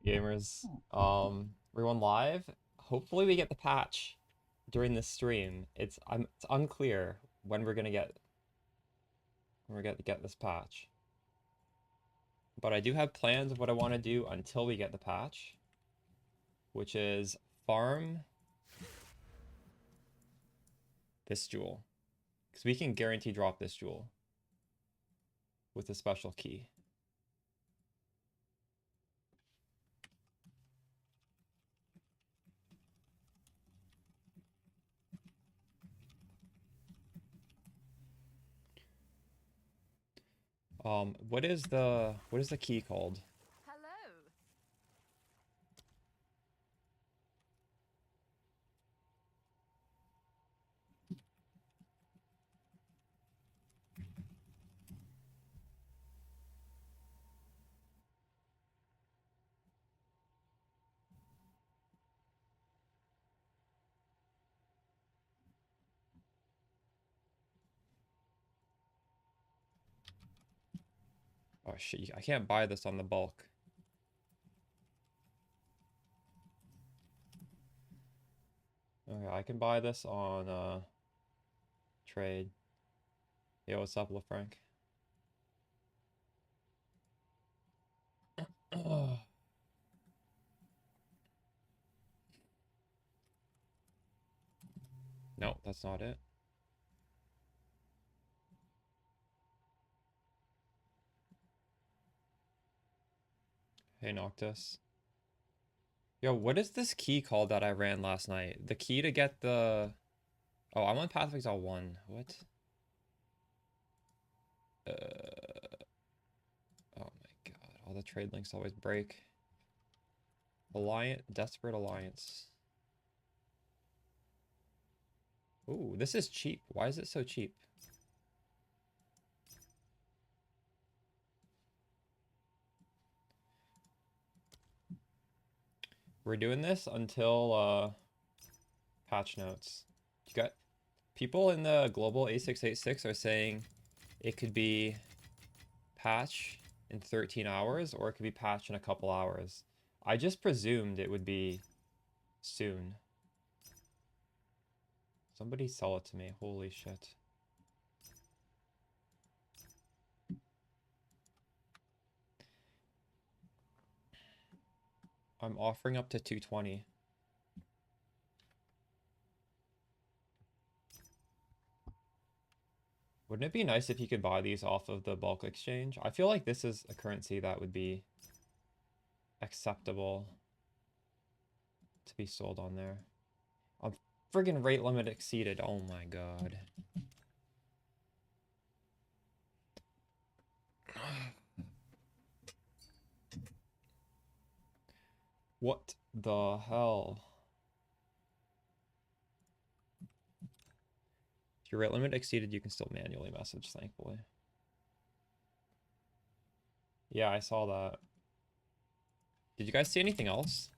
Gamers. We're going live. Hopefully we get the patch during this stream. It's unclear when we're gonna get this patch. But I do have plans of what I want to do until we get the patch, which is farm this jewel. Because we can guarantee drop this jewel with a special key. What is the key called? Hello. Oh shit, I can't buy this on the bulk. Okay, I can buy this on trade. Yo, what's up, LaFranc? No, that's not it. Hey, Noctis. Yo, what is this key called that I ran last night? The key to get the... Oh, I'm on Path of Exile 1. What? Oh my god. All the trade links always break. Desperate Alliance. Ooh, this is cheap. Why is it so cheap? We're doing this until patch notes. You got people in the global A686 are saying it could be patch in 13 hours or it could be patch in a couple hours. I just presumed it would be soon. Somebody sell it to me. Holy shit. I'm offering up to 220. Wouldn't it be nice if you could buy these off of the bulk exchange? I feel like this is a currency that would be acceptable to be sold on there. I'm friggin' rate limit exceeded. Oh my god. What the hell? If your rate limit exceeded, you can still manually message, thankfully. Yeah, I saw that. Did you guys see anything else?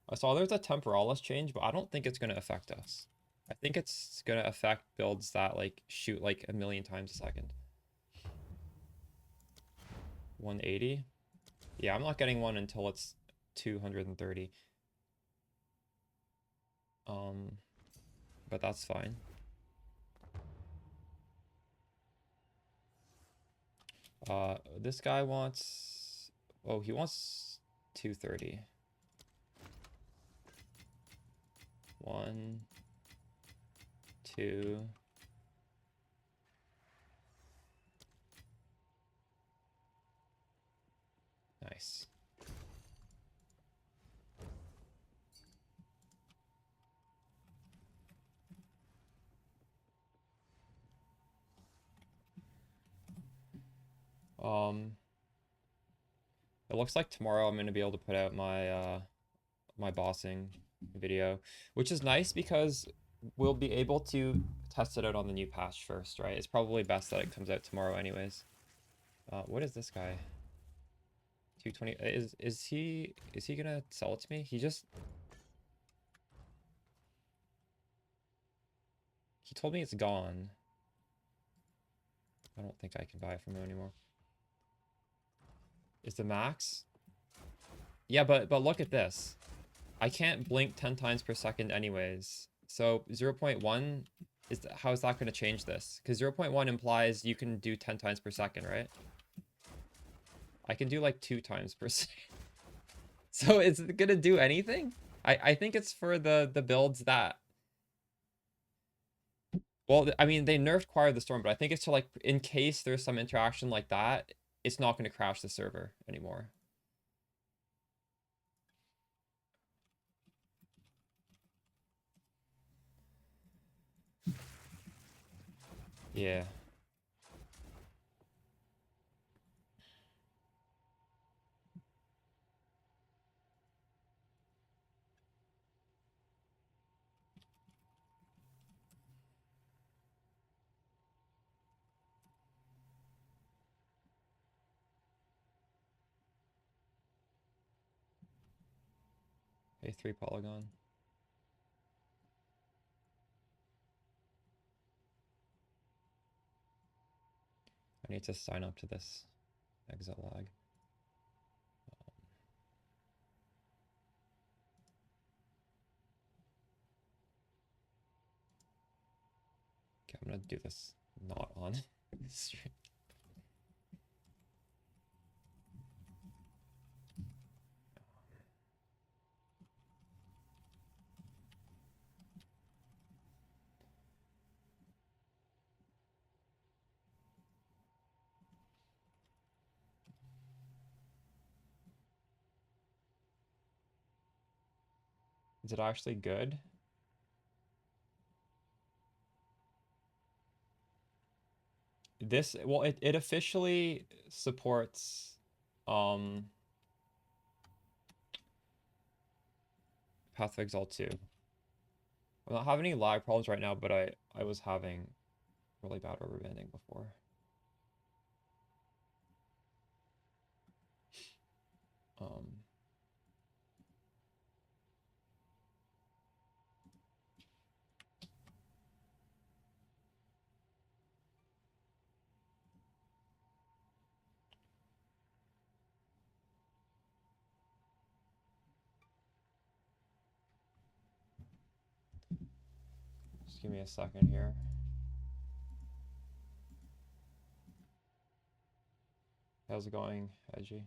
I saw there's a temporalis change, but I don't think it's going to affect us. I think it's going to affect builds that like shoot like a million times a second. 180? Yeah, I'm not getting one until it's 230. But that's fine. This guy wants... Oh, he wants 230. 1, 2... Nice. It looks like tomorrow I'm going to be able to put out my my bossing video, which is nice because we'll be able to test it out on the new patch first, right? It's probably best that it comes out tomorrow anyways. What is this guy? 220. Is he gonna sell it to me? He told me it's gone. I don't think I can buy it from him anymore. Is the max? Yeah, but look at this. I can't blink 10 times per second anyways. So 0.1 is how is that going to change this? Because 0.1 implies you can do 10 times per second, right? I can do like 2 times per second. So is it going to do anything? I think it's for the builds that... Well, I mean, they nerfed Choir of the Storm, but I think it's to like, in case there's some interaction like that, it's not going to crash the server anymore. Yeah. A 3 polygon. I need to sign up to this exit lag. Okay, I'm gonna do this not on stream. Is it actually good? This, well, it officially supports Path of Exile 2. I'm not having any lag problems right now, but I was having really bad overbanding before. Just give me a second here. How's it going, Edgy?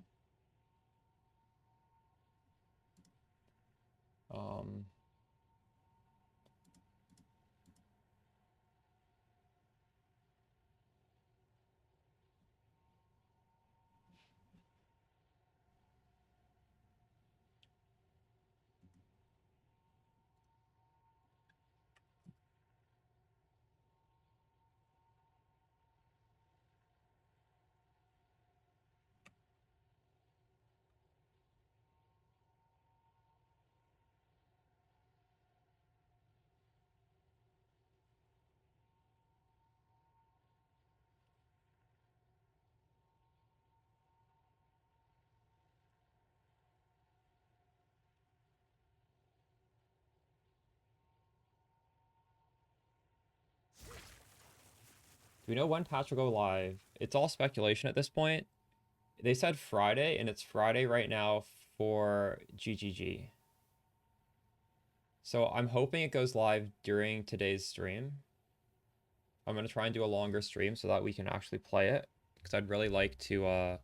Do we know when patch will go live? It's all speculation at this point. They said Friday, and it's Friday right now for GGG. So I'm hoping it goes live during today's stream. I'm going to try and do a longer stream so that we can actually play it, because I'd really like to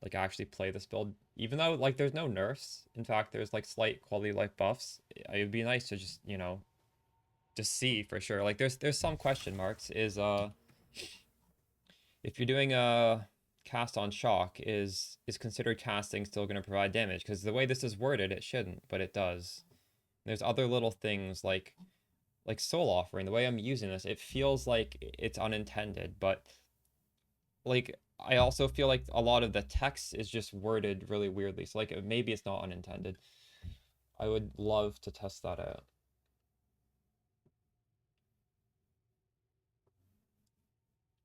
like actually play this build, even though like there's no nerfs. In fact, there's like slight quality of life buffs. It would be nice to just, you know, just see for sure. Like there's some question marks. Is if you're doing a cast on shock, is considered casting still going to provide damage? Because the way this is worded, it shouldn't, but it does. There's other little things like soul offering. The way I'm using this, it feels like it's unintended, but like I also feel like a lot of the text is just worded really weirdly. So like maybe it's not unintended. I would love to test that out.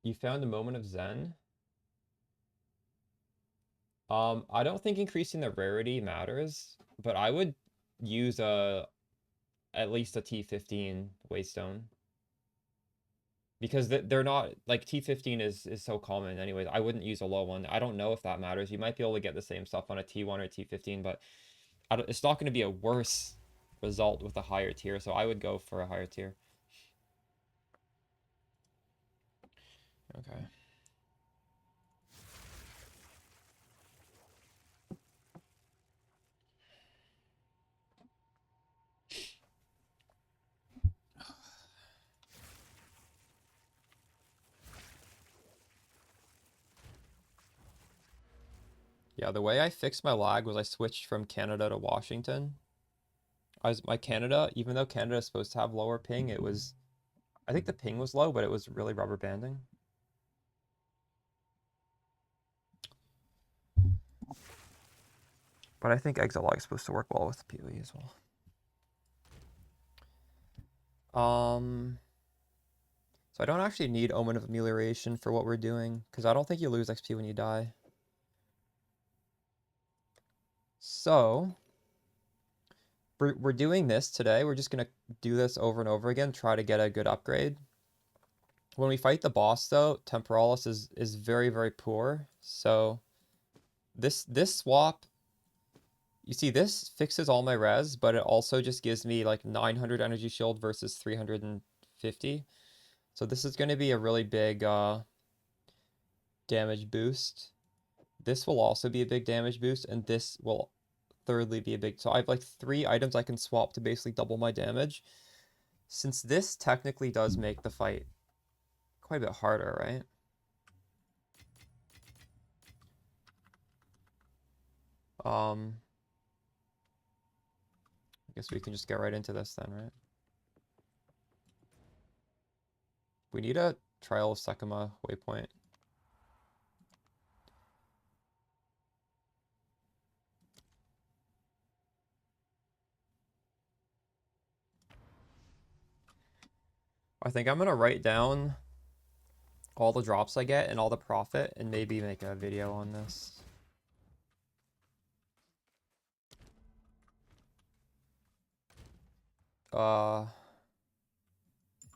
You found a moment of zen? I don't think increasing the rarity matters, but I would use at least a T15 Waystone. Because they're not, like, T15 is so common anyways. I wouldn't use a low one. I don't know if that matters. You might be able to get the same stuff on a T1 or T15, but it's not going to be a worse result with a higher tier, so I would go for a higher tier. Okay. Yeah, the way I fixed my lag was I switched from Canada to Washington. My Canada, even though Canada is supposed to have lower ping, it was, I think the ping was low, but it was really rubber banding. But I think exit lag is supposed to work well with the PoE as well. So I don't actually need Omen of Amelioration for what we're doing, because I don't think you lose XP when you die. So we're doing this today. We're just gonna do this over and over again, try to get a good upgrade. When we fight the boss, though, Temporalis is very, very poor. So this swap, you see, this fixes all my res, but it also just gives me like 900 energy shield versus 350. So this is going to be a really big damage boost. This will also be a big damage boost, and this will thirdly be a big... So I have like 3 items I can swap to basically double my damage. Since this technically does make the fight quite a bit harder, right? I guess we can just get right into this then, right? We need a Trial of Sekima waypoint. I think I'm gonna write down all the drops I get and all the profit and maybe make a video on this.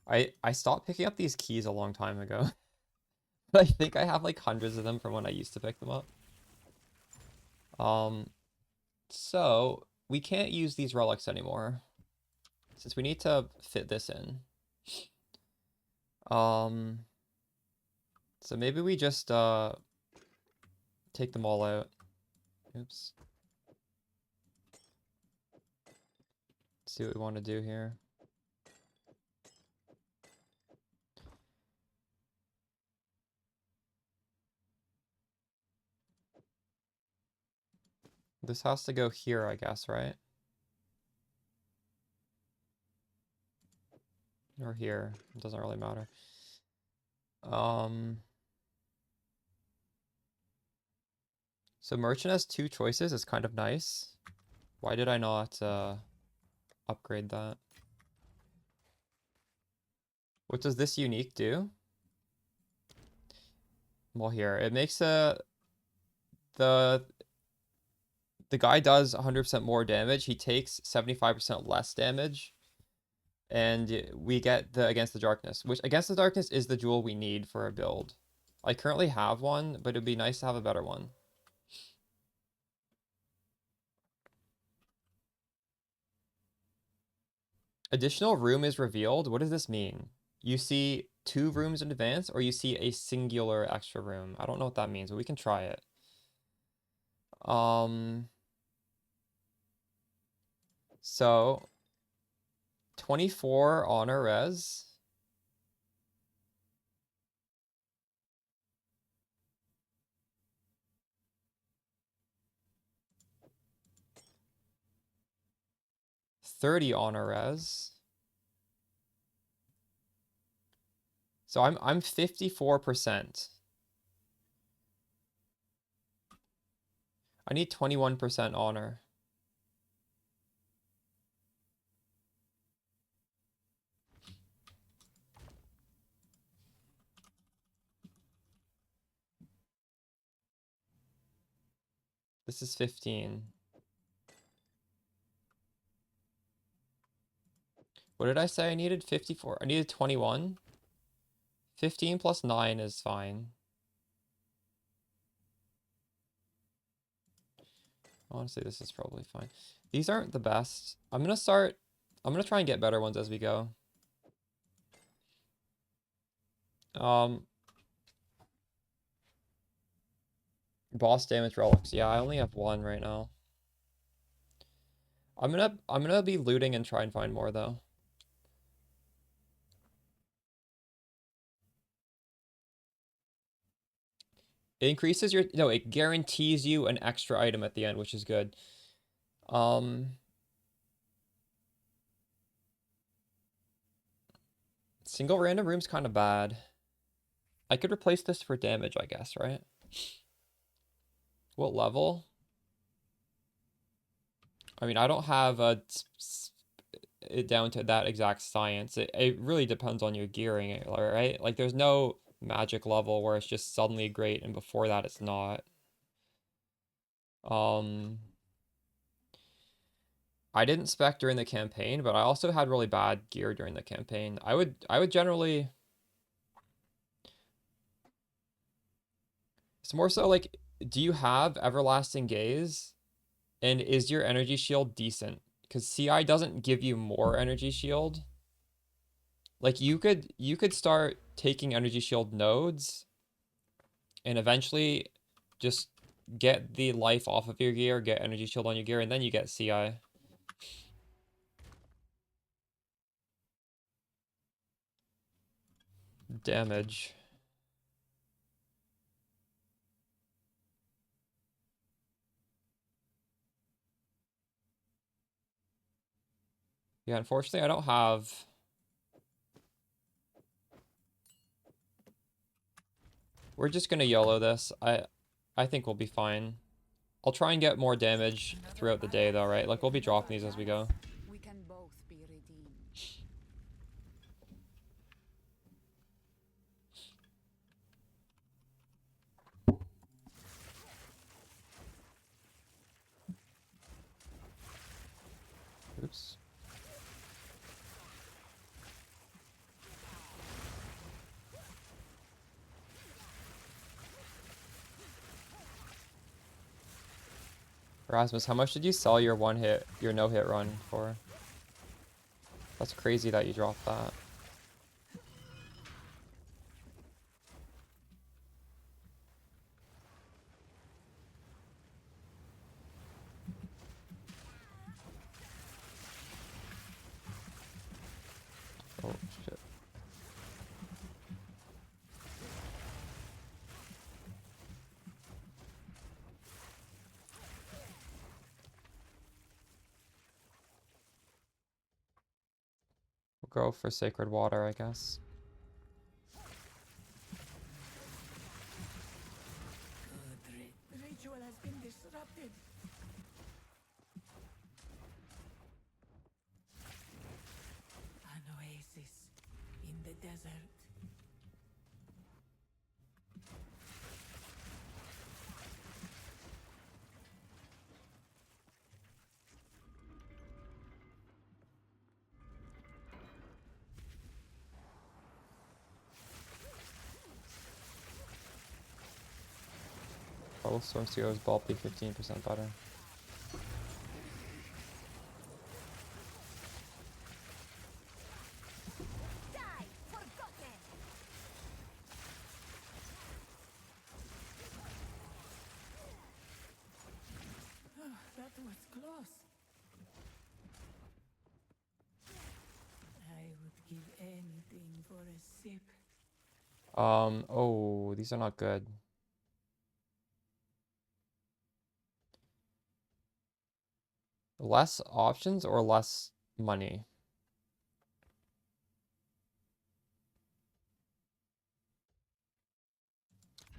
I stopped picking up these keys a long time ago. I think I have like hundreds of them from when I used to pick them up. So we can't use these relics anymore since we need to fit this in. So maybe we just take them all out. Oops. Let's see what we want to do here. This has to go here, I guess, right? Or here. It doesn't really matter. So merchant has 2 choices. It's kind of nice. Why did I not upgrade that? What does this unique do? Well, here it makes the guy does 100% more damage. He takes 75% less damage, and we get the Against the Darkness, which Against the Darkness is the jewel we need for a build. I currently have one, but it'd be nice to have a better one. Additional room is revealed. What does this mean? You see 2 rooms in advance, or you see a singular extra room. I don't know what that means, but we can try it. So 24 honor res. $30 honor res. So I'm 54%. I need 21% honor. This is 15. What did I say I needed? 54. I needed 21. 15 plus 9 is fine. Honestly, this is probably fine. These aren't the best. I'm gonna try and get better ones as we go. Boss damage relics. Yeah, I only have one right now. I'm gonna be looting and try and find more though. It increases your, no, it guarantees you an extra item at the end, which is good. Single random room's kind of bad. I could replace this for damage, I guess, right? What level? I mean, I don't have it down to that exact science. It really depends on your gearing, right? Like, there's no magic level where it's just suddenly great and before that it's not. I didn't spec during the campaign, but I also had really bad gear during the campaign. I would generally, it's more so like, do you have Everlasting Gaze? And is your energy shield decent? Because CI doesn't give you more energy shield. Like, you could start taking energy shield nodes and eventually just get the life off of your gear, get energy shield on your gear, and then you get CI. Damage. Yeah, unfortunately, I don't have... We're just gonna YOLO this. I think we'll be fine. I'll try and get more damage throughout the day, though, right? Like, we'll be dropping these as we go. We can both be redeemed. Oops. Erasmus, how much did you sell your no-hit run for? That's crazy that you dropped that. Oh, shit. We'll go for Sacred Water, I guess. The ritual has been disrupted. An oasis in the desert. Bubble Storm CO's bulk be 15% better. Die, forgotten. Oh, that was close. I would give anything for a sip. Oh, these are not good. Less options or less money?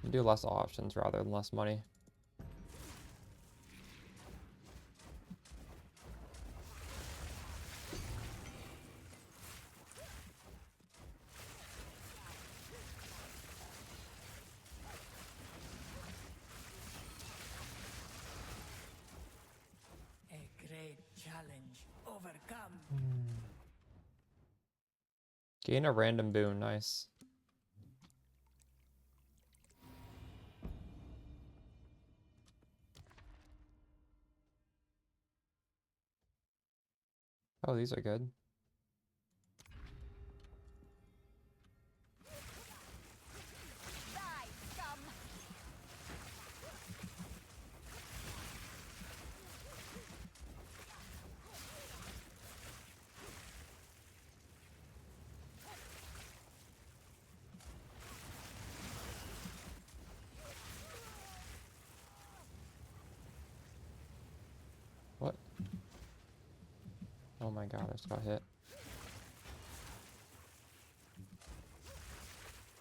Do less options rather than less money. A great challenge overcome. Gain a random boon, nice. Oh, these are good. What? Oh my god, I just got hit.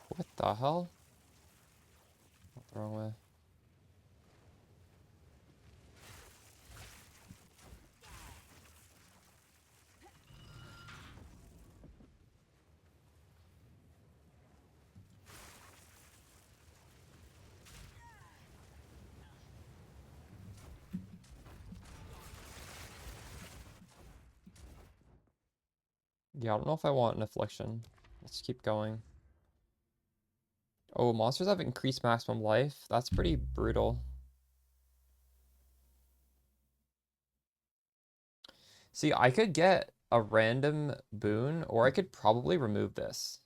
What the hell? Went the wrong way. Yeah, I don't know if I want an affliction. Let's keep going. Oh, monsters have increased maximum life. That's pretty brutal. See, I could get a random boon, or I could probably remove this.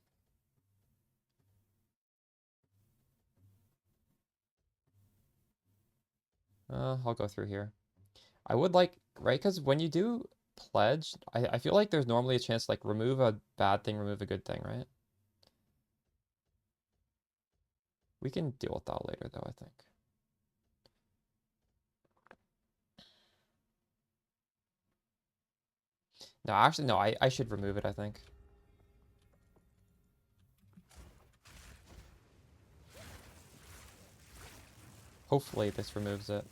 I'll go through here. I would like, right? Because when you do pledge, I feel like there's normally a chance to like remove a bad thing, remove a good thing, right? We can deal with that later though, I think. No, actually, no, I should remove it, I think. Hopefully this removes it.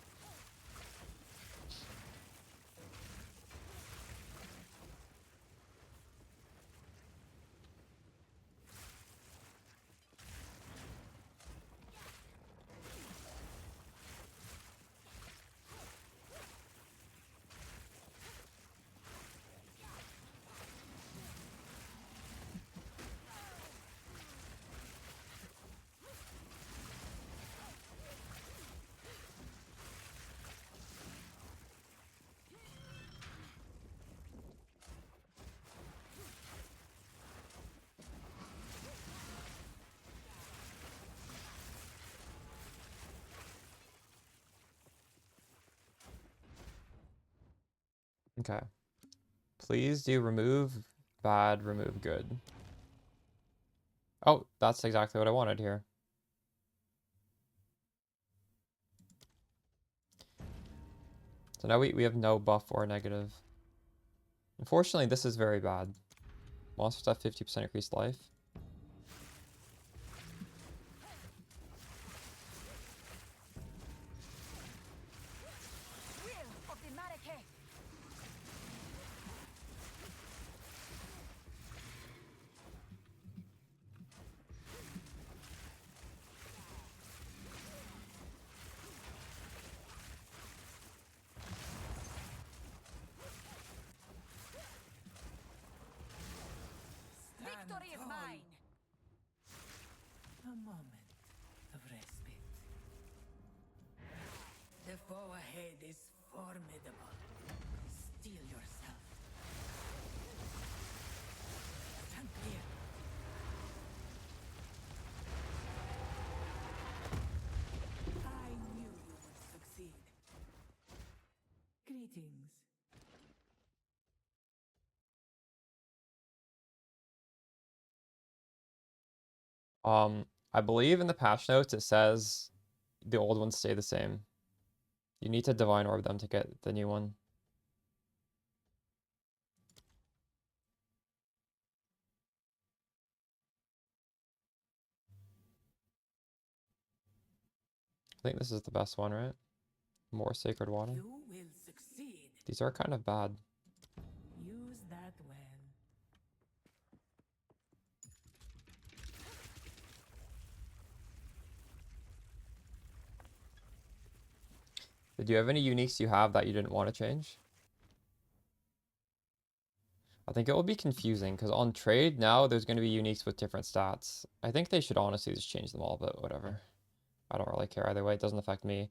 Okay. Please do remove bad, remove good. Oh, that's exactly what I wanted here. So now we have no buff or negative. Unfortunately, this is very bad. Monsters have 50% increased life. Victory is mine. A moment of respite. The foe ahead is formidable. Steel yourself. Stand clear. I knew you would succeed. Greetings. I believe in the patch notes it says the old ones stay the same. You need to divine orb them to get the new one. I think this is the best one, right? More sacred water. You will succeed. These are kind of bad. Use that well. Did you have any uniques you have that you didn't want to change? I think it will be confusing because on trade now there's going to be uniques with different stats. I think they should honestly just change them all, but whatever. I don't really care either way. It doesn't affect me.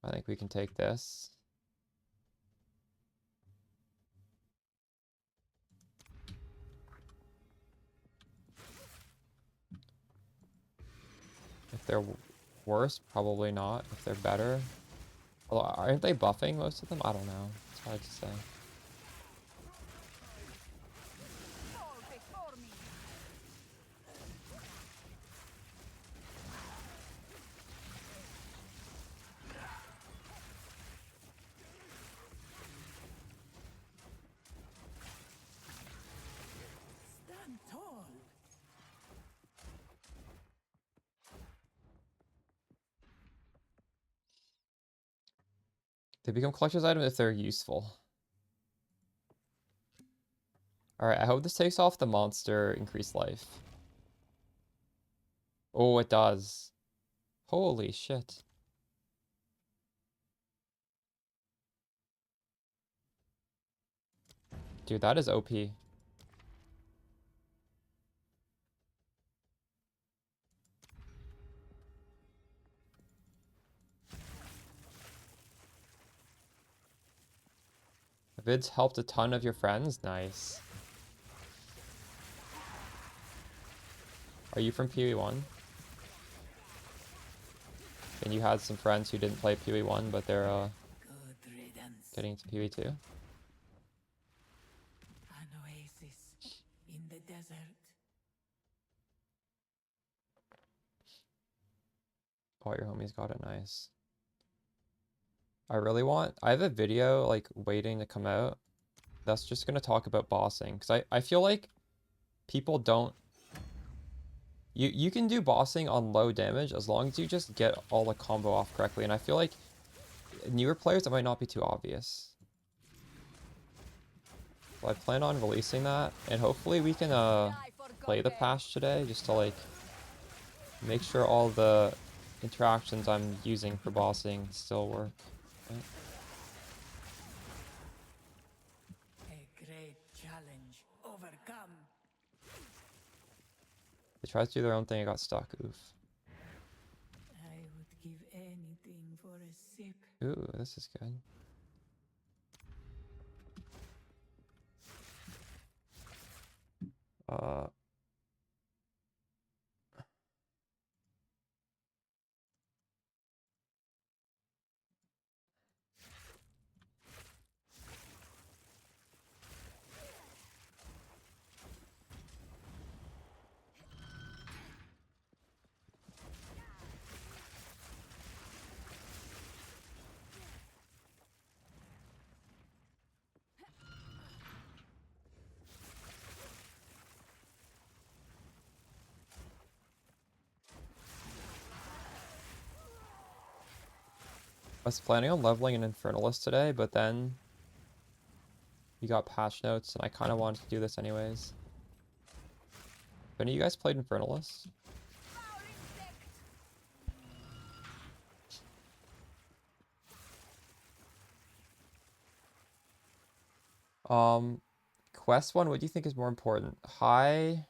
I think we can take this. If they're worse, probably not. If they're better. Although, aren't they buffing most of them? I don't know. It's hard to say. Stand tall. They become collector's items if they're useful. Alright, I hope this takes off the monster increased life. Oh, it does. Holy shit. Dude, that is OP. VODS helped a ton of your friends? Nice. Are you from PoE 1? And you had some friends who didn't play PoE 1, but they're Good riddance. getting into PoE 2? An oasis in the desert. Oh, your homies got it. Nice. I have a video like waiting to come out that's just gonna talk about bossing, because I feel like people don't. You can do bossing on low damage as long as you just get all the combo off correctly, and I feel like newer players it might not be too obvious. So I plan on releasing that, and hopefully we can play the patch today just to like make sure all the interactions I'm using for bossing still work. Right? A great challenge overcome. They tried to do their own thing, I got stuck. Oof. I would give anything for a sip. Ooh, this is good. I was planning on leveling an Infernalist today, but then we got patch notes, and I kind of wanted to do this anyways. Have any of you guys played Infernalist? Quest 1, what do you think is more important? High...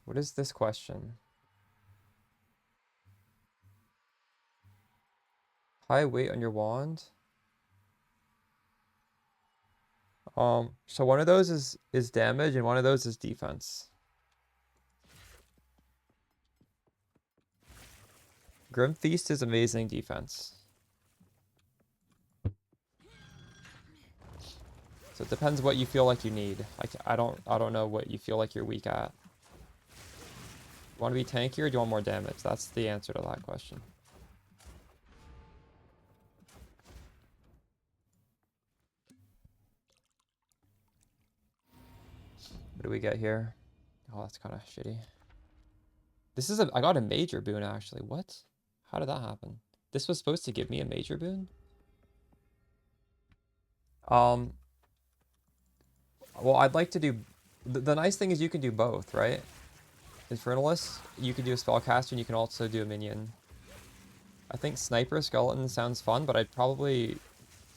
What is this question? High weight on your wand? So one of those is damage, and one of those is defense. Grim Feast is amazing defense. So it depends what you feel like you need. Like I don't know what you feel like you're weak at. You want to be tanky or do you want more damage? That's the answer to that question. What do we get here? Oh, that's kind of shitty. This is I got a major boon actually. What? How did that happen? This was supposed to give me a major boon? Well, I'd like to do... The nice thing is you can do both, right? Infernalist, you can do a spellcaster and you can also do a minion. I think Sniper Skeleton sounds fun, but I'd probably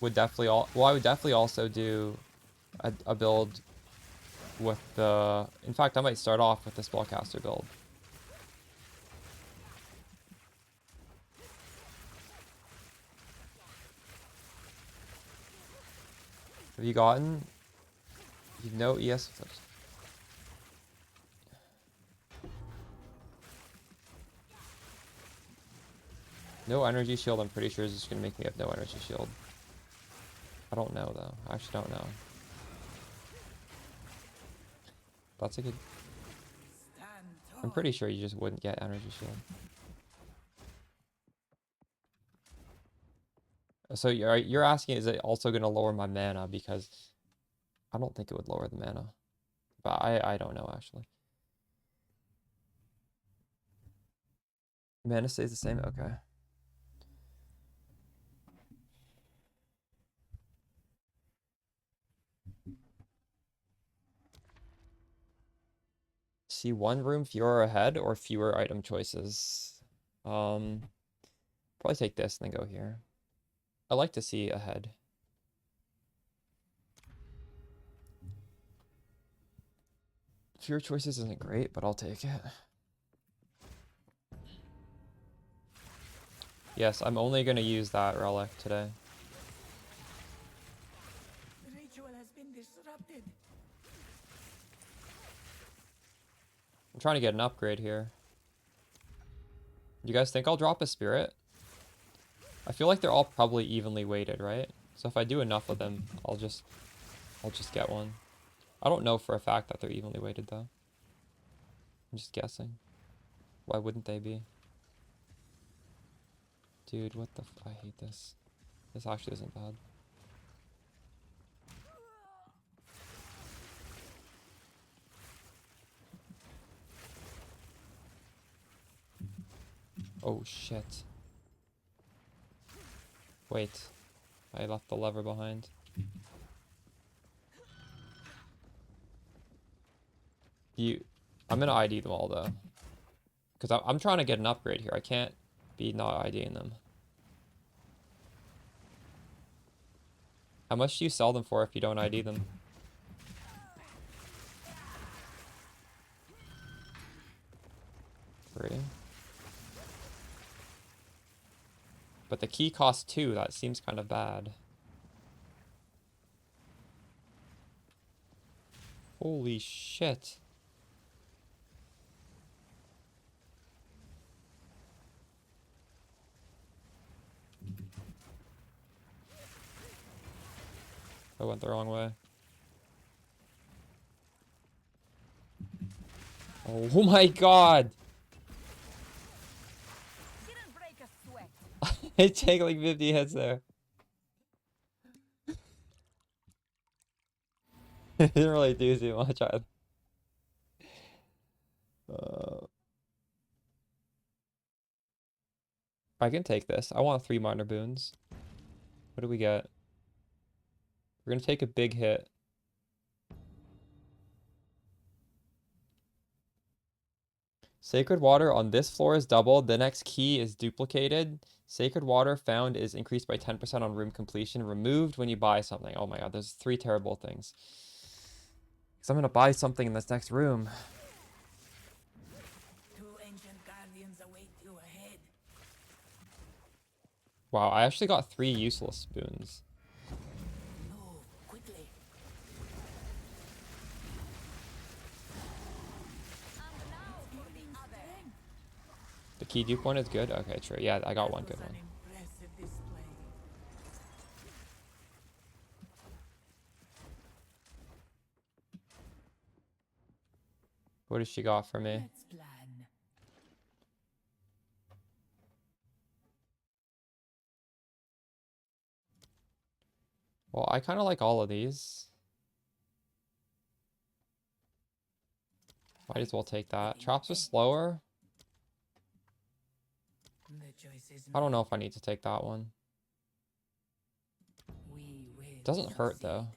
would definitely... I would definitely also do a build with the... In fact, I might start off with the spellcaster build. Have you gotten... You've no ES... No energy shield, I'm pretty sure is just gonna make me have no energy shield. I don't know though. I actually don't know. That's a good... I'm pretty sure you just wouldn't get energy shield. So you're asking, is it also gonna lower my mana? Because I don't think it would lower the mana. But I don't know actually. Mana stays the same? Okay. See one room fewer ahead or fewer item choices. Probably take this and then go here. I like to see ahead. Fewer choices isn't great, but I'll take it. Yes, I'm only gonna use that relic today. The ritual has been disrupted. I'm trying to get an upgrade here. You guys think I'll drop a spirit? I feel like they're all probably evenly weighted, right? So if I do enough of them, I'll just get one. I don't know for a fact that they're evenly weighted though. I'm just guessing. Why wouldn't they be? Dude, what the I hate this. This actually isn't bad. Oh shit. Wait. I left the lever behind. I'm gonna ID them all though. Because I'm trying to get an upgrade here. I can't be not IDing them. How much do you sell them for if you don't ID them? Free. But the key costs 2. That seems kind of bad. Holy shit. I went the wrong way. Oh my god! Didn't break a sweat. I take like 50 hits there. Didn't really do too much either. I can take this. I want 3 minor boons. What do we get? We're gonna take a big hit. Sacred water on this floor is doubled. The next key is duplicated. Sacred water found is increased by 10% on room completion. Removed when you buy something. Oh my god, there's 3 terrible things. Because I'm gonna buy something in this next room. 2 ancient guardians await you ahead. Wow, I actually got 3 useless boons. Move quickly. And now for the other. The key dupe one is good? Okay, true. Yeah, I got one good one. An impressive display. What does she got for me? Let's plan. Well, I kind of like all of these. Might as well take that. Traps are slower. The choice is I don't know if I need to take that one. We will Doesn't hurt succeed. though.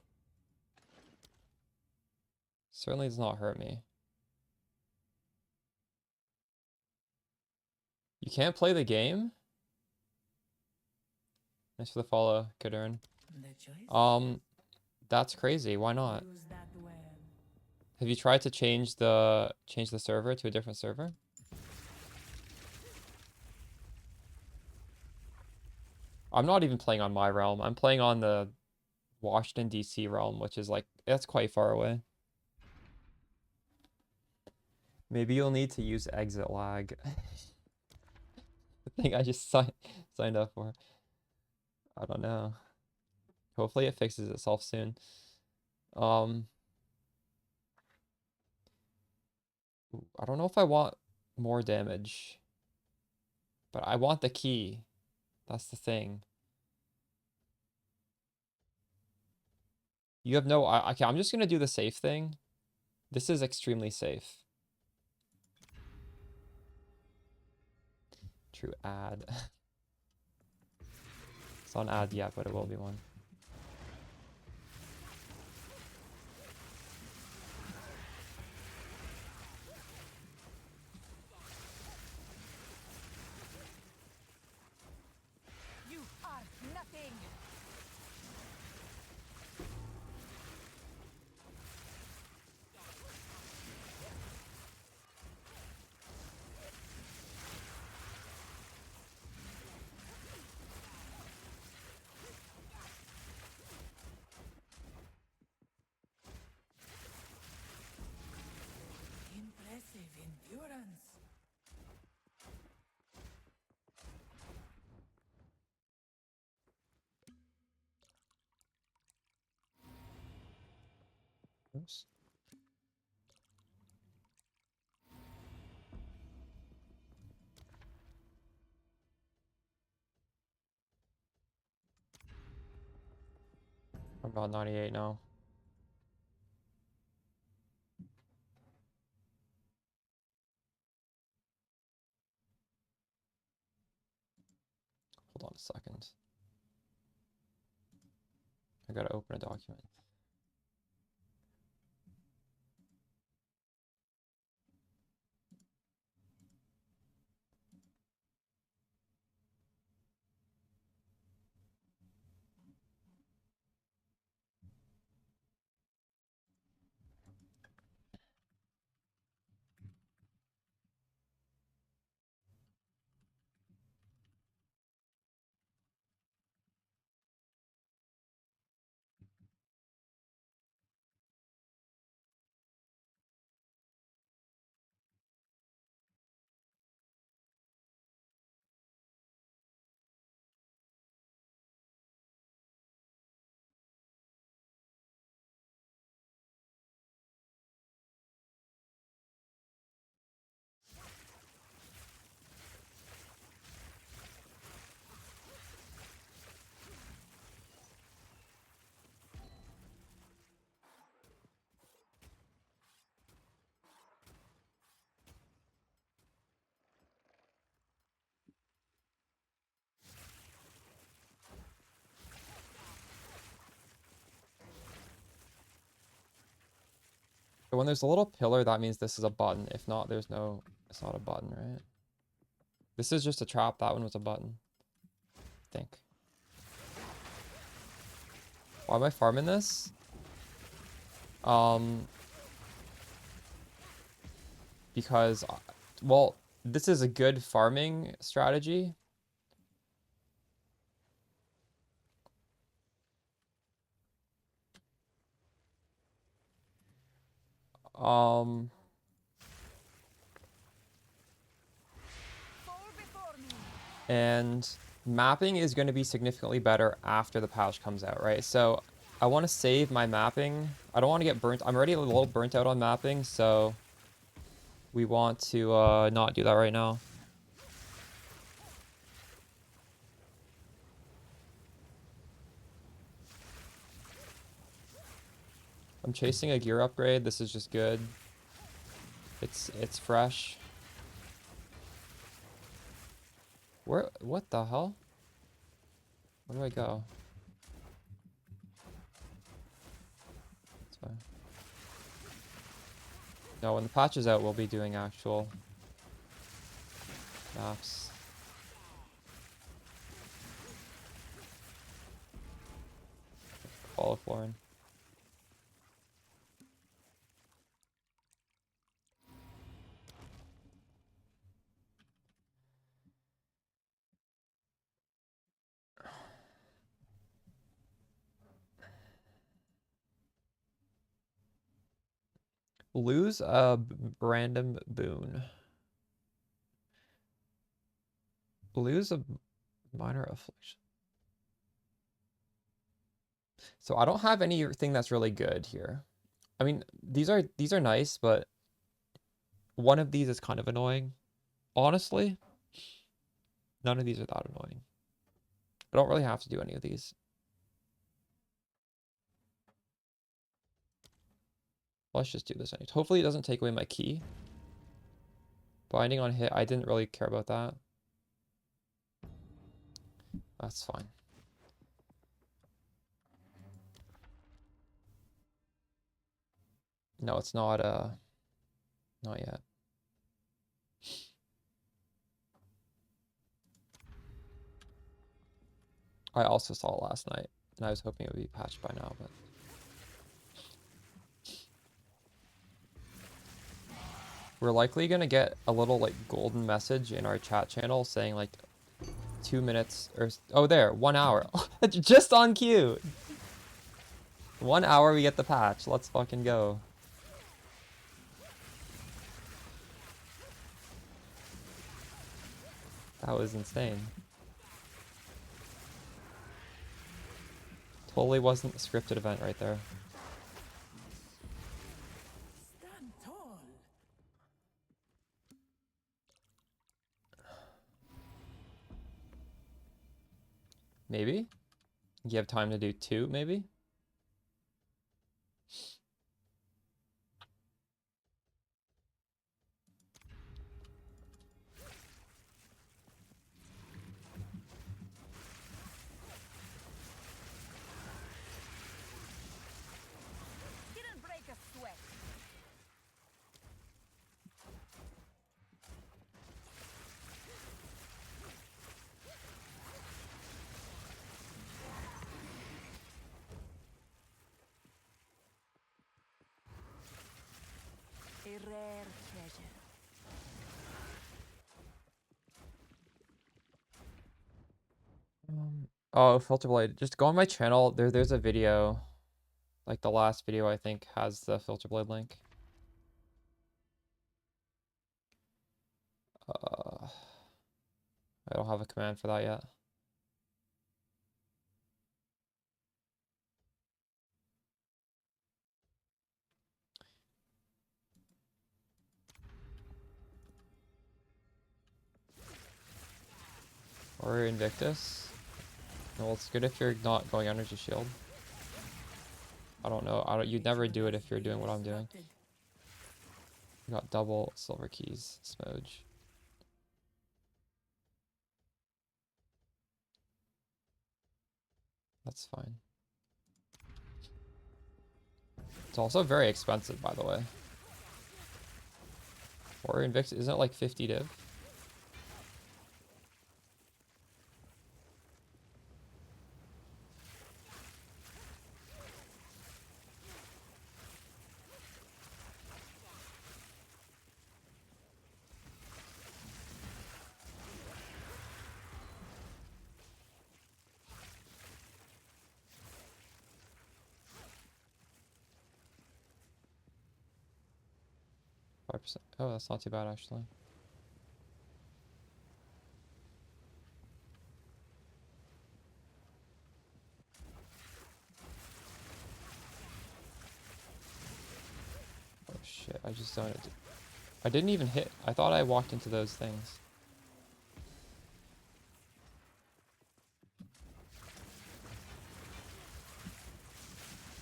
Certainly does not hurt me. You can't play the game? Thanks for the follow, Kadern. The choice? That's crazy. Why not? Use that well. Have you tried to change the server to a different server? I'm not even playing on my realm. I'm playing on the Washington DC realm, which is like that's quite far away. Maybe you'll need to use exit lag. The thing I just signed up for. I don't know. Hopefully it fixes itself soon. Um, I don't know if I want more damage, but I want the key. That's the thing. You have no. Okay, I'm just gonna do the safe thing. This is extremely safe. True ad. It's not an ad yet, but it will be one. You are nothing. Impressive endurance. Oops. I'm about 98 now. Hold on a second. I gotta open a document. So when there's a little pillar, that means this is a button. If not, there's no, it's not a button, right? This is just a trap. That one was a button. I think. Why am I farming this? Because, well, this is a good farming strategy. Um, and mapping is going to be significantly better after the patch comes out, right? So I want to save my mapping. I don't want to get burnt. I'm already a little burnt out on mapping, so we want to not do that right now. I'm chasing a gear upgrade. This is just good. It's fresh. What the hell? Where do I go? That's fine. No, when the patch is out, we'll be doing actual maps. Follow Florin. Lose a random boon. Lose a minor affliction. So I don't have anything that's really good here. I mean, these are nice, but one of these is kind of annoying. Honestly, none of these are that annoying. I don't really have to do any of these. Let's just do this anyways. Hopefully it doesn't take away my key. Binding on hit, I didn't really care about that. That's fine. No, it's not not yet. I also saw it last night, and I was hoping it would be patched by now, but we're likely gonna get a little like golden message in our chat channel saying like 2 minutes or oh there 1 hour just on cue. 1 hour we get the patch. Let's fucking go. That was insane. Totally wasn't a scripted event right there. Stand tall. Maybe? You have time to do 2, maybe? Didn't break a sweat. A rare treasure. Oh, filter blade. Just go on my channel. There's a video. Like the last video I think has the filter blade link. I don't have a command for that yet. Or Invictus. Well, it's good if you're not going energy shield. I don't know. You'd never do it if you're doing what I'm doing. You got double silver keys, Smooge. That's fine. It's also very expensive, by the way. Or Invictus, isn't it like 50 div? Oh, that's not too bad actually. Oh shit, I just don't. I didn't even hit. I thought I walked into those things.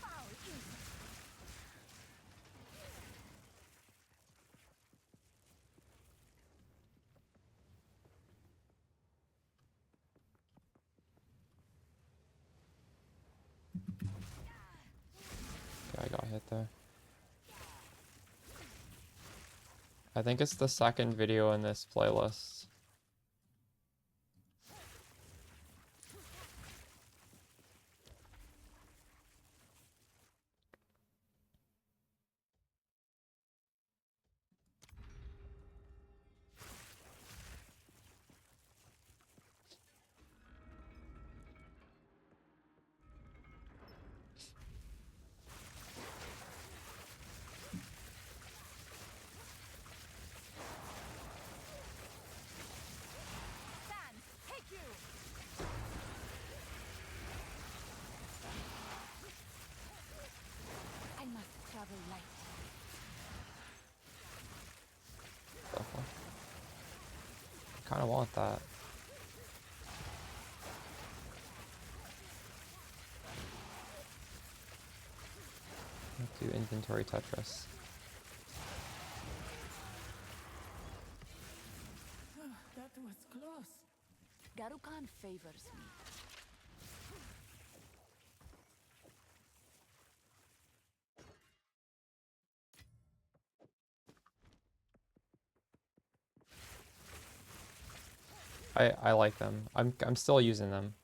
Foul easy. 'Kay, I got hit there. I think it's the second video in this playlist. want that. Let's do inventory Tetris. That was close. Garukan favors me. I like them. I'm still using them.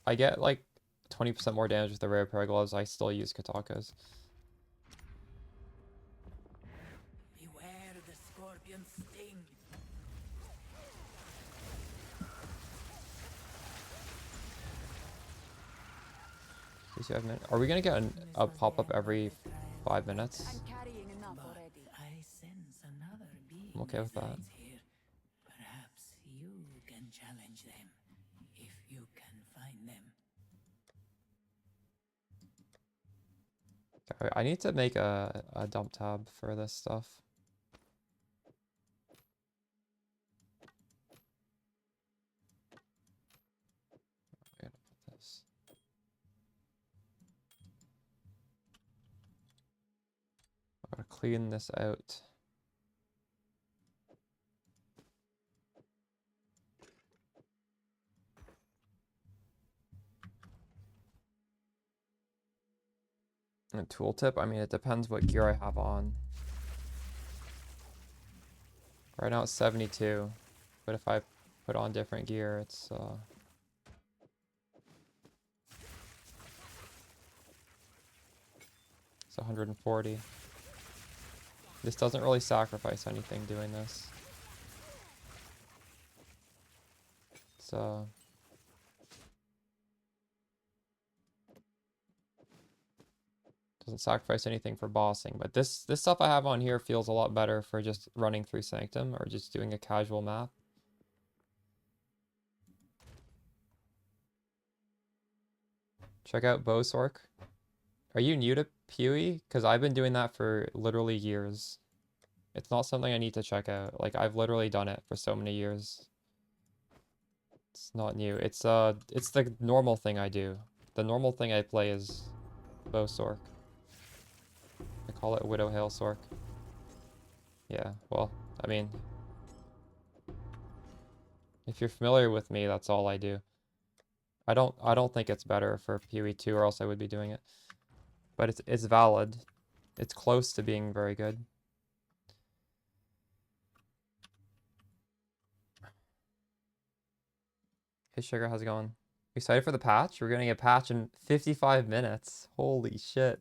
I get like 20% more damage with the rare pair of gloves. I still use Katakas. Beware the scorpion's sting. 65 minutes. Are we gonna get a pop-up every 5 minutes? I'm carrying enough But already. I sense another being I'm okay with that. resides here. Perhaps you can challenge them if you can find them. I need to make a dump tab for this stuff. I'm gonna put this. I'm gonna clean this out. And a tooltip, I mean, it depends what gear I have on. Right now it's 72, but if I put on different gear, it's 140. This doesn't really sacrifice anything doing this. So doesn't sacrifice anything for bossing, but this stuff I have on here feels a lot better for just running through Sanctum or just doing a casual map. Check out Bosork. Are you new to PoE? Because I've been doing that for literally years. It's not something I need to check out. Like, I've literally done it for so many years. It's not new. It's the normal thing I do. The normal thing I play is Bosork. I call it Widow Hail Sork. Yeah, well, I mean, if you're familiar with me, that's all I do. I don't think it's better for PoE 2 or else I would be doing it. But it's valid. It's close to being very good. Hey Sugar, how's it going? Excited for the patch? We're getting a patch in 55 minutes. Holy shit.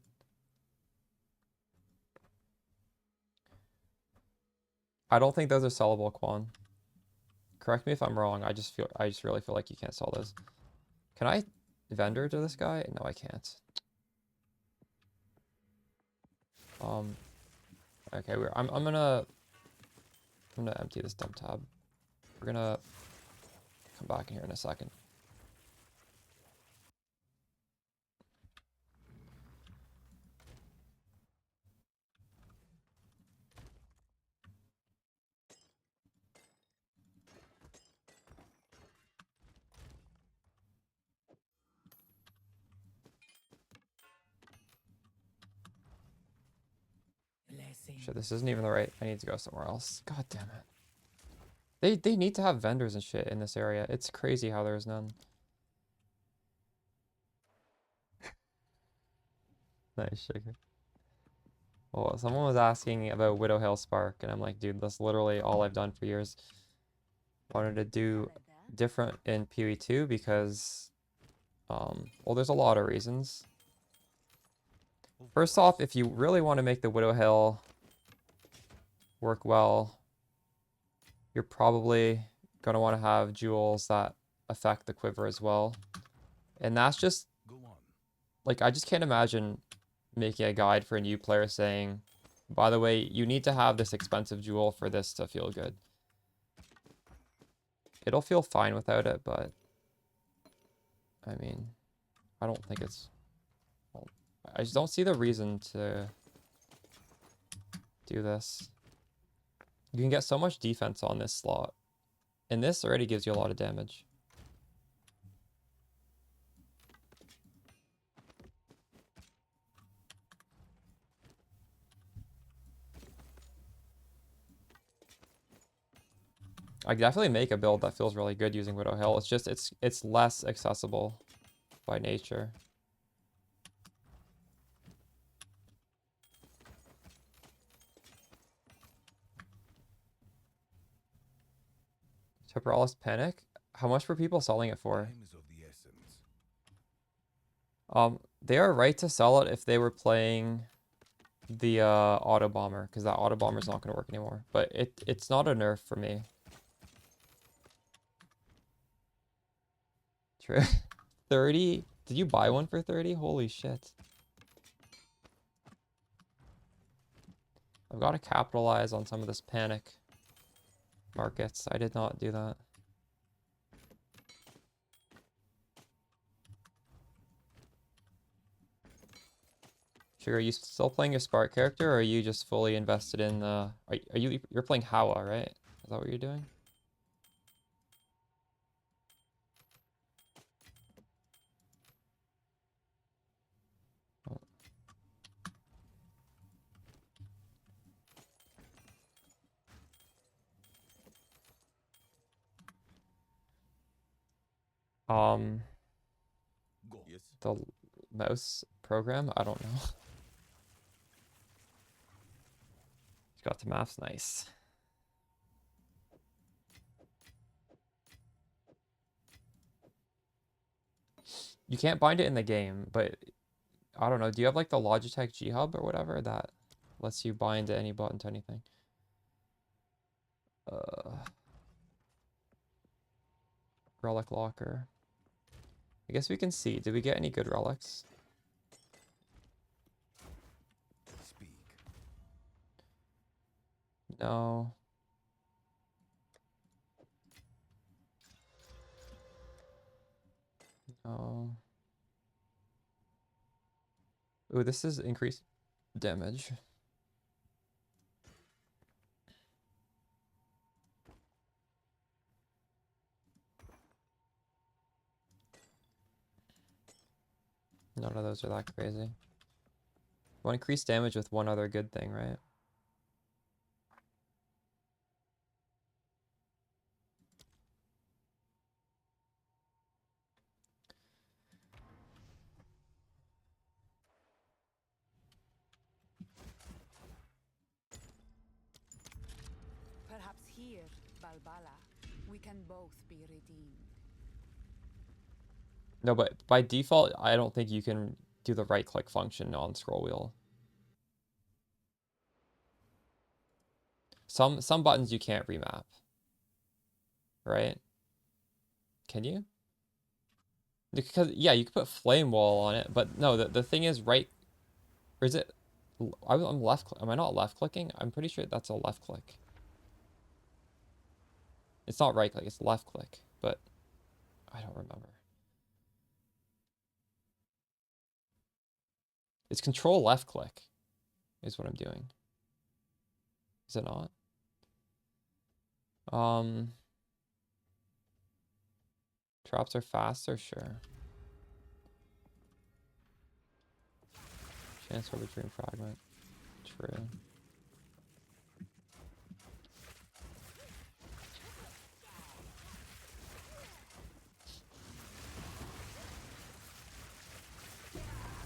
I don't think those are sellable, Quan. Correct me if I'm wrong. I just really feel like you can't sell those. Can I vendor to this guy? No, I can't. Okay, I'm gonna empty this dump tab. We're gonna come back in here in a second. Shit, this isn't even the right. I need to go somewhere else. God damn it. They need to have vendors and shit in this area. It's crazy how there's none. Nice, Sugar. Well, someone was asking about Widow Hail Spark, and I'm like, dude, that's literally all I've done for years. Wanted to do different in PoE 2 because, well, there's a lot of reasons. First off, if you really want to make the Widow Hail work well, you're probably going to want to have jewels that affect the quiver as well. And that's just, like, I just can't imagine making a guide for a new player saying, by the way, you need to have this expensive jewel for this to feel good. It'll feel fine without it, but I mean, I don't think it's, well, I just don't see the reason to do this. You can get so much defense on this slot. And this already gives you a lot of damage. I definitely make a build that feels really good using Widow Hill. It's just it's less accessible by nature. Temporalis Panic? How much were people selling it for? They are right to sell it if they were playing the auto bomber, because that auto bomber is not going to work anymore. But it's not a nerf for me. True. 30? Did you buy one for 30? Holy shit. I've got to capitalize on some of this panic markets. I did not do that. Sugar, are you still playing your Spark character, or are you just fully invested in the... You're playing Hawa, right? Is that what you're doing? The mouse program? I don't know. Got the maps, nice. You can't bind it in the game, but I don't know. Do you have like the Logitech G Hub or whatever that lets you bind any button to anything? Relic locker. I guess we can see. Did we get any good relics? No. No. Ooh, this is increased damage. None of those are that crazy. Well, increased damage with one other good thing, right? Perhaps here, Balbala, we can both be redeemed. No, but by default, I don't think you can do the right-click function on scroll wheel. Some buttons you can't remap. Right? Can you? Because yeah, you could put flame wall on it, but no, the thing is right, or is it? I'm left. Am I not left clicking? I'm pretty sure that's a left click. It's not right click. It's left click, but I don't remember. It's control left click, is what I'm doing. Is it not? Traps are faster, sure. Transfer between fragment, true.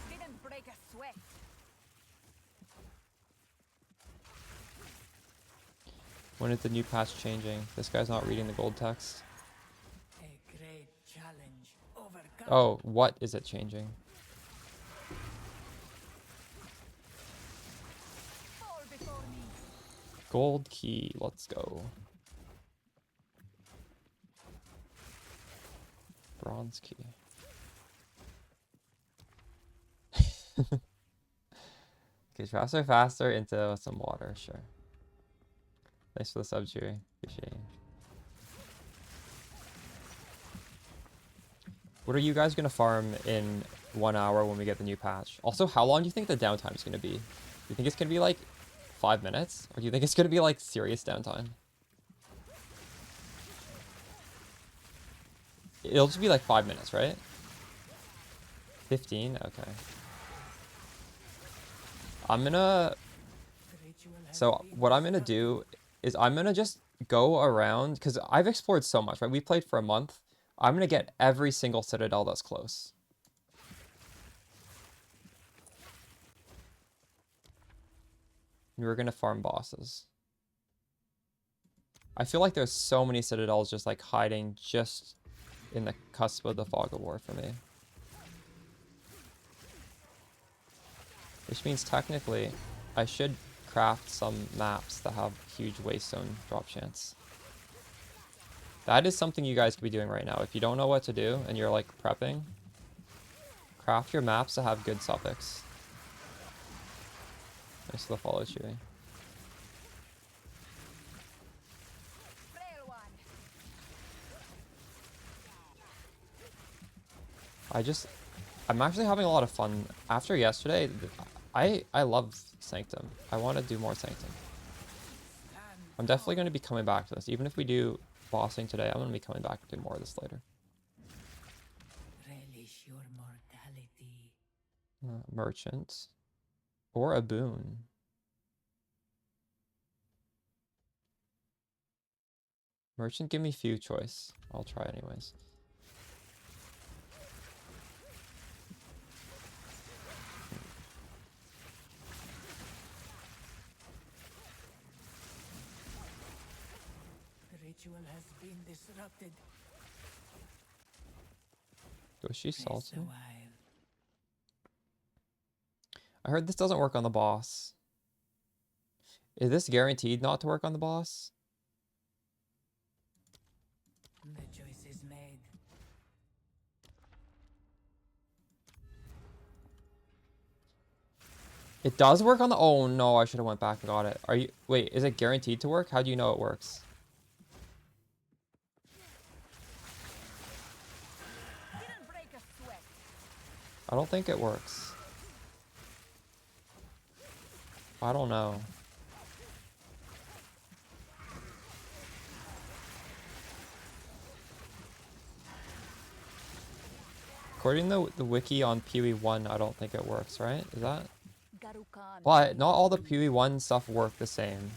Didn't break a sweat. When is the new patch changing? This guy's not reading the gold text. A great challenge overcome. Oh, what is it changing? Fall before me. Gold key, let's go. Bronze key. Okay, faster into some water, sure. Thanks for the sub, Cheery. Appreciate it. What are you guys gonna farm in 1 hour when we get the new patch? Also, how long do you think the downtime is gonna be? Do you think it's gonna be like 5 minutes? Or do you think it's gonna be like serious downtime? It'll just be like 5 minutes, right? 15? Okay. I'm gonna... So what I'm gonna do is I'm gonna just go around, because I've explored so much, right? We played for a month. I'm gonna get every single citadel that's close. And we're gonna farm bosses. I feel like there's so many citadels just like hiding just in the cusp of the fog of war for me. Which means technically I should craft some maps that have huge waystone drop chance. That is something you guys could be doing right now. If you don't know what to do and you're like prepping, craft your maps to have good suffix. Thanks for the follow, Chewy. Frail one. I'm actually having a lot of fun. After yesterday, I love Sanctum. I want to do more Sanctum. I'm definitely going to be coming back to this. Even if we do bossing today, I'm going to be coming back to do more of this later. Relish your mortality. Merchant. Or a boon. Merchant, give me few choice. I'll try anyways. The ritual has been disrupted. Was she Rest a salty? while. I heard this doesn't work on the boss. Is this guaranteed not to work on the boss? The choice is made. It does work on the... Oh no, I should have went back and got it. Are you... Wait, is it guaranteed to work? How do you know it works? Didn't break a sweat. I don't think it works. I don't know. According to the wiki on PoE 1, I don't think it works, right? Is that? Garukan. But not all the PoE 1 stuff work the same.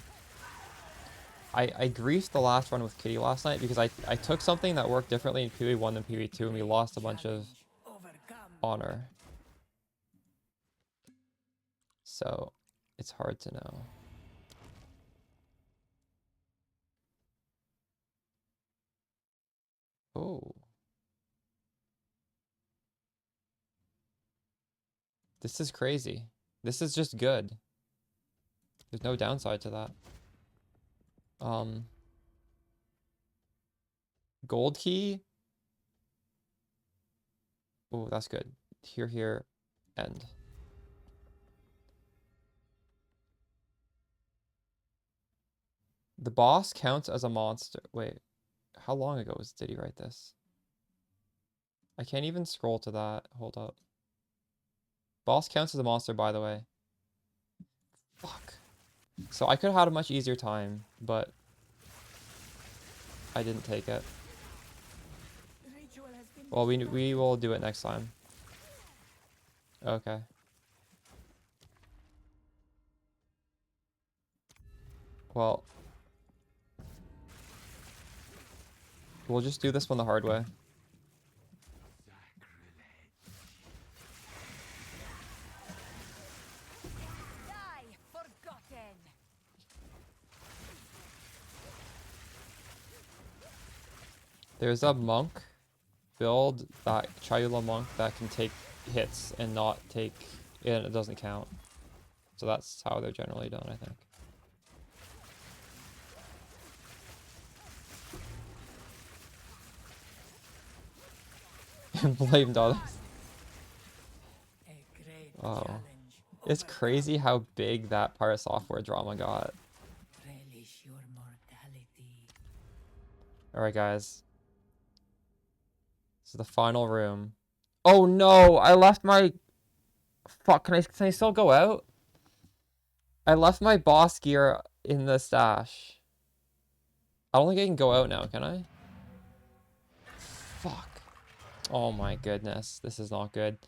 I griefed the last run with Kitty last night because I took something that worked differently in PoE 1 than PoE 2 and we lost a bunch of Overcome. honor. So it's hard to know. Oh. This is crazy. This is just good. There's no downside to that. Gold key. Oh, that's good. Here, end. The boss counts as a monster. Wait, how long ago did he write this? I can't even scroll to that. Hold up. Boss counts as a monster, by the way. Fuck. So I could have had a much easier time, but I didn't take it. The ritual has been Well, we will do it next time. Okay. Well, we'll just do this one the hard way. Die, forgotten. There's a monk build, that Chayula monk that can take hits and not take, and it doesn't count. So that's how they're generally done, I think. Blamed others. a great Oh. challenge. It's crazy how big that part of software drama got. Relish your mortality. Alright, guys. This is the final room. Oh no! I left my... Fuck, can I still go out? I left my boss gear in the stash. I don't think I can go out now, can I? Fuck. Oh my goodness, this is not good.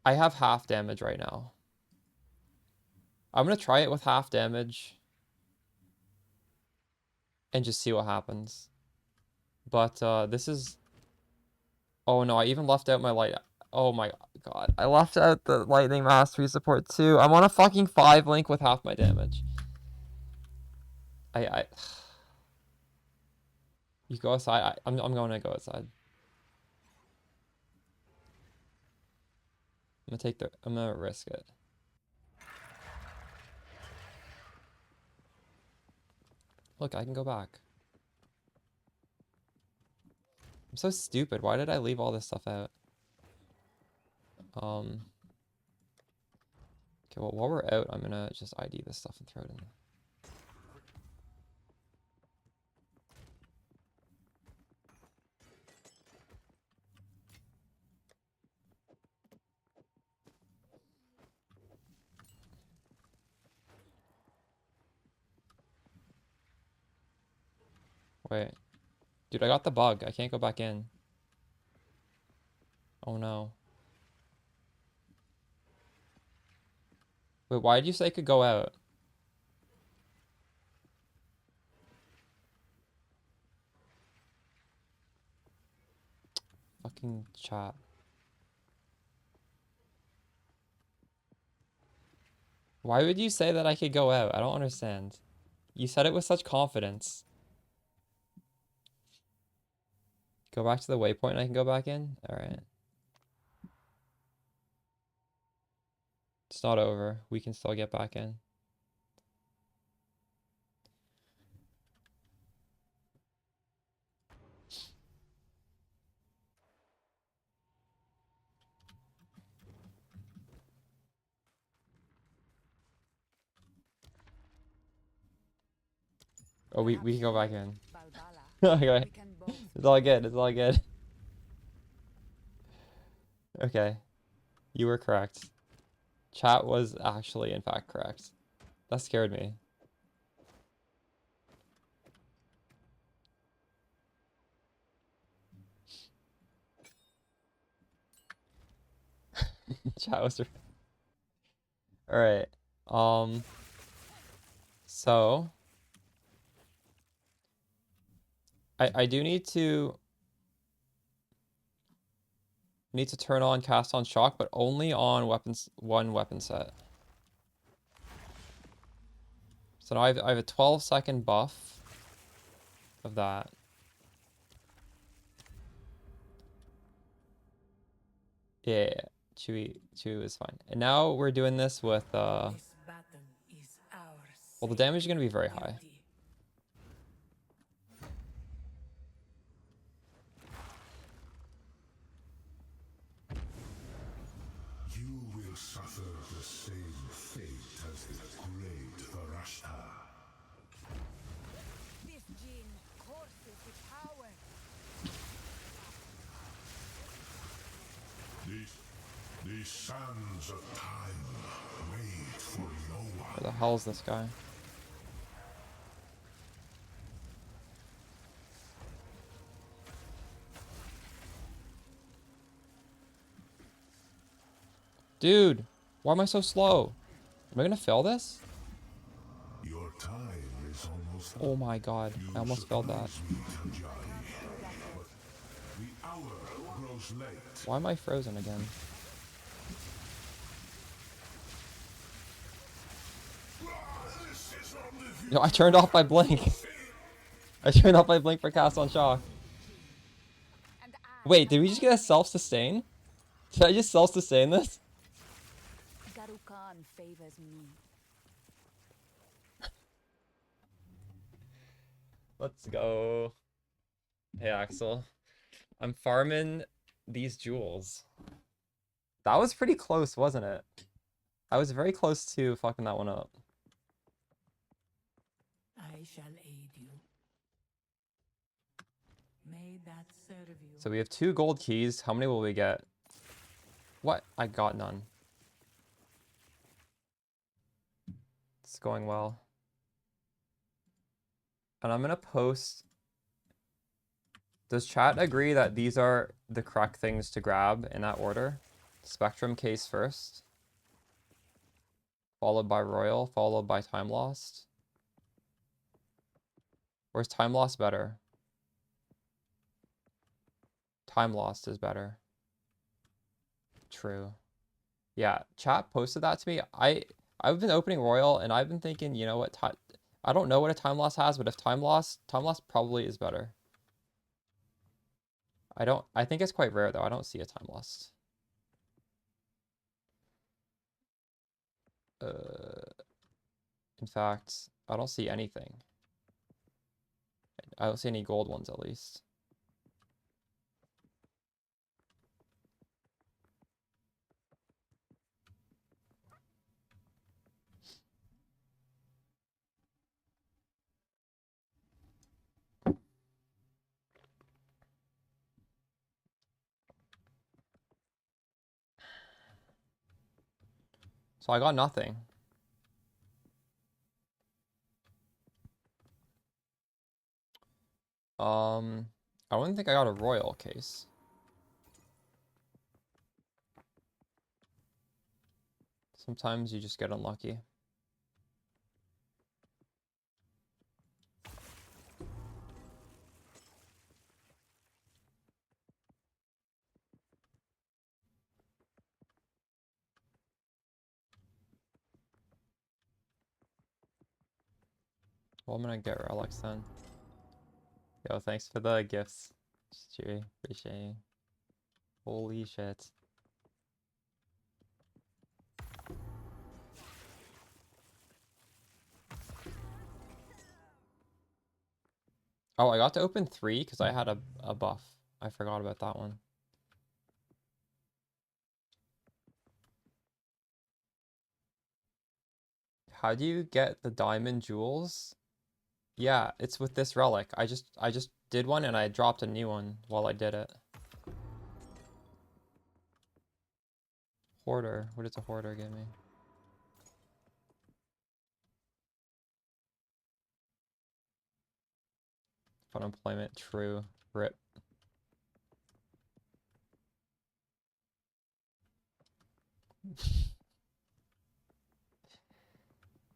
I have half damage right now. I'm gonna try it with half damage and just see what happens. But this is... Oh no, I even left out my light. Oh my god. I left out the lightning mastery support too. I'm on a fucking 5 link with half my damage. I You go outside. I'm going to go outside. I'm gonna risk it. Look, I can go back. I'm so stupid. Why did I leave all this stuff out? Okay, well, while we're out, I'm gonna just ID this stuff and throw it in. Wait. Dude, I got the bug. I can't go back in. Oh no. Wait, why did you say I could go out? Fucking chat. Why would you say that I could go out? I don't understand. You said it with such confidence. Go back to the waypoint and I can go back in? Alright. It's not over. We can still get back in. Oh, we can go back in. Okay. We can both It's all good. It's all good. Okay. You were correct. Chat was actually, in fact, correct. That scared me. Chat was... Alright. So... I do need to turn on cast on shock, but only on one weapon set. So now I have a 12-second buff of that. Yeah, Chewy is fine. And now we're doing this with well, This battle is ours. the damage is gonna be very high. You will suffer the same fate as the great Varashta. This gene courses with power. These sands of time wait for no one. Where the hell is this guy? Dude, why am I so slow? Am I gonna fail this? Your time is almost up. Oh my god, I almost failed that. Me, Tanjari. But the hour grows late. Why am I frozen again? This is only No, I turned off my blink. I turned off my blink for cast on shock. And I Wait, did we just get a self-sustain? Did I just self-sustain this? Garukan favors me. Let's go. Hey, Axel. I'm farming these jewels. That was pretty close, wasn't it? I was very close to fucking that one up. I shall aid you. May that serve you? So we have 2 gold keys. How many will we get? What? I got none. It's going well. And I'm gonna post. Does chat agree that these are the correct things to grab in that order? Spectrum case first, followed by Royal, followed by Time Lost. Or is Time Lost better? Time Lost is better. True. Yeah, chat posted that to me. I've been opening Royal and I've been thinking, you know what? I don't know what a Time Lost has, but if Time Lost probably is better. I think it's quite rare though. I don't see a Time Lost. In fact, I don't see anything. I don't see any gold ones at least. So I got nothing. I don't think I got a Royal case. Sometimes you just get unlucky. Well, I'm gonna get relics then. Yo, thanks for the gifts, Cheery. Appreciate you. Holy shit. Oh, I got to open 3 because I had a buff. I forgot about that one. How do you get the diamond jewels? Yeah, it's with this relic. I just did one and I dropped a new one while I did it. Hoarder. What does a hoarder give me? Fun employment. True. Rip.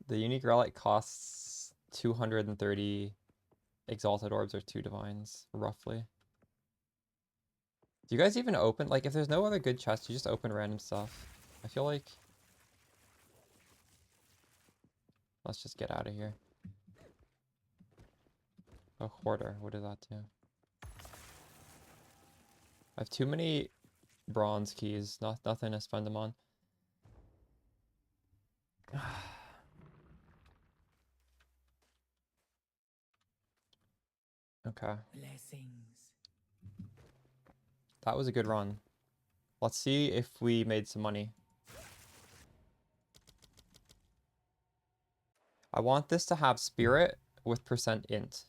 The unique relic costs 230 exalted orbs or 2 divines, roughly. Do you guys even open, like, if there's no other good chests, you just open random stuff? I feel like... Let's just get out of here. A hoarder, what does that do? I have too many bronze keys, nothing to spend them on. Okay. Blessings. That was a good run. Let's see if we made some money. I want this to have spirit with percent int.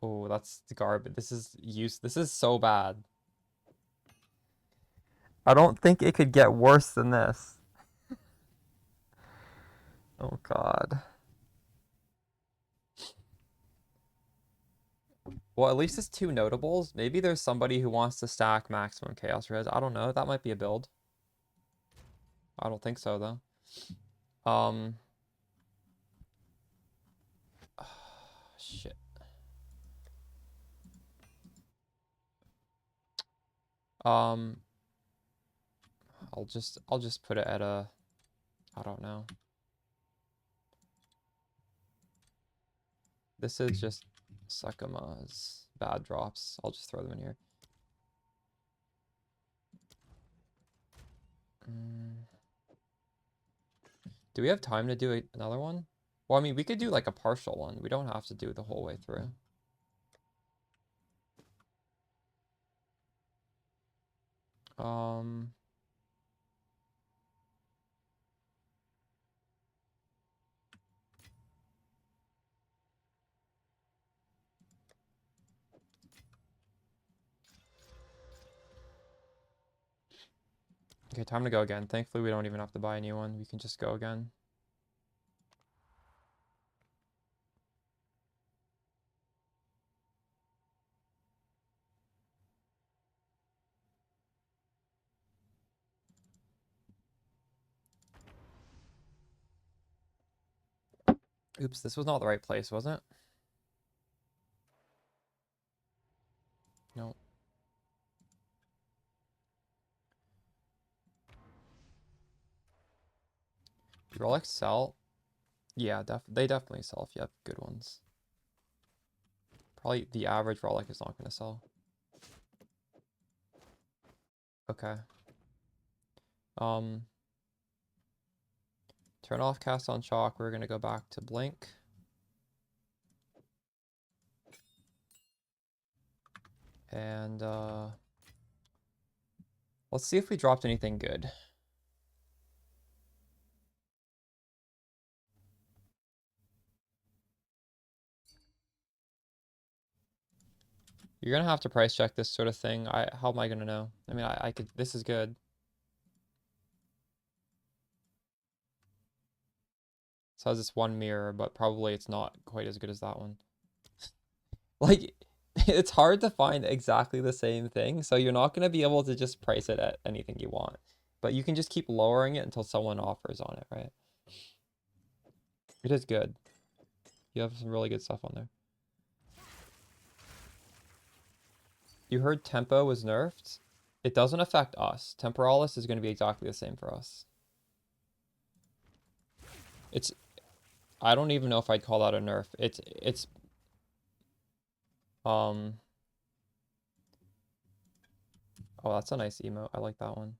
Oh, that's the garbage. This is so bad. I don't think it could get worse than this. Oh god. Well, at least it's 2 notables. Maybe there's somebody who wants to stack maximum chaos res. I don't know. That might be a build. I don't think so though. Shit. I'll just put it at a, I don't know. This is just Sakama's bad drops. I'll just throw them in here. Do we have time to do another one? Well, I mean, we could do like a partial one. We don't have to do the whole way through. Okay, time to go again. Thankfully, we don't even have to buy a new one. We can just go again. Oops, this was not the right place, was it? No. Do relics sell? Yeah, they definitely sell if you have good ones. Probably the average relic is not going to sell. Okay. Turn off cast on chalk. We're going to go back to blink. And let's see if we dropped anything good. You're going to have to price check this sort of thing. How am I going to know? I mean, I could, this is good. So has this one mirror, but probably it's not quite as good as that one. Like, it's hard to find exactly the same thing, so you're not going to be able to just price it at anything you want. But you can just keep lowering it until someone offers on it, right? It is good. You have some really good stuff on there. You heard tempo was nerfed? It doesn't affect us. Temporalis is going to be exactly the same for us. I don't even know if I'd call that a nerf. Oh, that's a nice emote. I like that one.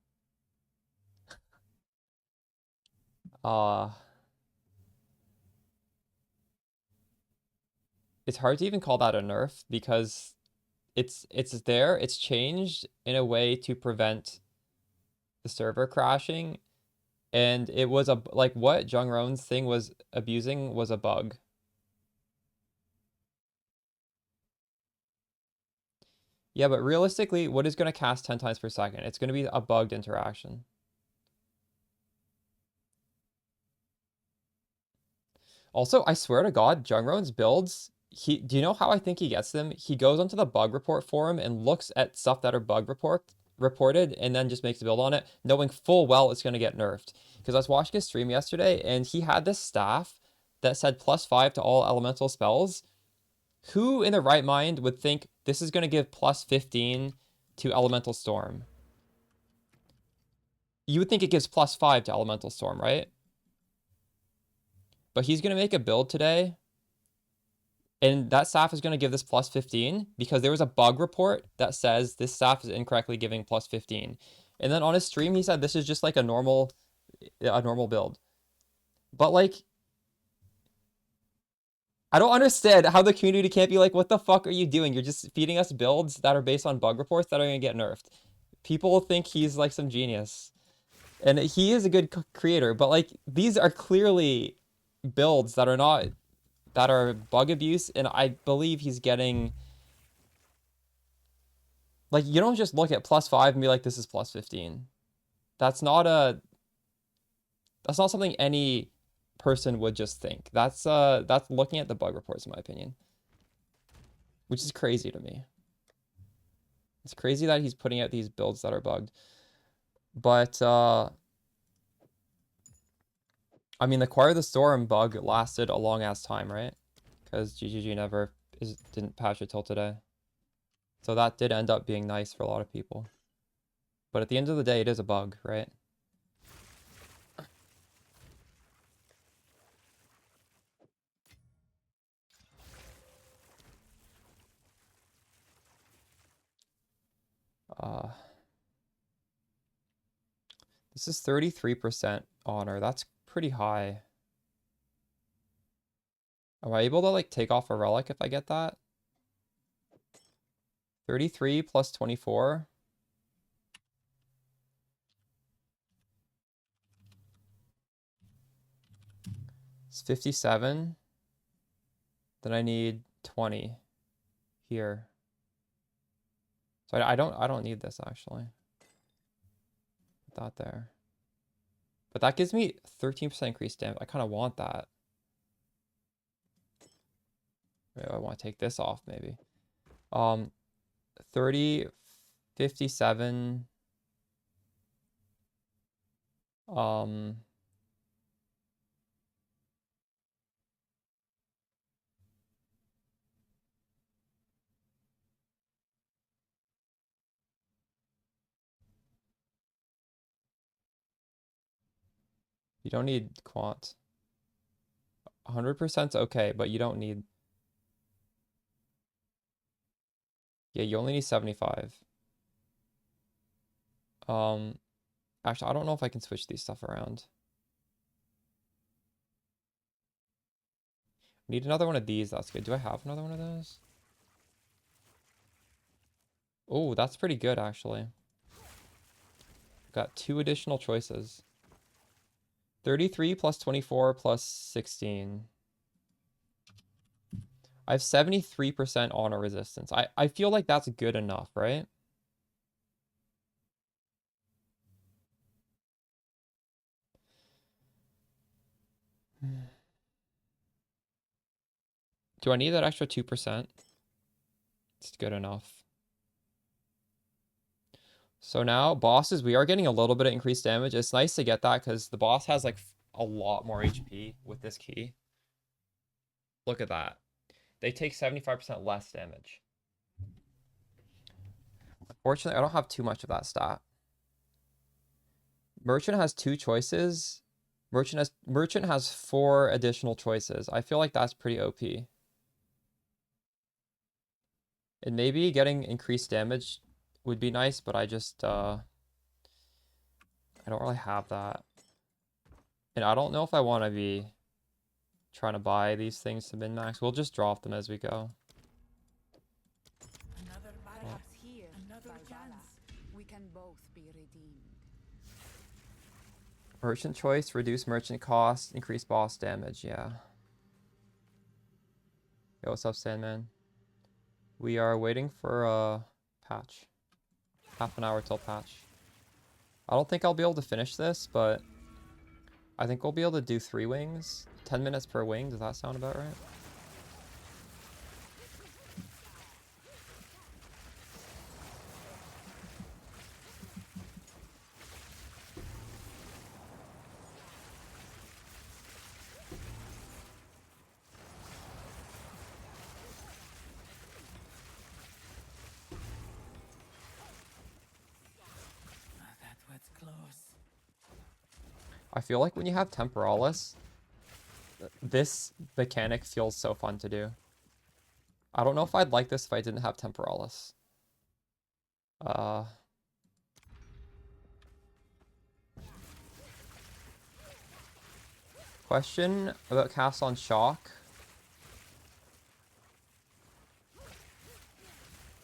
It's hard to even call that a nerf because it's there. It's changed in a way to prevent the server crashing, and it was like what Jungron's thing was abusing was a bug. Yeah, but realistically, what is going to cast 10 times per second? It's going to be a bugged interaction. Also, I swear to God, Jungron's builds, do you know how I think he gets them? He goes onto the bug report forum and looks at stuff that are reported and then just makes a build on it, knowing full well it's going to get nerfed. Because I was watching his stream yesterday and he had this staff that said +5 to all elemental spells. Who in their right mind would think this is going to give +15 to elemental storm? You would think it gives +5 to elemental storm, right? But he's going to make a build today, and that staff is going to give this +15 because there was a bug report that says this staff is incorrectly giving +15. And then on his stream, he said this is just like a normal build. But like, I don't understand how the community can't be like, what the fuck are you doing? You're just feeding us builds that are based on bug reports that are going to get nerfed. People think he's like some genius. And he is a good creator, but like, these are clearly builds that are bug abuse, and I believe he's getting, like, you don't just look at +5 and be like, this is +15. That's not something any person would just think. That's looking at the bug reports, in my opinion, which is crazy to me. It's crazy that he's putting out these builds that are bugged. But I mean, the Choir the Storm bug lasted a long ass time, right? Because GGG didn't patch it till today. So that did end up being nice for a lot of people. But at the end of the day, it is a bug, right? This is 33% honor. That's pretty high. Am I able to like take off a relic if I get that? 33 plus 24. It's 57. Then I need 20 here. So I don't need this actually. that there. But that gives me 13% increased damage. I kind of want that. Maybe I want to take this off, maybe. 30, 57. You don't need quant. 100%'s okay, but you don't need... Yeah, you only need 75. Actually, I don't know if I can switch these stuff around. Need another one of these. That's good. Do I have another one of those? Oh, that's pretty good, actually. Got 2 additional choices. 33 plus 24 plus 16. I have 73% honor resistance. I feel like that's good enough, right? Do I need that extra 2%? It's good enough. So now, bosses, we are getting a little bit of increased damage. It's nice to get that because the boss has like a lot more HP with this key. Look at that. They take 75% less damage. Unfortunately, I don't have too much of that stat. Merchant has 2 choices. Merchant has 4 additional choices. I feel like that's pretty OP. And maybe getting increased damage would be nice, but I just I don't really have that. And I don't know if I want to be trying to buy these things to min-max. We'll just drop them as we go. Another battle. Perhaps here, Another Valhalla, chance. we can both be redeemed. Merchant choice, reduce merchant cost, increase boss damage, yeah. Yo, what's up, Sandman? We are waiting for a patch. Half an hour till patch. I don't think I'll be able to finish this, but I think we'll be able to do 3 wings. 10 minutes per wing, does that sound about right? That was close. I feel like when you have Temporalis, this mechanic feels so fun to do. I don't know if I'd like this if I didn't have Temporalis. Question about cast on shock.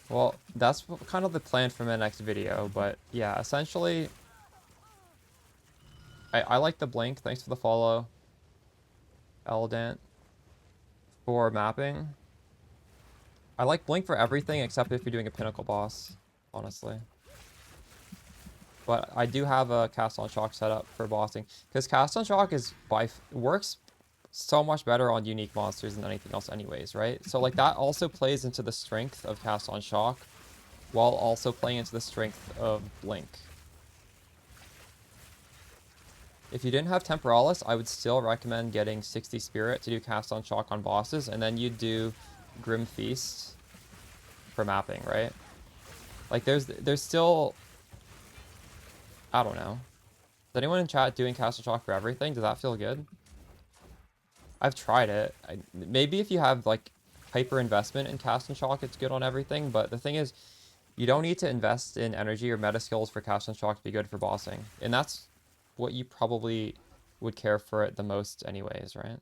Well, that's kind of the plan for my next video, but yeah, essentially, I like the blink. Thanks for the follow, Eldant, for mapping. I like blink for everything except if you're doing a pinnacle boss, honestly. But I do have a cast on shock set up for bossing because cast on shock is works so much better on unique monsters than anything else anyways, right? So like that also plays into the strength of cast on shock while also playing into the strength of blink. If you didn't have Temporalis, I would still recommend getting 60 Spirit to do cast on shock on bosses, and then you'd do Grim Feast for mapping, right? Like there's still, I don't know. Is anyone in chat doing cast on shock for everything? Does that feel good? I've tried it. Maybe if you have like hyper investment in cast and shock, it's good on everything. But the thing is, you don't need to invest in energy or meta skills for cast and shock to be good for bossing, and that's what you probably would care for it the most, anyways, right?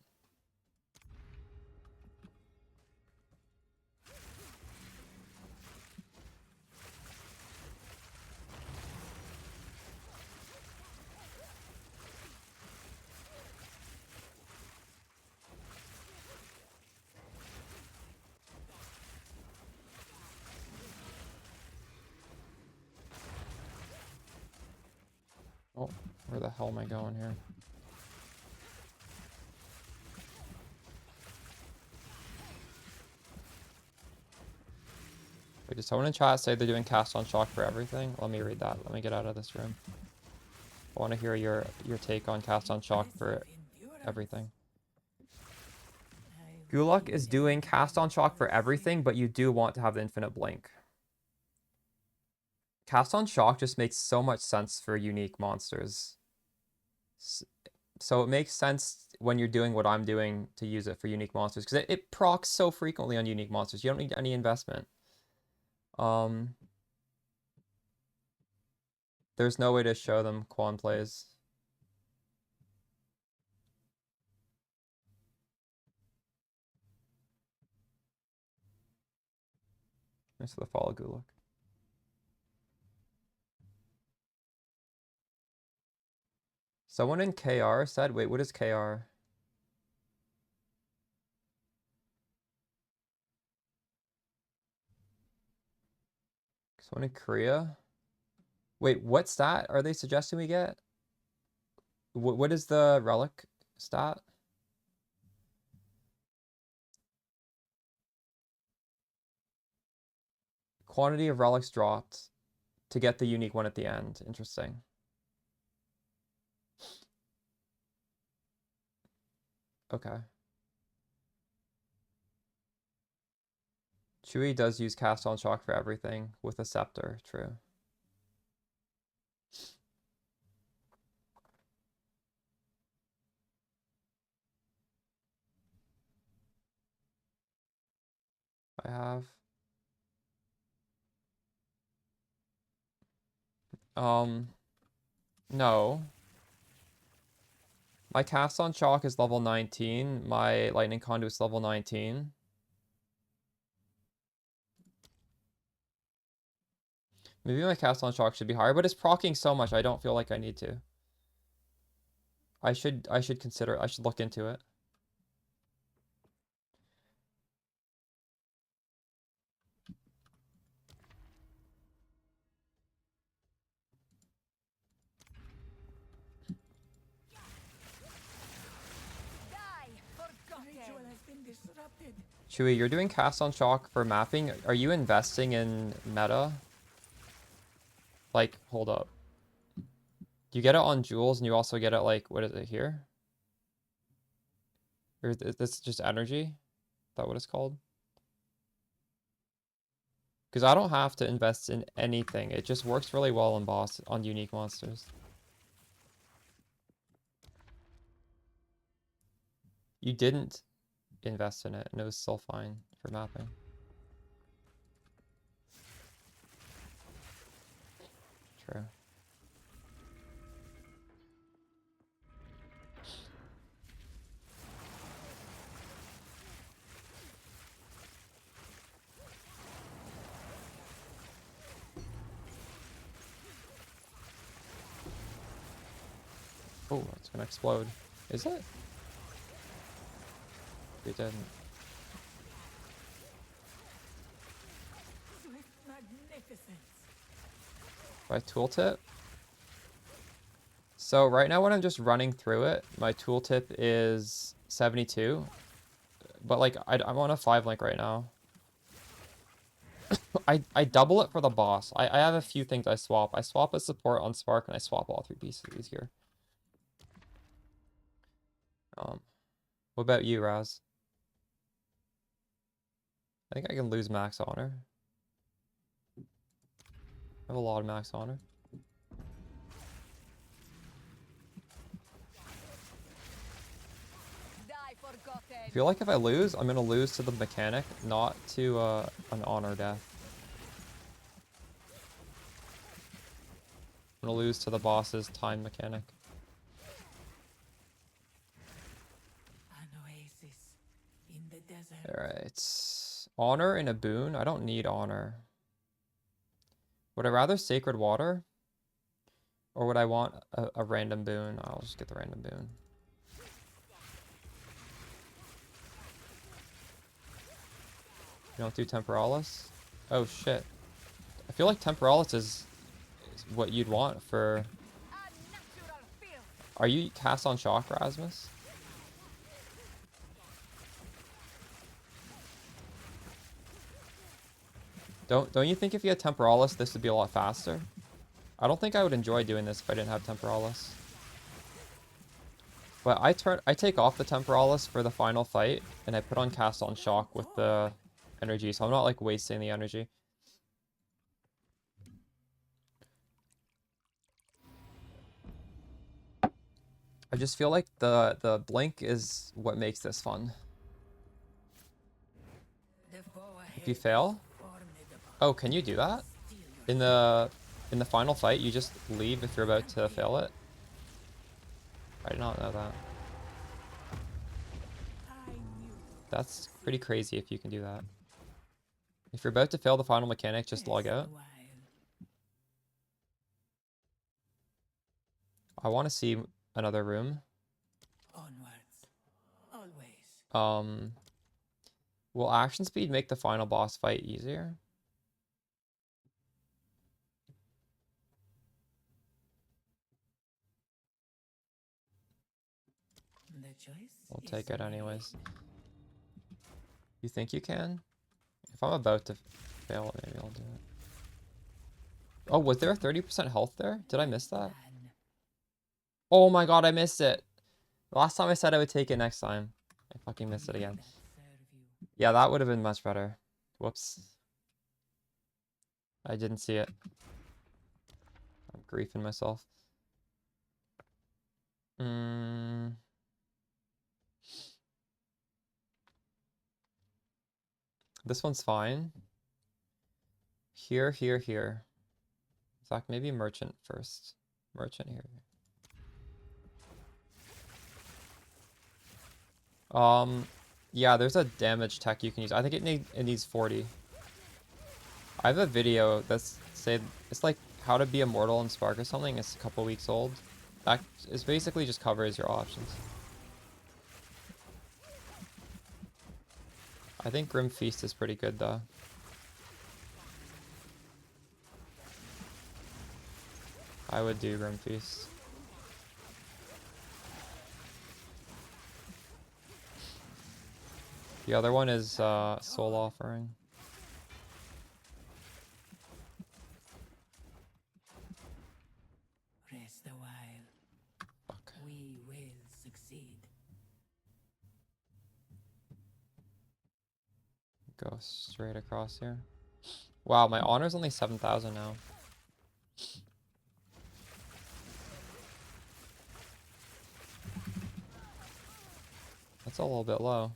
Where the hell am I going here? Wait, did someone in chat say they're doing cast on shock for everything? Let me read that. Let me get out of this room. I want to hear your take on cast on shock for everything. Gulak is doing cast on shock for everything, but you do want to have the infinite blink. Cast on shock just makes so much sense for unique monsters. So it makes sense when you're doing what I'm doing to use it for unique monsters, because it procs so frequently on unique monsters. You don't need any investment. There's no way to show them Quan plays. Thanks for the follow, Gulak. Someone in KR said, wait, what is KR? Someone in Korea? Wait, what stat are they suggesting we get? What is the relic stat? Quantity of relics dropped to get the unique one at the end. Interesting. Okay. Chewie does use cast on shock for everything with a scepter. True. I have. No. My cast on shock is level 19. My lightning conduit is level 19. Maybe my cast on shock should be higher, but it's proccing so much I don't feel like I need to. I should consider, I should look into it. Chewie, you're doing cast on shock for mapping. Are you investing in meta? Like, hold up. You get it on jewels and you also get it like, what is it here? Or is this just energy? Is that what it's called? Because I don't have to invest in anything. It just works really well on unique monsters. You didn't invest in it and it was still fine for mapping. True. Oh, it's gonna explode. Is it? It didn't. My tooltip? So right now when I'm just running through it, my tooltip is 72. But like, I'm on a 5 link right now. I double it for the boss. I have a few things I swap. I swap a support on Spark and I swap all 3 pieces of these here. What about you, Raz? I think I can lose max honor. I have a lot of max honor. I feel like if I lose, I'm gonna lose to the mechanic, not to an honor death. I'm gonna lose to the boss's time mechanic. Alright. Honor and a boon? I don't need honor. Would I rather Sacred Water? Or would I want a random boon? I'll just get the random boon. You don't do Temporalis? Oh shit. I feel like Temporalis is what you'd want for Are you cast on shock, Rasmus? Don't you think if you had Temporalis, this would be a lot faster? I don't think I would enjoy doing this if I didn't have Temporalis. But I take off the Temporalis for the final fight, and I put on cast on shock with the energy, so I'm not like wasting the energy. I just feel like the blink is what makes this fun. If you fail, oh, can you do that? In the final fight, you just leave if you're about to fail it? I did not know that. That's pretty crazy if you can do that. If you're about to fail the final mechanic, just log out. I want to see another room. Always. Will action speed make the final boss fight easier? The choice We'll is take it made. anyways. You think you can? If I'm about to fail it, maybe I'll do it. Oh, was there a 30% health there? Did I miss that? Oh my god, I missed it. Last time I said I would take it next time. I fucking missed it again. Yeah, that would have been much better. Whoops. I didn't see it. I'm griefing myself. This one's fine. Here, here, here. In fact, maybe merchant first. Merchant here. Yeah, there's a damage tech you can use. I think it needs 40. I have a video that's it's like how to be immortal in Spark or something. It's a couple weeks old. That is basically just covers your options. I think Grim Feast is pretty good though. I would do Grim Feast. The other one is Soul Offering. Rest a while. Fuck. We will succeed. Go straight across here. Wow, my honor's only 7,000 now. That's a little bit low.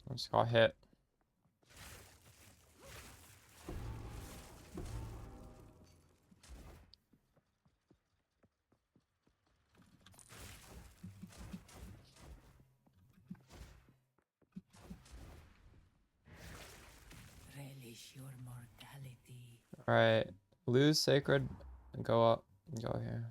I just got hit. Relish your mortality. Alright. Lose Sacred and go up and go here.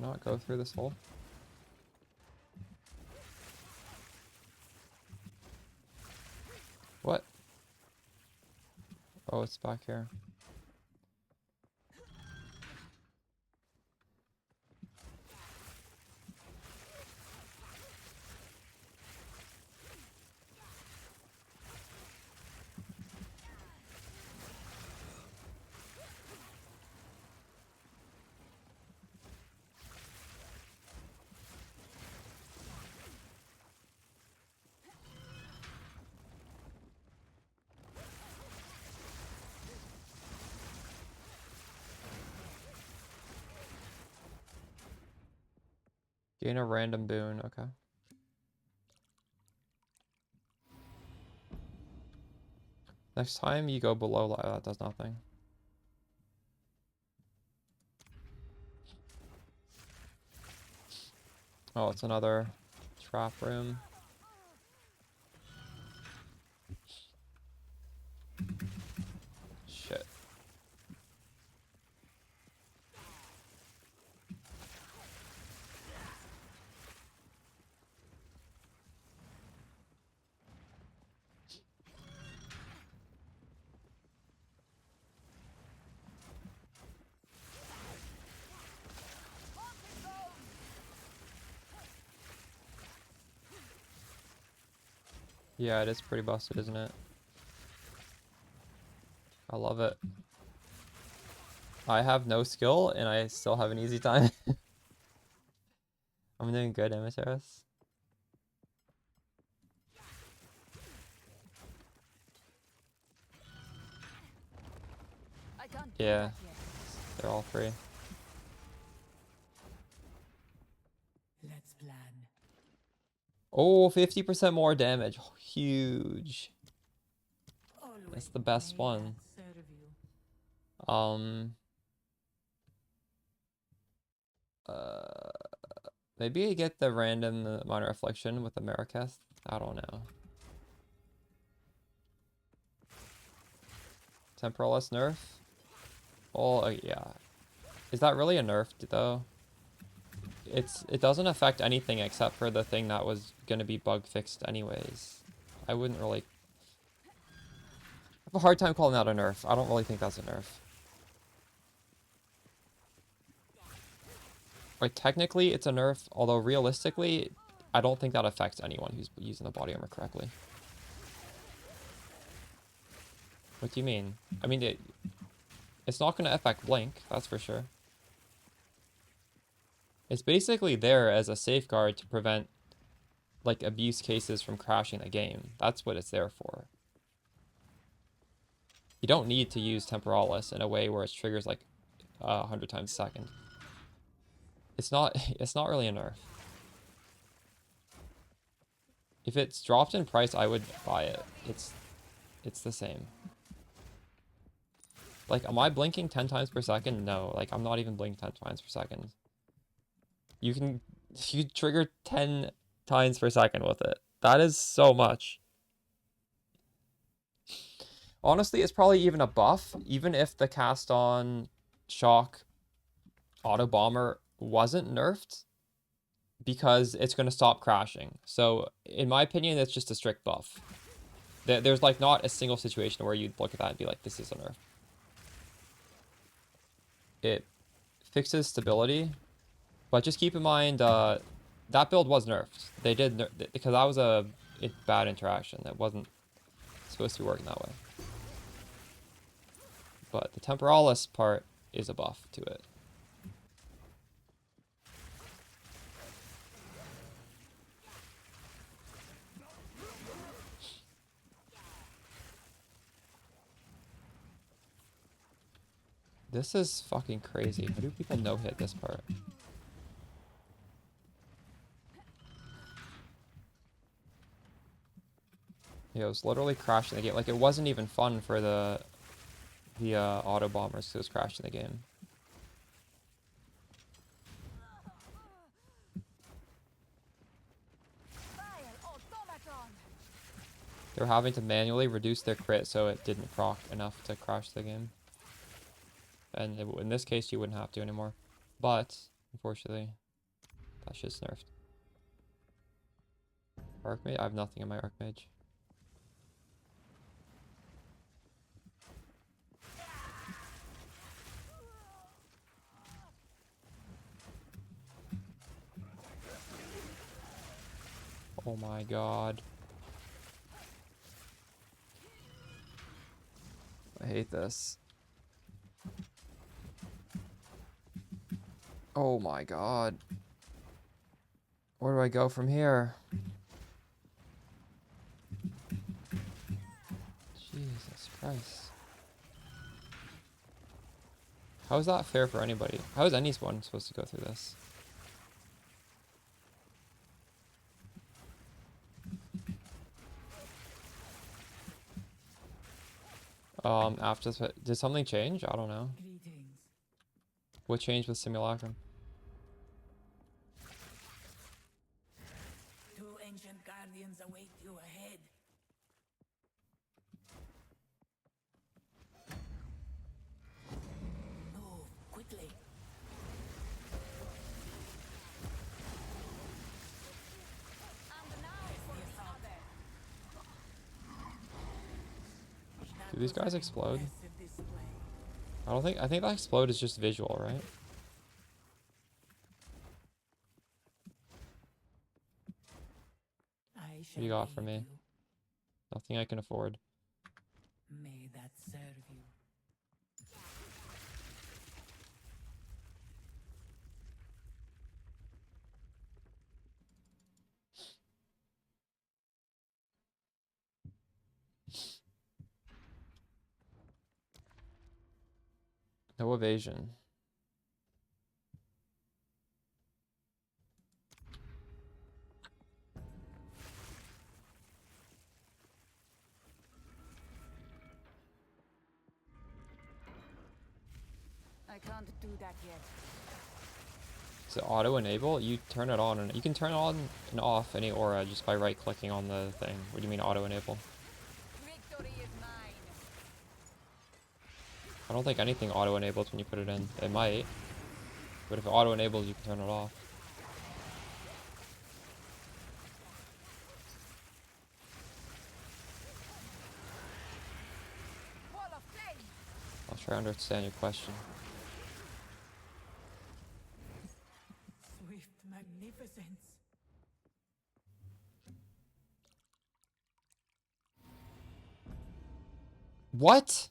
Not go through this hole. What? Oh, it's back here. Gain a random boon, okay. Next time you go below that does nothing. Oh, it's another trap room. Shit. Yeah, it is pretty busted, isn't it? I love it. I have no skill and I still have an easy time. I'm doing good, Amateris. I can't do Yeah, that yet. they're all free. Let's plan. Oh, 50% more damage. Oh, huge. Always That's the best may one. that serve you. Uh, maybe I get the random minor affliction with the Mariketh. I don't know. Temporalis nerf? Oh, yeah. Is that really a nerf though? It doesn't affect anything except for the thing that was gonna be bug fixed anyways. I wouldn't really. I have a hard time calling that a nerf. I don't really think that's a nerf. Like technically it's a nerf, although realistically, I don't think that affects anyone who's using the body armor correctly. What do you mean? I mean, it's not gonna affect Blink, that's for sure. It's basically there as a safeguard to prevent like abuse cases from crashing the game. That's what it's there for. You don't need to use Temporalis in a way where it triggers like 100 times a second. It's not really a nerf. If it's dropped in price, I would buy it. It's the same. Like, am I blinking 10 times per second? No, like I'm not even blinking 10 times per second. You trigger 10 times per second with it. That is so much. Honestly, it's probably even a buff, even if the cast on shock auto bomber wasn't nerfed, because it's going to stop crashing. So in my opinion, that's just a strict buff. There's like not a single situation where you'd look at that and be like, this is a nerf. It fixes stability, but just keep in mind that build was nerfed. They did because that was a bad interaction. That wasn't supposed to be working that way. But the Temporalis part is a buff to it. This is fucking crazy. How do people no-hit this part? Yeah, it was literally crashing the game. Like, it wasn't even fun for the auto bombers because it was crashing the game. They were having to manually reduce their crit so it didn't proc enough to crash the game. And in this case, you wouldn't have to anymore. But, unfortunately, that shit's nerfed. Archmage? I have nothing in my Archmage. Oh my god. I hate this. Oh my god. Where do I go from here? Jesus Christ. How is that fair for anybody? How is anyone supposed to go through this? After did something change? I don't know. Greetings. What changed with Simulacrum? Two ancient guardians await you ahead. Move quickly. And now for the other. Do these guys explode? Impressive display. I think that explode is just visual, right? I What do you got for shall me? aid Nothing I can afford. you. May that serve you. No evasion. I can't do that yet. Is it auto enable? You turn it on and you can turn on and off any aura just by right clicking on the thing. What do you mean auto enable? Victory is mine. I don't think anything auto enables when you put it in. It might. But if it auto enables, you can turn it off. Wall of flame. I'll try to understand your question. Swift magnificence. What?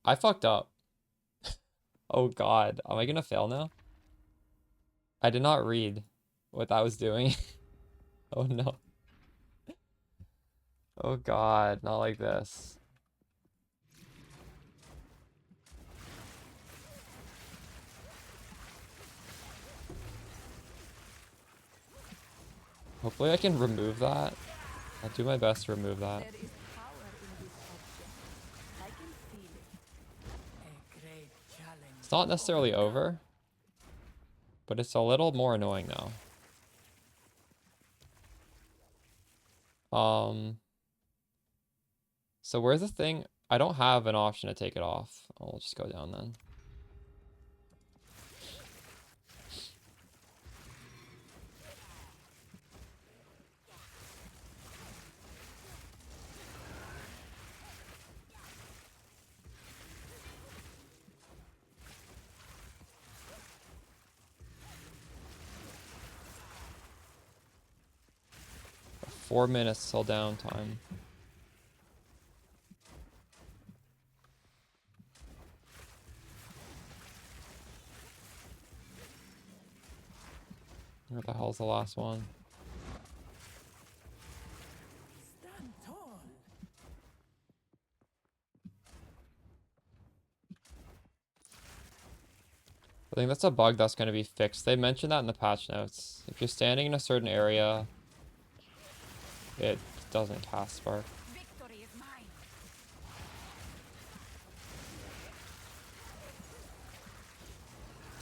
I fucked up. Oh god. Am I gonna fail now? I did not read what that was doing. Oh no. Oh god, not like this. Hopefully I can remove that. I'll do my best to remove that. There is power in this object. I can feel it. A great challenge. It's not necessarily over, but it's a little more annoying now. So where's the thing? I don't have an option to take it off. I'll just go down then. Got 4 minutes till downtime. Where the hell's the last one? Stand tall. I think that's a bug that's going to be fixed. They mentioned that in the patch notes. If you're standing in a certain area, it doesn't cast spark. Victory is mine.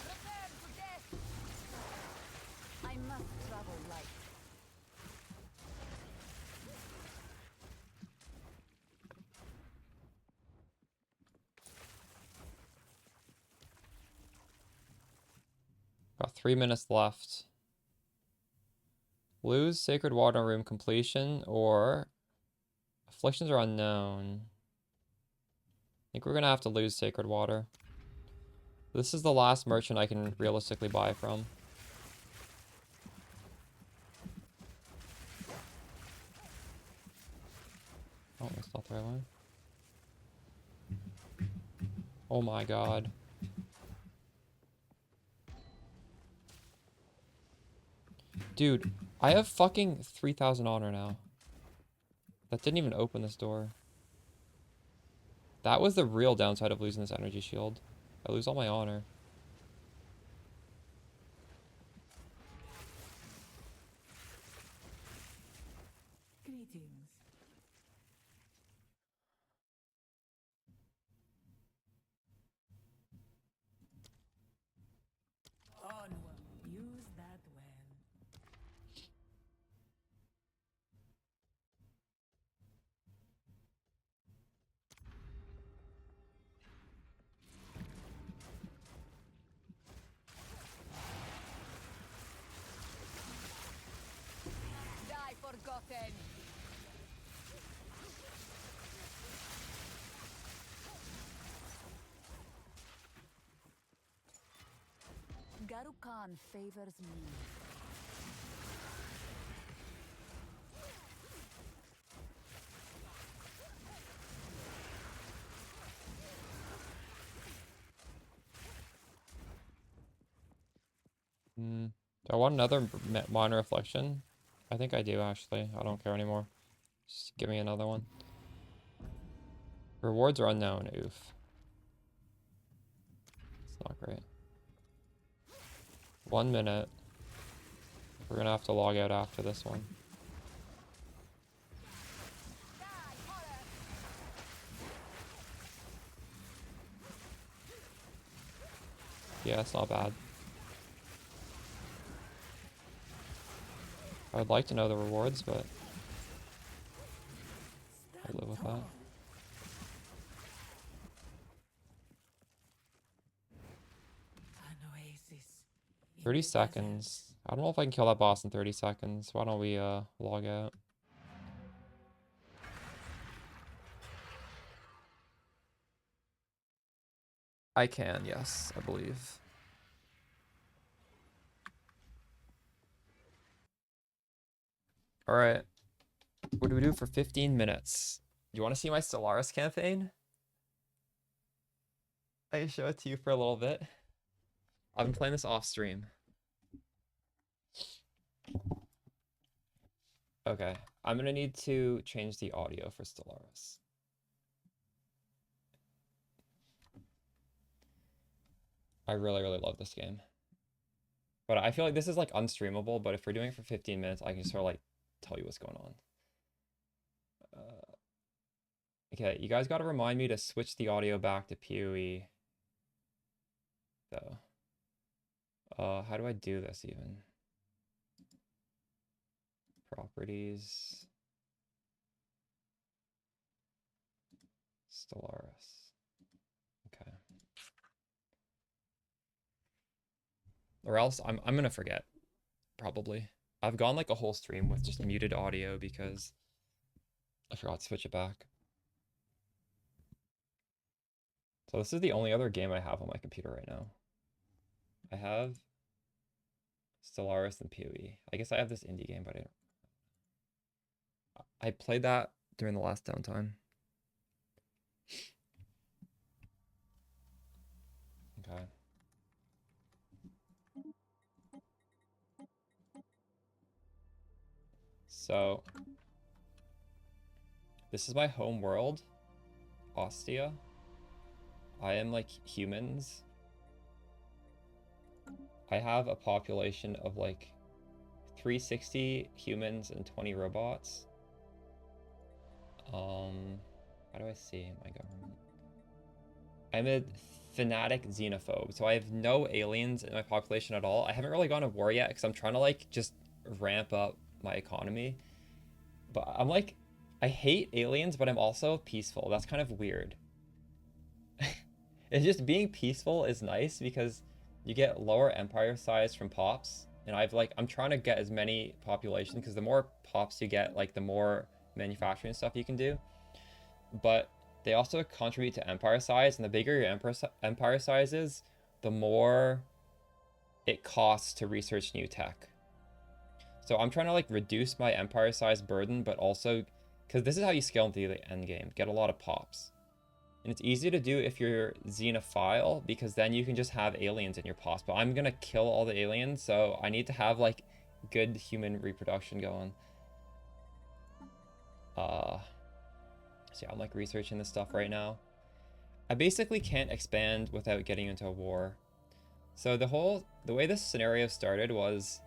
Prepare to death. I must travel light. Got 3 minutes left. Lose Sacred Water Room completion or afflictions are unknown. I think we're gonna have to lose Sacred Water. This is the last merchant I can realistically buy from. Oh, that's not the right one. Oh my god. Dude, I have fucking 3,000 honor now. That didn't even open this door. That was the real downside of losing this energy shield. I lose all my honor. Greetings. Garu Khan favors me. Do I want another minor reflection? I think I do, actually. I don't care anymore. Just give me another one. Rewards are unknown. Oof. It's not great. 1 minute. We're gonna have to log out after this one. Yeah, it's not bad. I would like to know the rewards, but I'll live with that. An oasis. 30 seconds. I don't know if I can kill that boss in 30 seconds. Why don't we log out? I can, yes, I believe. All right. What do we do for 15 minutes? Do you want to see my Stellaris campaign? I can show it to you for a little bit. I've been playing this off stream. Okay, I'm gonna need to change the audio for Stellaris. I really, really love this game. But I feel like this is like unstreamable, but if we're doing it for 15 minutes, I can sort of like tell you what's going on. Okay, you guys got to remind me to switch the audio back to PoE. Though. How do I do this even? Properties. Stellaris. Okay. Or else I'm gonna forget. Probably. I've gone like a whole stream with just muted audio because I forgot to switch it back. So this is the only other game I have on my computer right now. I have Stellaris and PoE. I guess I have this indie game, but I played that during the last downtime. Okay. So this is my home world, Ostia. I am like humans. I have a population of like 360 humans and 20 robots. How do I see my government? I'm a fanatic xenophobe, so I have no aliens in my population at all. I haven't really gone to war yet because I'm trying to like just ramp up my economy. But I'm like, I hate aliens, but I'm also peaceful. That's kind of weird. It's just being peaceful is nice because you get lower empire size from pops. And I'm trying to get as many population because the more pops you get, like the more manufacturing stuff you can do. But they also contribute to empire size, and the bigger your empire size is, the more it costs to research new tech. So I'm trying to like reduce my empire size burden, but also because this is how you scale into the end game, get a lot of pops. And it's easy to do if you're xenophile, because then you can just have aliens in your pops. But I'm gonna kill all the aliens, so I need to have like good human reproduction going. So yeah, I'm like researching this stuff right now. I basically can't expand without getting into a war. So the way this scenario started was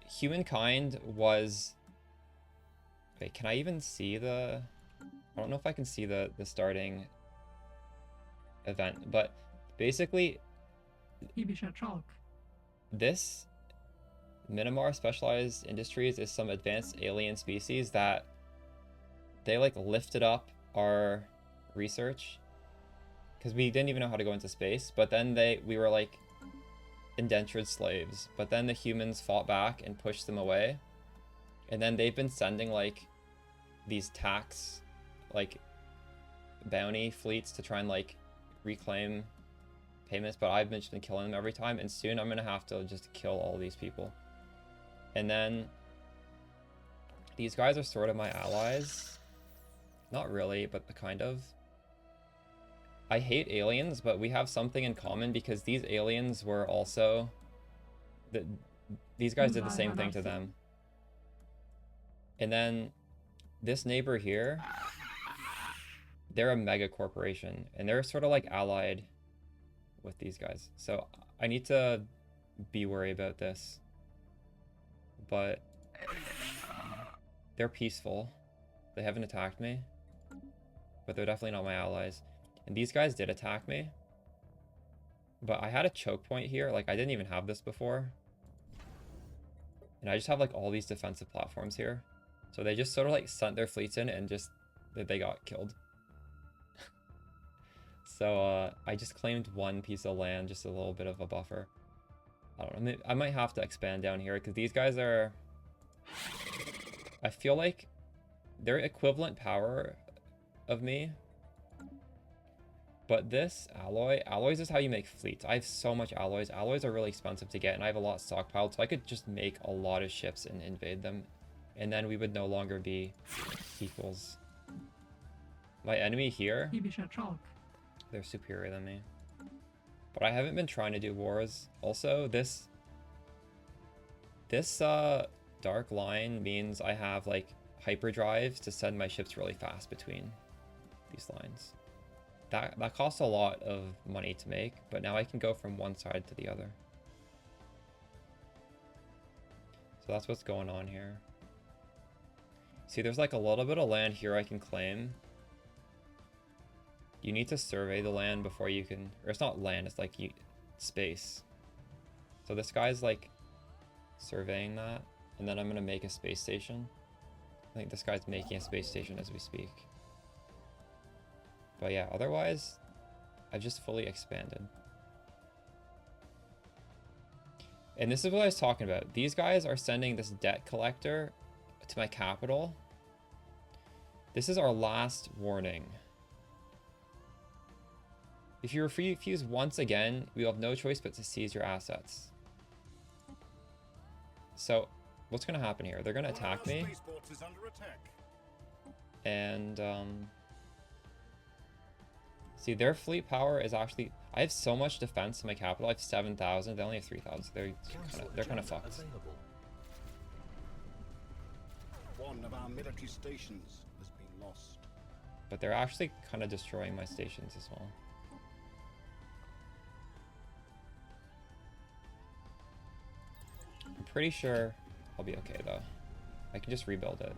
humankind was... Wait, can I even see the... I don't know if I can see the starting event, but basically this Minimar Specialized Industries is some advanced alien species that they like lifted up our research because we didn't even know how to go into space, but then we were like indentured slaves, but then the humans fought back and pushed them away, and then they've been sending like these tax like bounty fleets to try and like reclaim payments, but I've just been killing them every time, and soon I'm gonna have to just kill all these people. And then these guys are sort of my allies. Not really, but kind of. I hate aliens, but we have something in common because these aliens were also... These guys did the same thing to them. And then this neighbor here, they're a mega corporation, and they're sort of like allied with these guys. So I need to be worried about this. But they're peaceful. They haven't attacked me, but they're definitely not my allies. And these guys did attack me, but I had a choke point here. Like, I didn't even have this before. And I just have like all these defensive platforms here. So they just sort of like sent their fleets in and just they got killed. So I just claimed one piece of land, just a little bit of a buffer. I don't know, I might have to expand down here because these guys are... I feel like they're equivalent power of me. But this alloys is how you make fleets. I have so much alloys. Alloys are really expensive to get, and I have a lot stockpiled, so I could just make a lot of ships and invade them. And then we would no longer be equals. My enemy here, they're superior than me. But I haven't been trying to do wars. Also, this dark line means I have like hyperdrives to send my ships really fast between these lines. That costs a lot of money to make, but now I can go from one side to the other. So that's what's going on here. See, there's like a little bit of land here I can claim. You need to survey the land before you can, or it's not land, it's like space. So this guy's like surveying that, and then I'm gonna make a space station. I think this guy's making a space station as we speak. But yeah, otherwise, I've just fully expanded. And this is what I was talking about. These guys are sending this debt collector to my capital. This is our last warning. If you refuse once again, we will have no choice but to seize your assets. So, what's going to happen here? They're going to attack me. And, see, their fleet power is actually... I have so much defense in my capital. I have 7,000. They only have 3,000. So they're kind of fucked. One of our military stations has been lost. But they're actually kind of destroying my stations as well. I'm pretty sure I'll be okay, though. I can just rebuild it.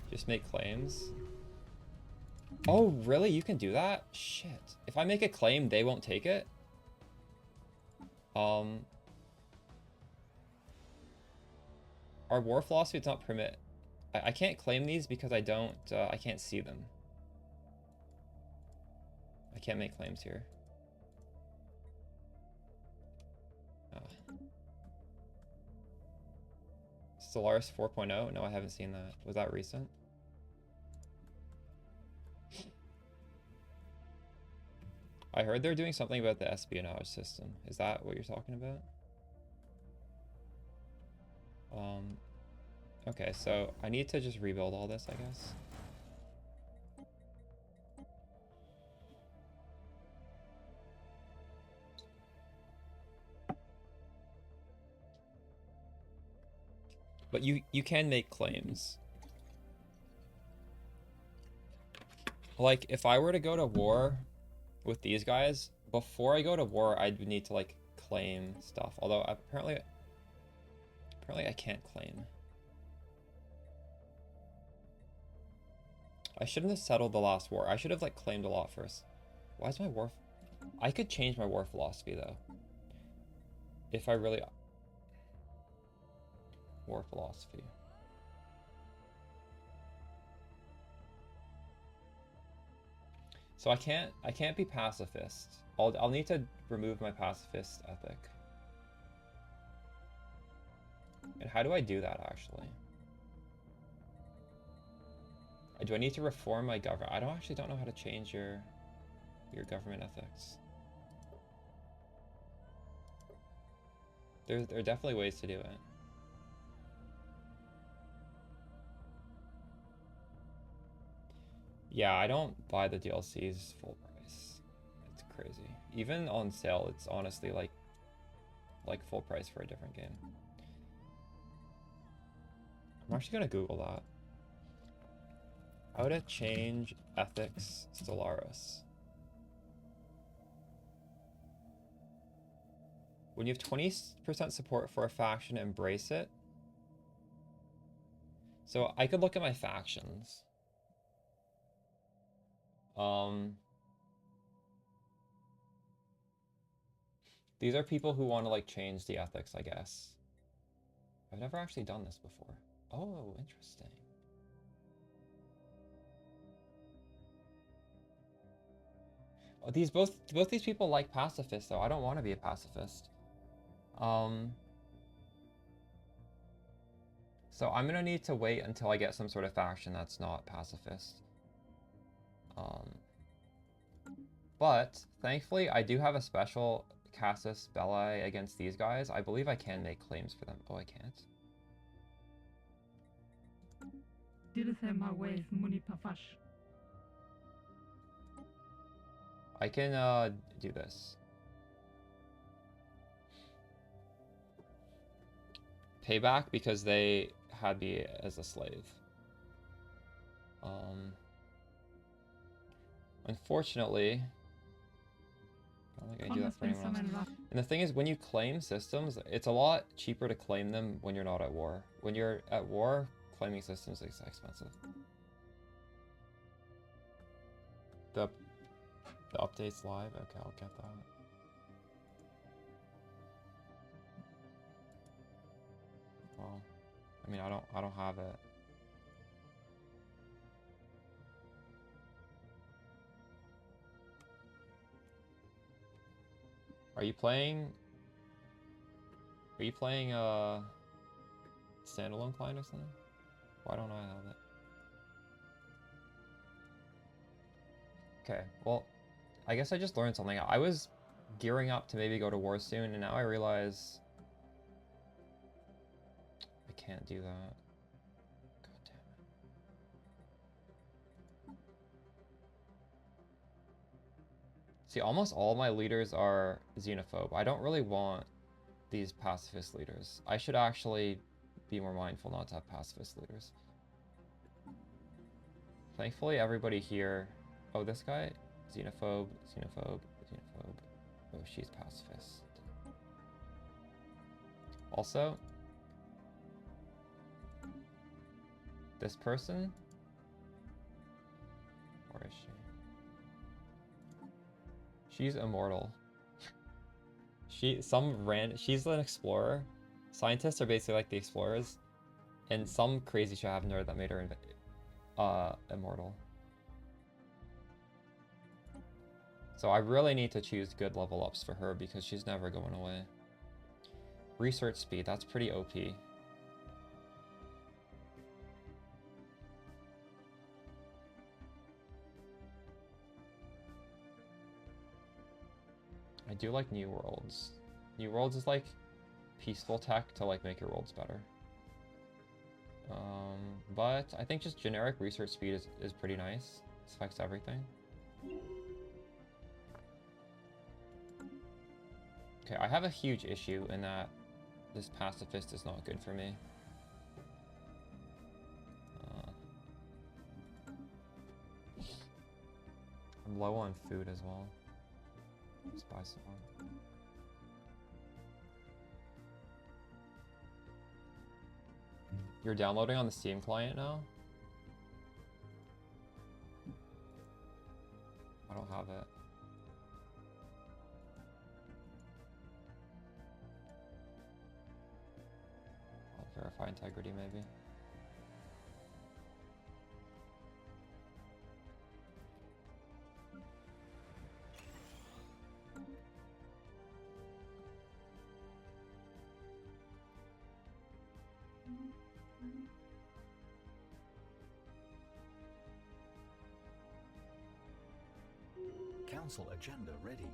Just make claims. Oh, really? You can do that? Shit. If I make a claim, they won't take it? Our war philosophy does not permit... I can't claim these because I don't... I can't see them. I can't make claims here. Stellaris 4.0? No, I haven't seen that. Was that recent? I heard they're doing something about the espionage system. Is that what you're talking about? Okay, so I need to just rebuild all this, I guess. But you can make claims. Like, if I were to go to war with these guys, before I go to war, I'd need to, like, claim stuff. Although, apparently I can't claim. I shouldn't have settled the last war. I should have, like, claimed a lot first. Why is my war... I could change my war philosophy, though. If I really... War philosophy. So I can't be pacifist. I'll need to remove my pacifist ethic. And how do I do that, actually? Do I need to reform my government? I actually don't know how to change your government ethics. There are definitely ways to do it. Yeah, I don't buy the DLCs full price. It's crazy. Even on sale, it's honestly like full price for a different game. I'm actually gonna Google that. How to change ethics Stellaris. When you have 20% support for a faction, embrace it. So I could look at my factions. These are people who want to like change the ethics, I guess. I've never actually done this before. Oh, interesting. Oh, both these people like pacifists though. I don't want to be a pacifist. So I'm gonna need to wait until I get some sort of faction that's not pacifist. But thankfully I do have a special Casus Belli against these guys. I believe I can make claims for them. Oh, I can't. I can do this. Payback because they had me as a slave. Unfortunately, I don't think I can do that for anyone else. And the thing is, when you claim systems, it's a lot cheaper to claim them when you're not at war. When you're at war, claiming systems is expensive. The update's live? Okay, I'll get that. Well, I mean, I don't have it. Are you playing standalone client or something? Why don't I have it? Okay, well, I guess I just learned something. I was gearing up to maybe go to war soon, and now I realize I can't do that. God damn it. See, almost all my leaders are xenophobe. I don't really want these pacifist leaders. I should actually be more mindful not to have pacifist leaders. Thankfully, everybody here... Oh, this guy? Xenophobe, xenophobe, xenophobe. Oh, she's pacifist. Also, this person? Where is she? She's immortal. She's an explorer. Scientists are basically like the explorers. And some crazy shit happened to her that made her immortal. So I really need to choose good level ups for her because she's never going away. Research speed, that's pretty OP. I do like New Worlds. New Worlds is like peaceful tech to like make your worlds better. But I think just generic research speed is pretty nice. This affects everything. Okay, I have a huge issue in that this pacifist is not good for me. I'm low on food as well. Let's buy some more. You're downloading on the Steam client now? I don't have it. I'll verify integrity maybe. council agenda ready.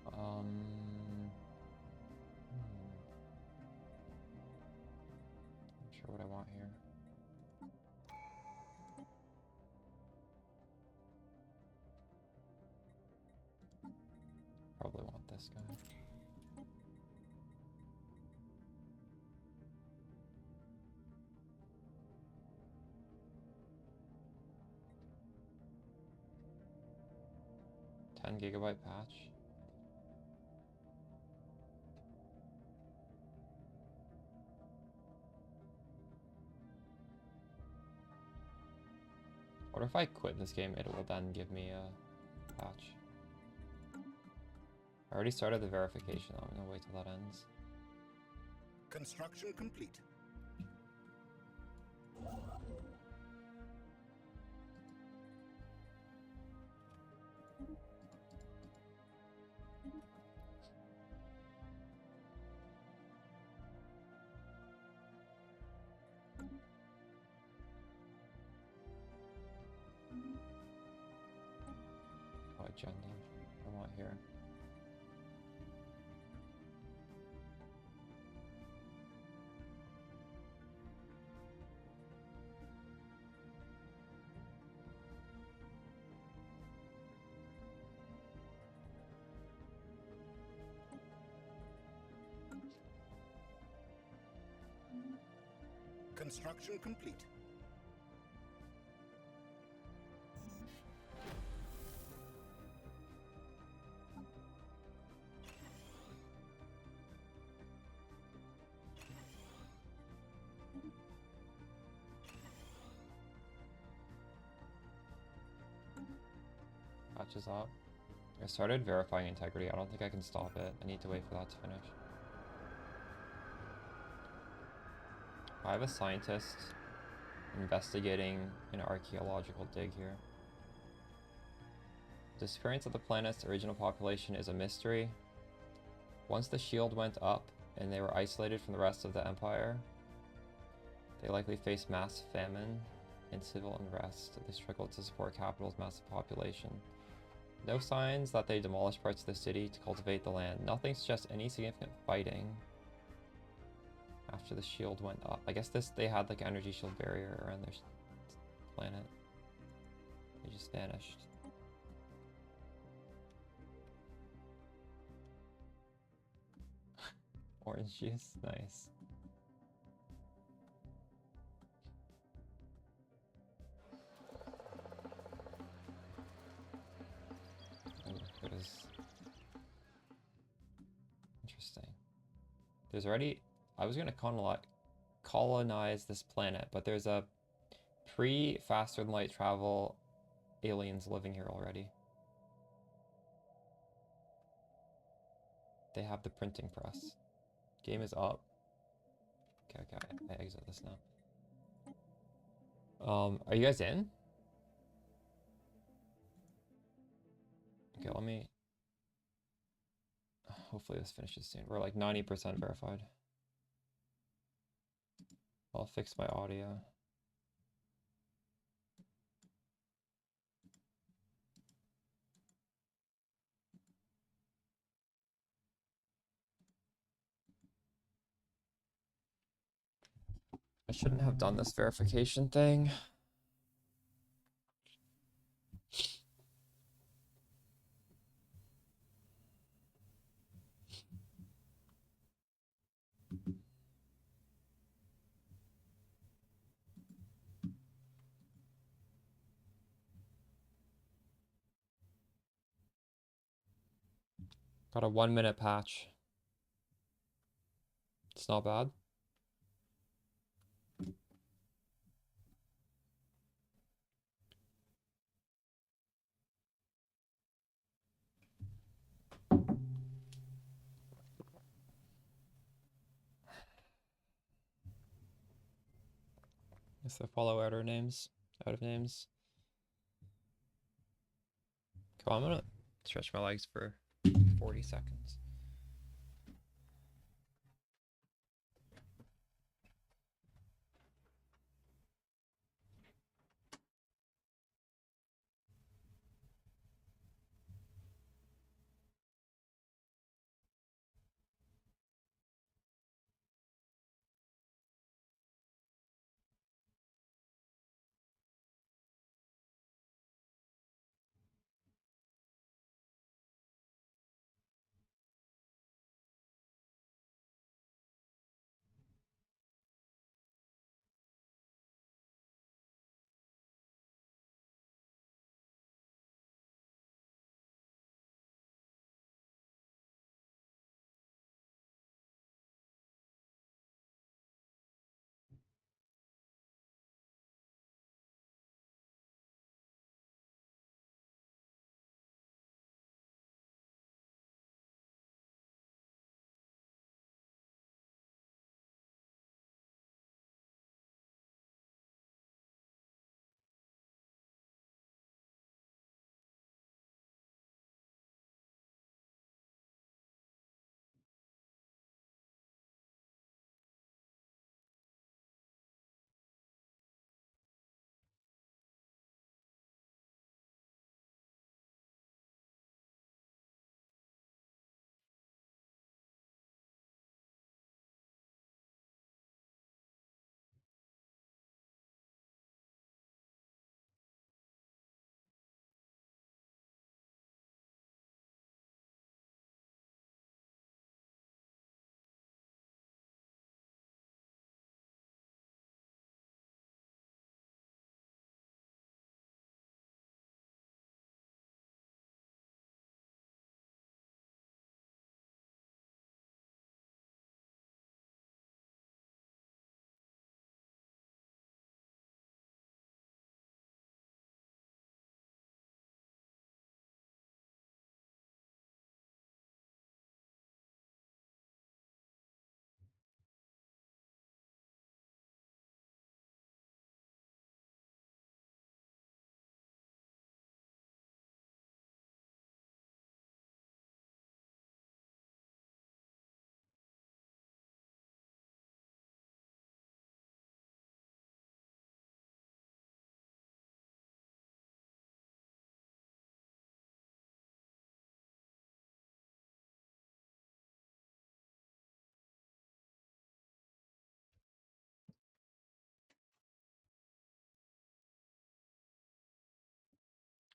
Not sure what I want here. Probably want this guy. $10 GB patch. What if I quit this game? It will then give me a patch. I already started the verification. I'm gonna wait till that ends. Construction complete. What agenda I want here? Construction complete. Patches up. I started verifying integrity. I don't think I can stop it. I need to wait for that to finish. I have a scientist investigating an archaeological dig here. The disappearance of the planet's original population is a mystery. Once the shield went up and they were isolated from the rest of the empire, they likely faced mass famine and civil unrest. They struggled to support capital's massive population. No signs that they demolished parts of the city to cultivate the land. Nothing suggests any significant fighting after the shield went up. I guess they had like energy shield barrier around their planet. They just vanished. Orange juice, nice. What is interesting? There's already. I was gonna colonize this planet, but there's a faster than light travel aliens living here already. They have the printing press. Game is up. Okay, I exit this now. Are you guys in? Okay, let me. Hopefully this finishes soon. We're like 90% verified. I'll fix my audio. I shouldn't have done this verification thing. Got a 1-minute patch. It's not bad. Guess I follow out of names. Come on, I'm gonna stretch my legs for 40 seconds.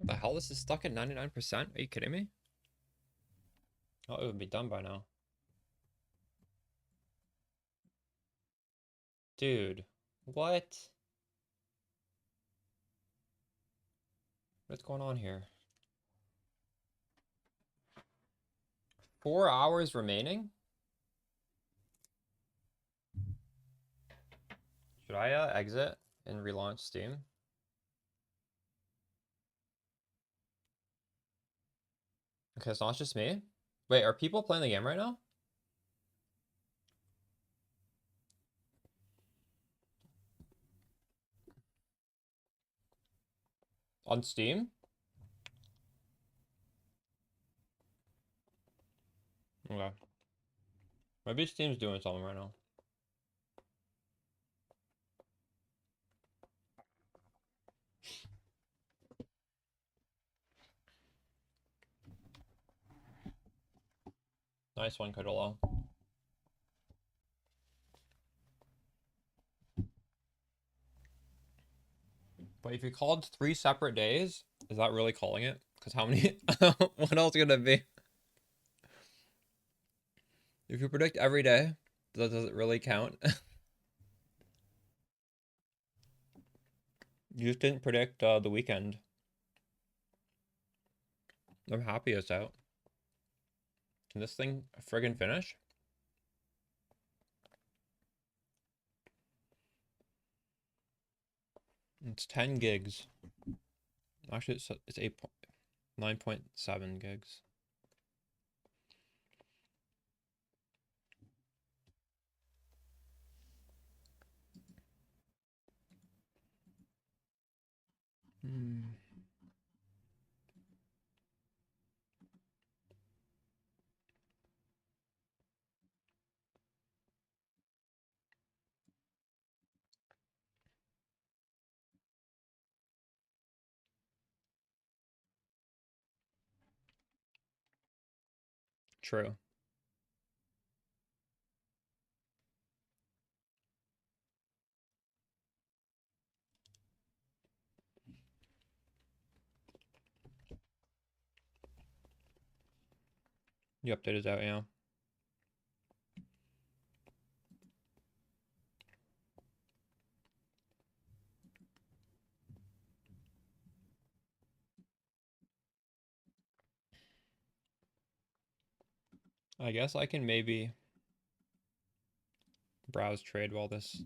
What the hell? This is stuck at 99%? Are you kidding me? Oh, it would be done by now. Dude, what? What's going on here? 4 hours remaining? Should I exit and relaunch Steam? Okay, it's not just me. Wait, are people playing the game right now? On Steam? Okay. Maybe Steam's doing something right now. Nice one, Kodolo. But if you called 3 separate days, is that really calling it? Because how many? What else could it be? If you predict every day, does it really count? You just didn't predict the weekend. I'm happy it's out. Can this thing friggin' finish? It's 10 gigs. Actually, it's 9.7 gigs. True. The update is out, yeah. I guess I can maybe browse trade while this.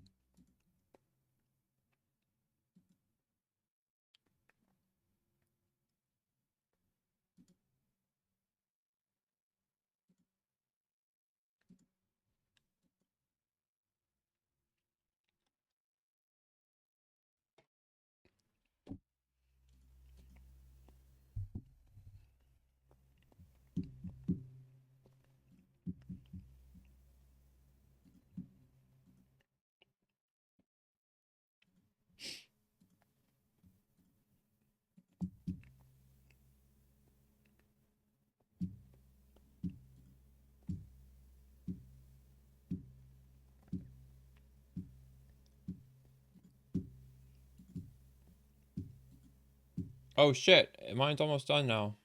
Oh shit, mine's almost done now.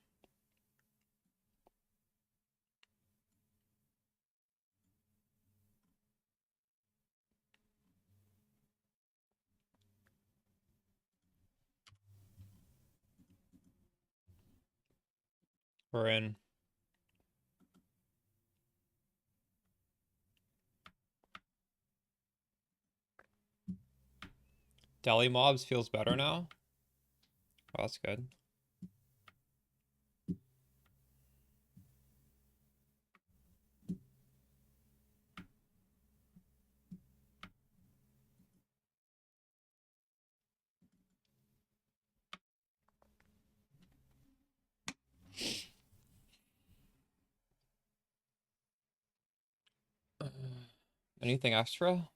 We're in. Deli mobs feels better now. Oh, that's good. Anything extra?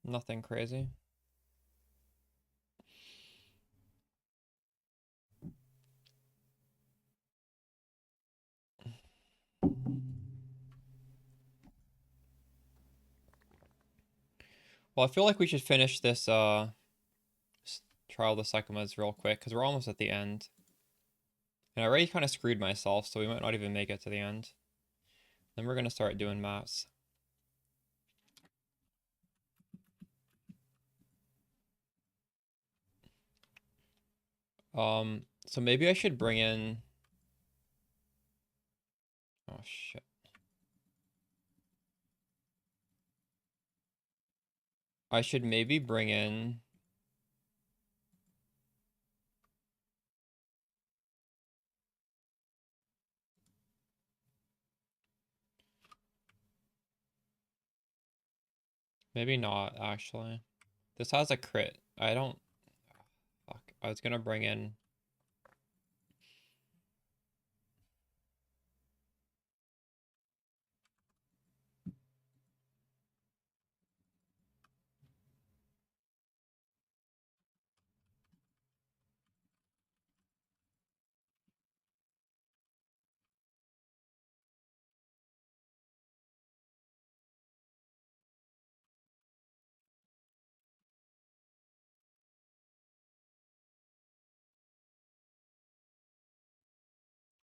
Nothing crazy. Well, I feel like we should finish this trial of the Psychomeds real quick because we're almost at the end. And I already kind of screwed myself, so we might not even make it to the end. Then we're gonna start doing maps. So maybe I should bring in... Oh, shit. I should maybe bring in... Maybe not, actually. This has a crit. I don't... Fuck. I was gonna bring in...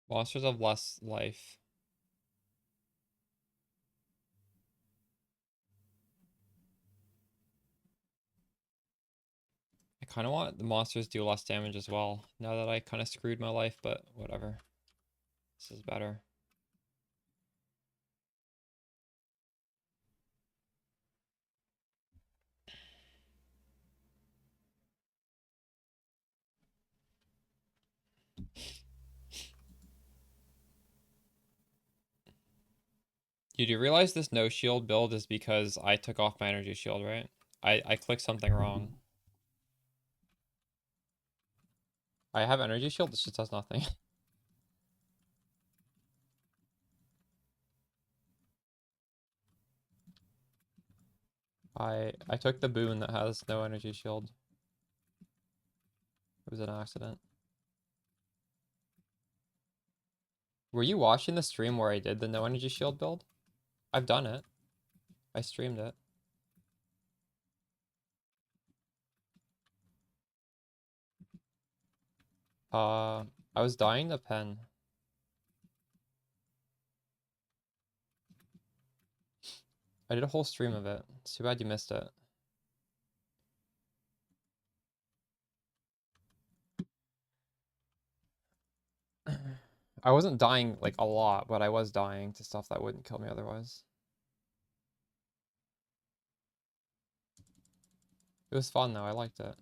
Monsters of less life. I kind of want the monsters to do less damage as well. Now that I kind of screwed my life, but whatever. This is better. You do realize this no shield build is because I took off my energy shield, right? I clicked something wrong. I have energy shield, this just does nothing. I took the boon that has no energy shield. It was an accident. Were you watching the stream where I did the no energy shield build? I've done it. I streamed it. I was dying to pen. I did a whole stream of it. It's too bad you missed it. I wasn't dying like a lot, but I was dying to stuff that wouldn't kill me otherwise. It was fun though, I liked it.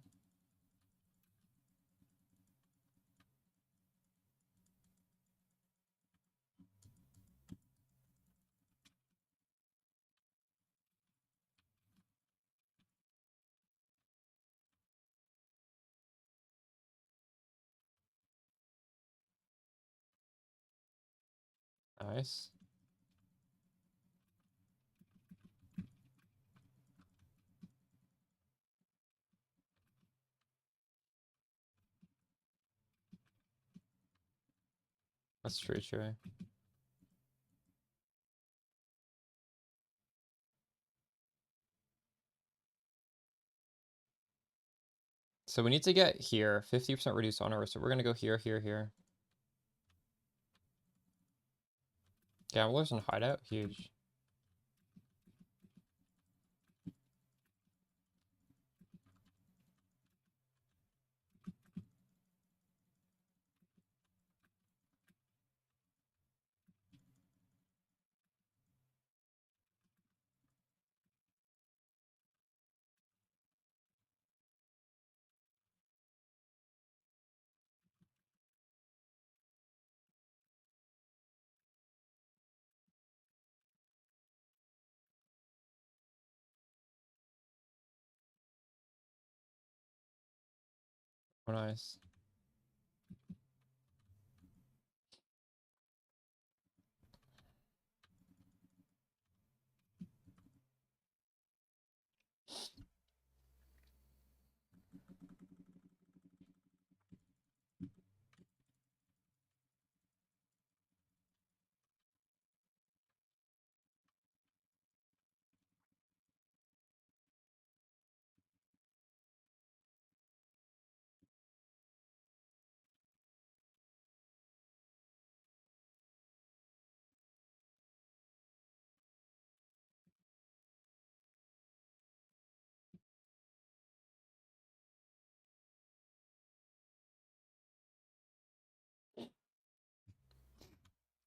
Nice. That's true. So we need to get here, 50% reduced honor, so we're gonna go here, here, here. Gamblers and hideout, huge. Oh, nice.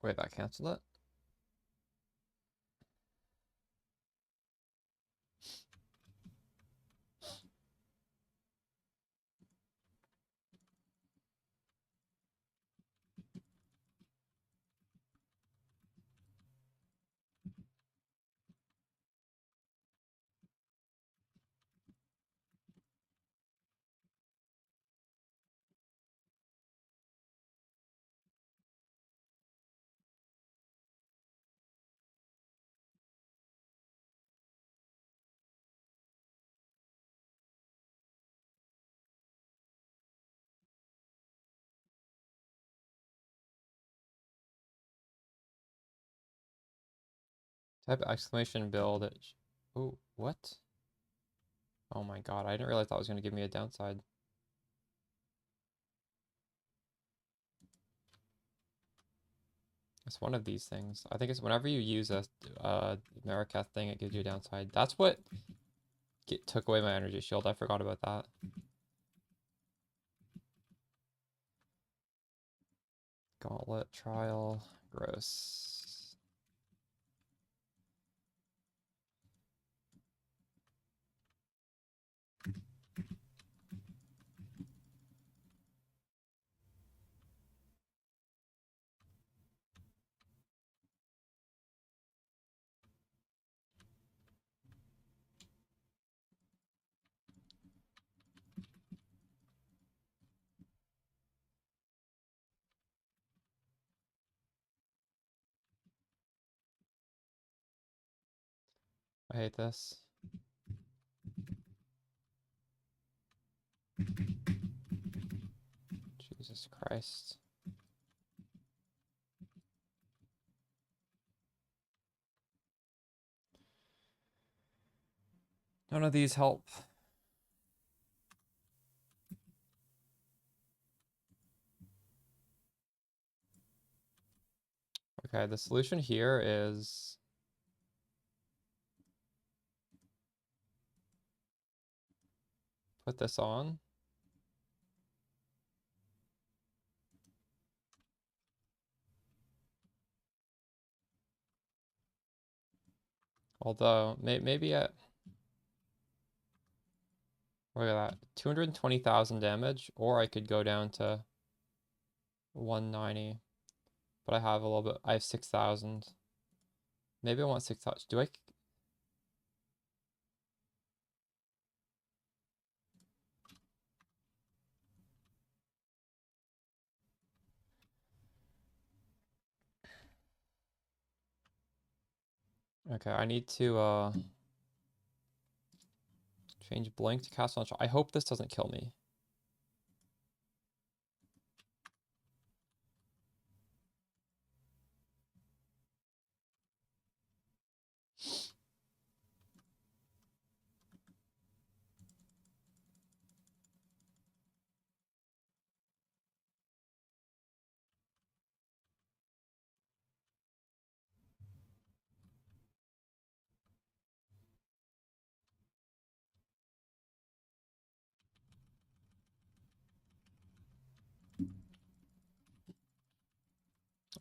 Wait, that canceled it? Type exclamation build. Oh, what? Oh my god, I didn't realize that was going to give me a downside. It's one of these things. I think it's whenever you use a Mariketh thing, it gives you a downside. That's what took away my energy shield. I forgot about that. Gauntlet trial. Gross. I hate this. Jesus Christ. None of these help. Okay, the solution here is put this on. Although, maybe at... Look at that. 220,000 damage, or I could go down to 190. But I have a little bit... I have 6,000. Maybe I want 6,000. Do I... Okay, I need to change blink to cast on shot. I hope this doesn't kill me.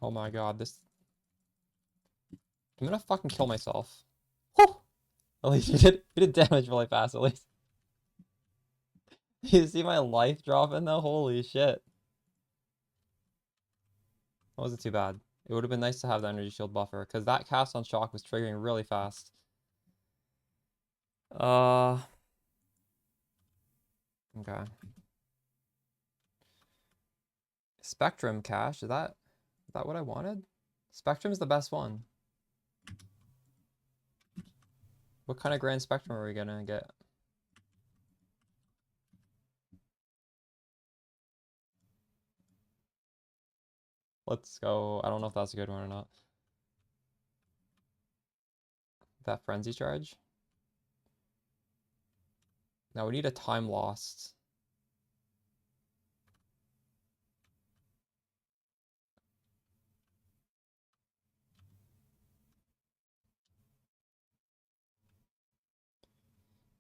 Oh my god, this... I'm gonna fucking kill myself. Whew! At least we did damage really fast, at least. You see my life dropping though? Holy shit. That wasn't too bad. It would have been nice to have the energy shield buffer, because that cast on shock was triggering really fast. Okay. Spectrum cache, is that what I wanted? Spectrum's the best one. What kind of grand spectrum are we gonna get? Let's go. I don't know if that's a good one or not. That frenzy charge. Now we need a time lost.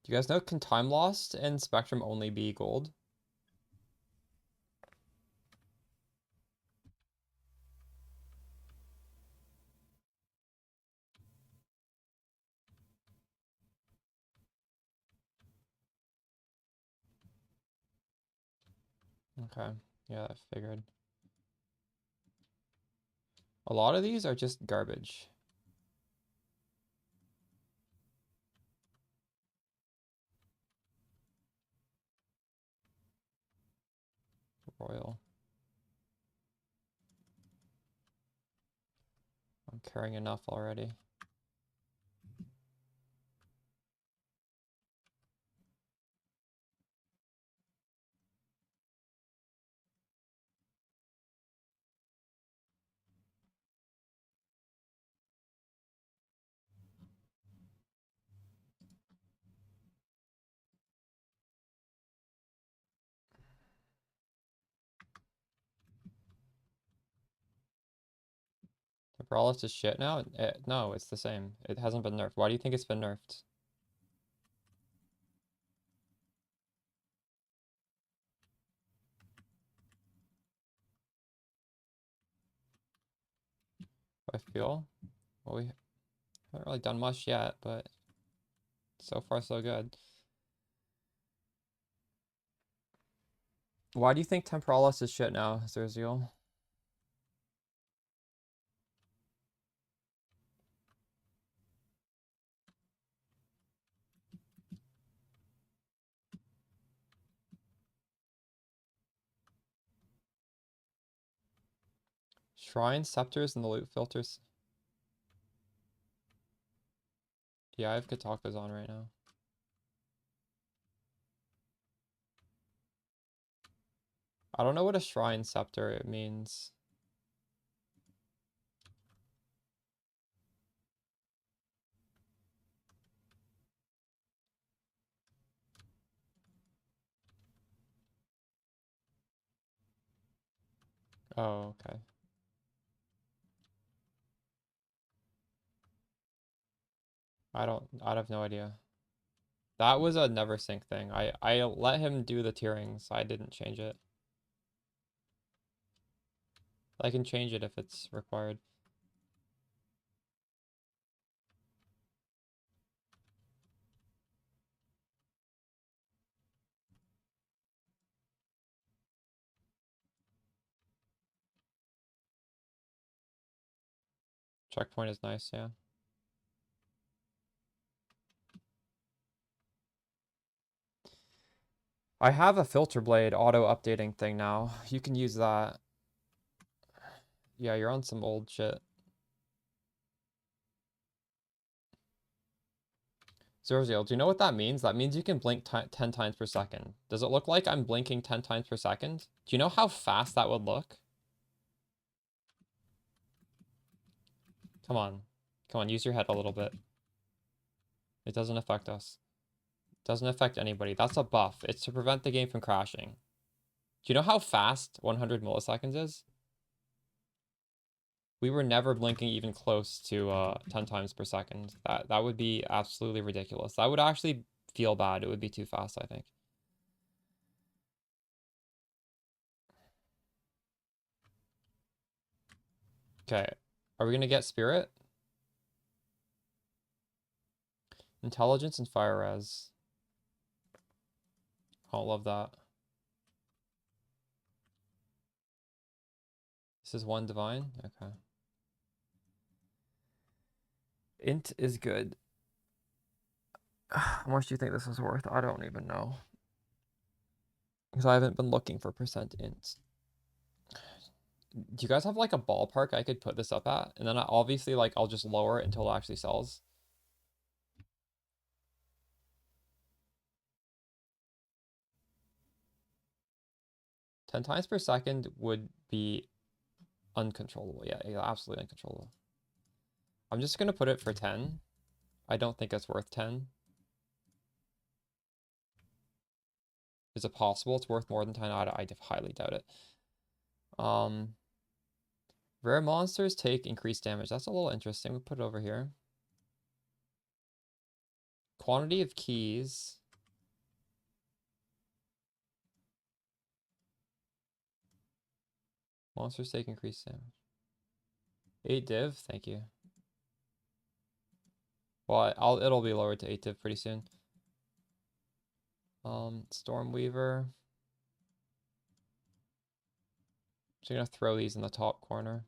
Do you guys know, can time lost and spectrum only be gold? Okay. Yeah, I figured. A lot of these are just garbage. Royal. I'm carrying enough already. The Brawlist is shit now? No, it's the same. It hasn't been nerfed. Why do you think it's been nerfed? I feel? Well, we haven't really done much yet, but so far so good. Why do you think Temporalis is shit now, Zerziel? Shrine, Scepters, and the loot filters. Yeah, I have Katakas on right now. I don't know what a Shrine Scepter means. Oh, okay. I have no idea. That was a never sync thing. I let him do the tierings. I didn't change it. I can change it if it's required. Checkpoint is nice, yeah. I have a filter blade auto updating thing now. You can use that. Yeah, you're on some old shit. Zerziel, do you know what that means? That means you can blink 10 times per second. Does it look like I'm blinking 10 times per second? Do you know how fast that would look? Come on. Come on, use your head a little bit. It doesn't affect us. It doesn't affect anybody. That's a buff. It's to prevent the game from crashing. Do you know how fast 100 milliseconds is? We were never blinking even close to 10 times per second. That would be absolutely ridiculous. That would actually feel bad. It would be too fast, I think. Okay. Are we gonna get Spirit? Intelligence and Fire Res. I don't love that. This is one Divine? Okay. Int is good. How much do you think this is worth? I don't even know. Because I haven't been looking for percent int. Do you guys have like a ballpark I could put this up at? And then obviously like I'll just lower it until it actually sells. 10 times per second would be uncontrollable. Yeah, absolutely uncontrollable. I'm just going to put it for 10. I don't think it's worth 10. Is it possible it's worth more than 10? I highly doubt it. Rare monsters take increased damage. That's a little interesting. We put it over here. Quantity of keys. Monsters take increased damage. 8 div, thank you. Well, it'll be lowered to 8 div pretty soon. Stormweaver. So I'm gonna throw these in the top corner.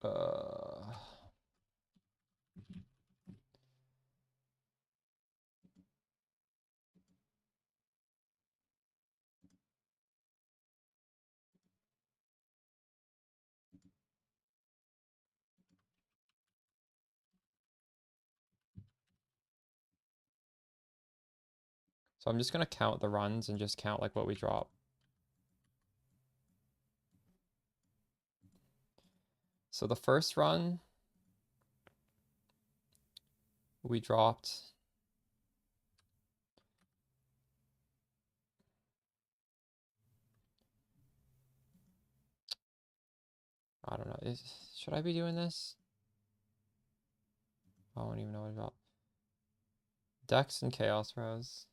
Uh, so I'm just gonna count the runs and just count like what we drop. So the first run, we dropped I don't know. Should I be doing this? I don't even know what I dropped. Dex and Chaos Rose.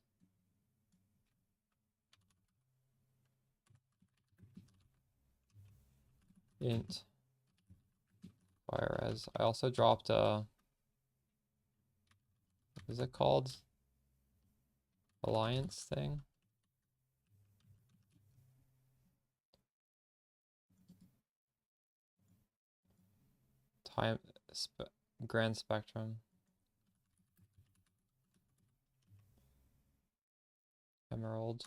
Int. Fire Res. I also dropped what is it called? Alliance thing. Time Grand Spectrum. Emerald.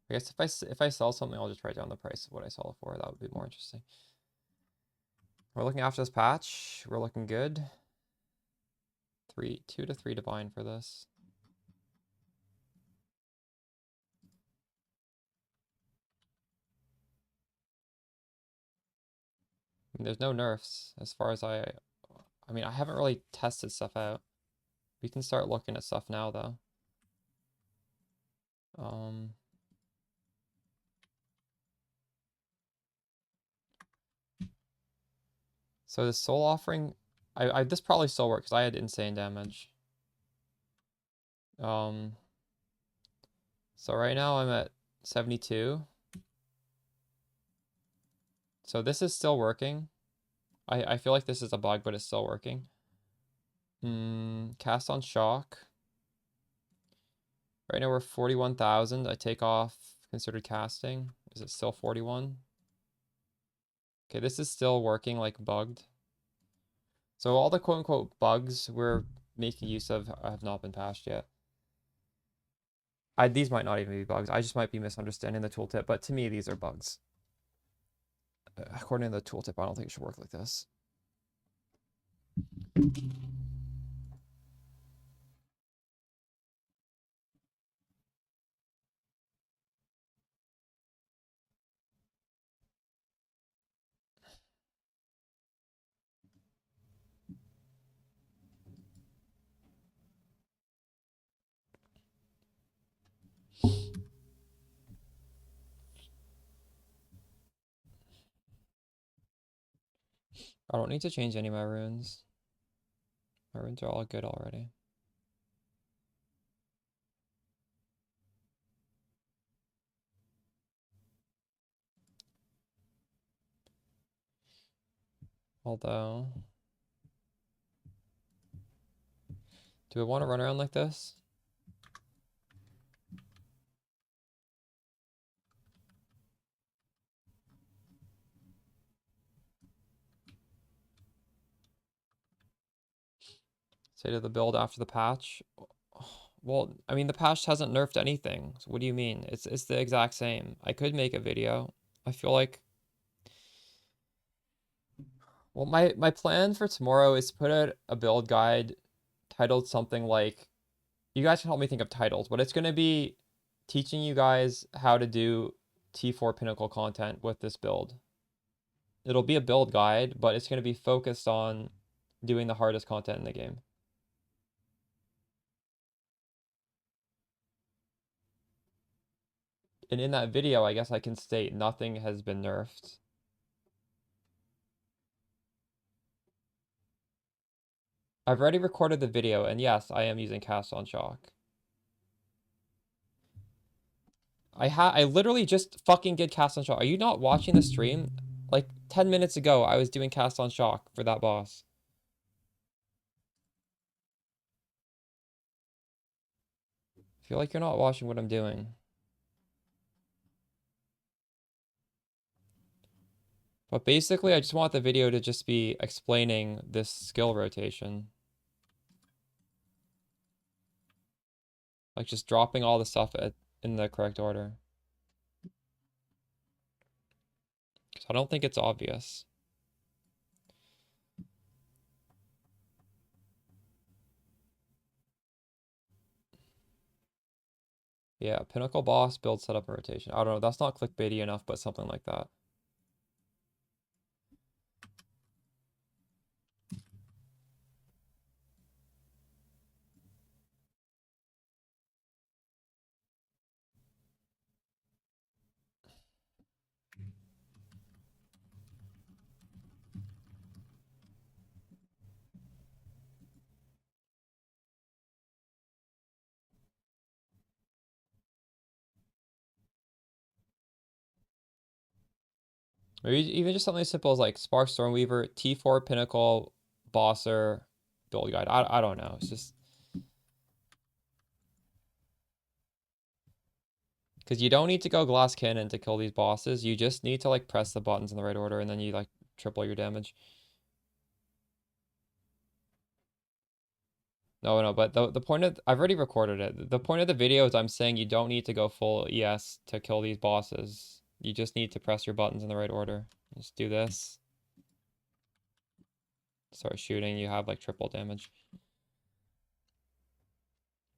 I guess if I sell something, I'll just write down the price of what I sell it for. That would be more interesting. We're looking after this patch. We're looking good. 2 to 3 divine for this. I mean, there's no nerfs as far as I mean, I haven't really tested stuff out. We can start looking at stuff now though. So the soul offering, this probably still works because I had insane damage. So right now I'm at 72. So this is still working. I feel like this is a bug, but it's still working. Cast on shock. Right now we're 41,000. I take off considered casting. Is it still 41? Okay, this is still working like bugged. So all the quote-unquote bugs we're making use of have not been patched yet. These might not even be bugs. I just might be misunderstanding the tooltip, but to me, these are bugs. According to the tooltip, I don't think it should work like this. I don't need to change any of my runes. My runes are all good already. Although, do I want to run around like this? Say to the build after the patch. Well, I mean, the patch hasn't nerfed anything. So what do you mean? It's the exact same. I could make a video. I feel like... Well, my plan for tomorrow is to put out a build guide titled something like... You guys can help me think of titles, but it's going to be teaching you guys how to do T4 Pinnacle content with this build. It'll be a build guide, but it's going to be focused on doing the hardest content in the game. And in that video, I guess I can state nothing has been nerfed. I've already recorded the video, and yes, I am using Cast on Shock. I literally just fucking did cast on shock. Are you not watching the stream? Like 10 minutes ago, I was doing cast on shock for that boss. I feel like you're not watching what I'm doing. But basically, I just want the video to just be explaining this skill rotation. Like just dropping all the stuff in the correct order. 'Cause I don't think it's obvious. Yeah, Pinnacle boss, build, setup, and rotation. I don't know, that's not clickbaity enough, but something like that. Maybe even just something as simple as like Spark Stormweaver, T4 Pinnacle, Bosser, build guide. I don't know. It's just because you don't need to go glass cannon to kill these bosses. You just need to like press the buttons in the right order and then you like triple your damage. No, but the point of I've already recorded it. The point of the video is I'm saying you don't need to go full ES to kill these bosses. You just need to press your buttons in the right order. Just do this. Start shooting, you have like triple damage.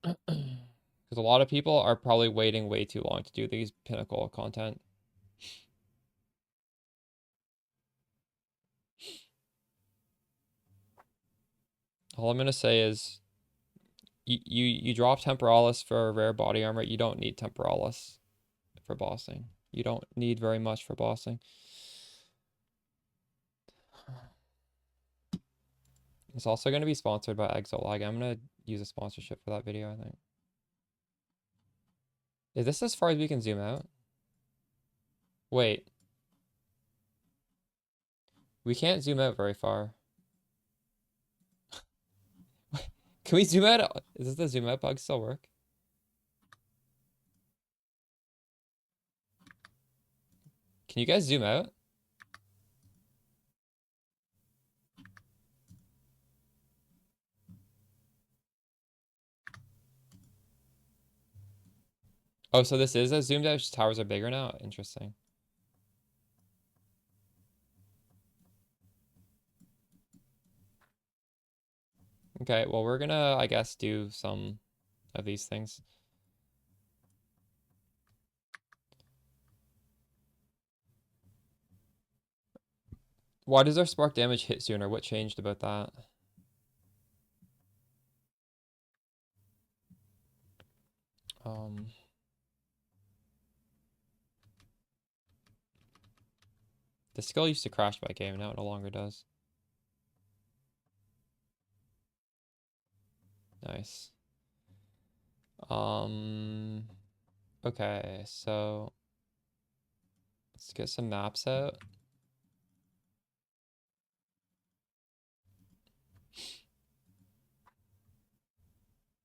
Because a lot of people are probably waiting way too long to do these pinnacle content. All I'm gonna say is you drop Temporalis for rare body armor. You don't need Temporalis for bossing. You don't need very much for bossing. It's also going to be sponsored by Exolag. I'm going to use a sponsorship for that video, I think. Is this as far as we can zoom out? Wait. We can't zoom out very far. Can we zoom out? Does the zoom out bug still work? Can you guys zoom out? Oh, so this is a zoomed out, just towers are bigger now? Interesting. Okay, well, we're gonna, I guess, do some of these things. Why does our spark damage hit sooner? What changed about that? The skill used to crash my game, now it no longer does. Nice. Okay, so let's get some maps out.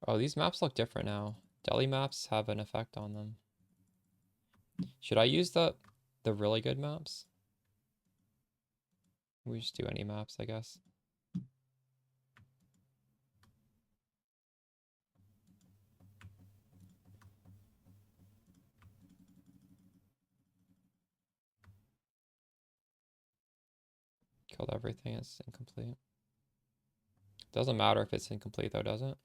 Oh, these maps look different now. Delhi maps have an effect on them. Should I use the really good maps? We just do any maps, I guess. Killed everything, it's incomplete. Doesn't matter if it's incomplete though, does it?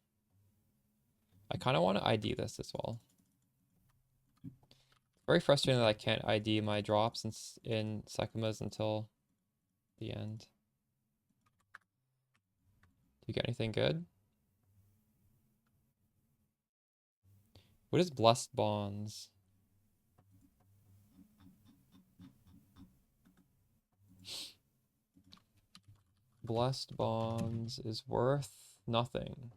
I kind of want to ID this as well. Very frustrating that I can't ID my drops in Sekimas until the end. Do you get anything good? What is Blessed Bonds? Blessed Bonds is worth nothing.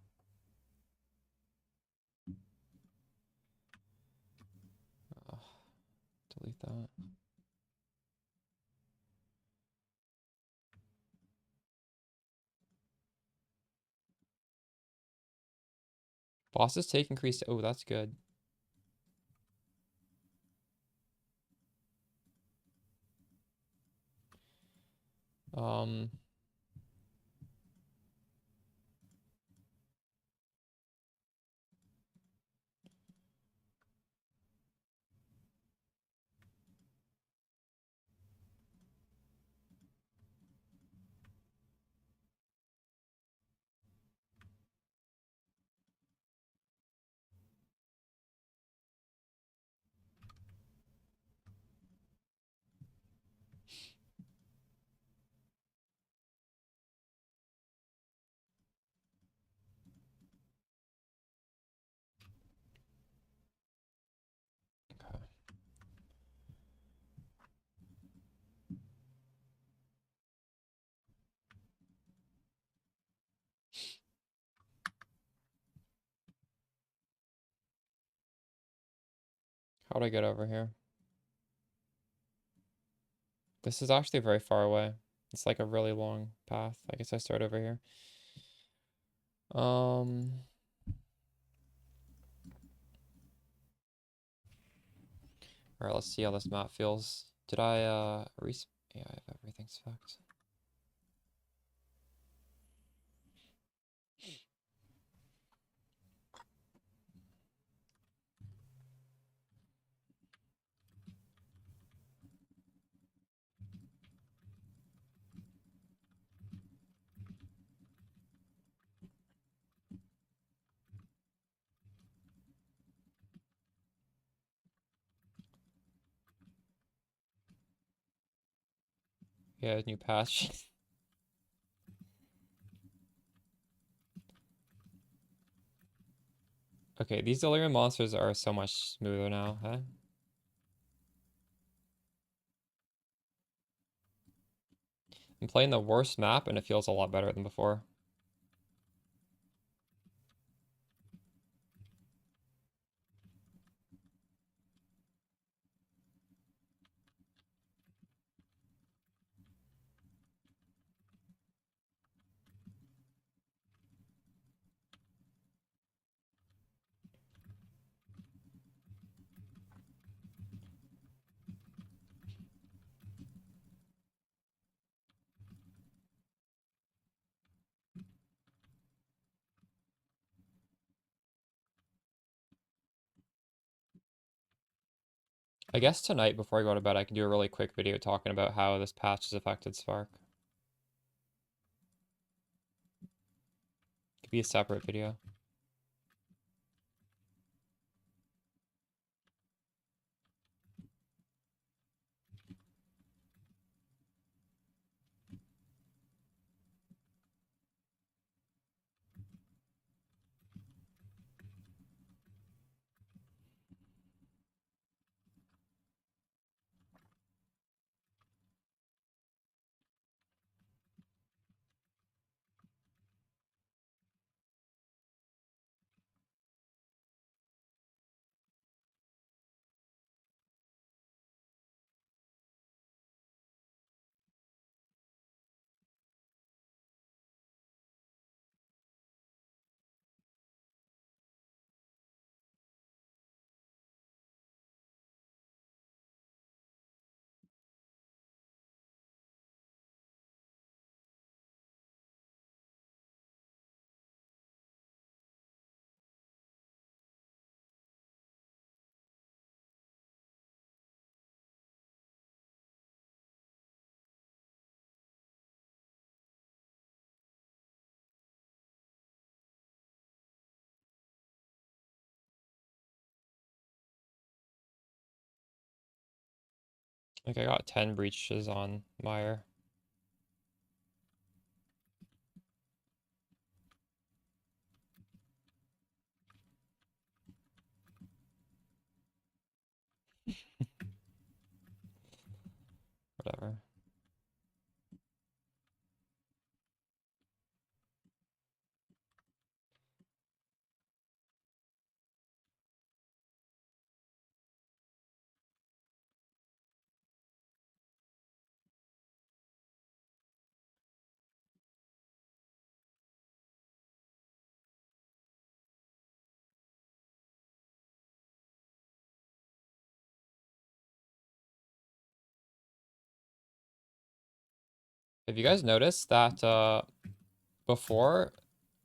Bosses take increased. Oh, that's good. Um. Okay. How would I get over here? This is actually very far away. It's like a really long path. I guess I start over here. All right, let's see how this map feels. Did I yeah, I have everything spec'd. Yeah, new patch. Okay, these delirium monsters are so much smoother now, huh? I'm playing the worst map and it feels a lot better than before. I guess tonight before I go to bed I can do a really quick video talking about how this patch has affected Spark. Could be a separate video. Like I got 10 breaches on Meyer. Whatever. Have you guys noticed that before,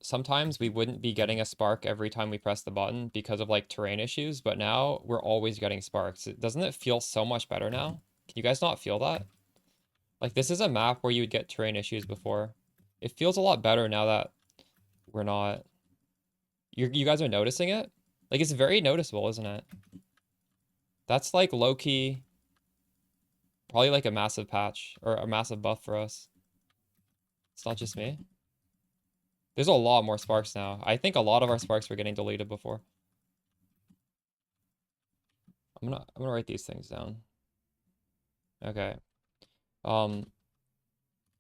sometimes we wouldn't be getting a spark every time we press the button because of like terrain issues, but now we're always getting sparks. Doesn't it feel so much better now? Can you guys not feel that? Like this is a map where you would get terrain issues before. It feels a lot better now that we're not. You guys are noticing it? Like it's very noticeable, isn't it? That's like low key, probably like a massive patch or a massive buff for us. It's not just me. There's a lot more sparks now. I think a lot of our sparks were getting deleted before. I'm gonna write these things down. Okay. A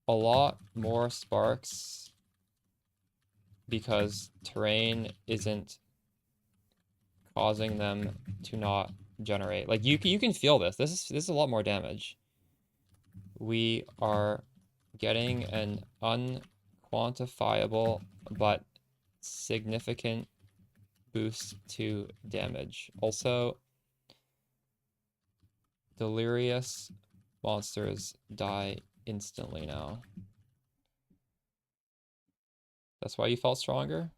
lot more sparks because terrain isn't causing them to not generate. Like you can feel this. This is a lot more damage. We are getting an unquantifiable but significant boost to damage. Also, delirious monsters die instantly now. That's why you felt stronger?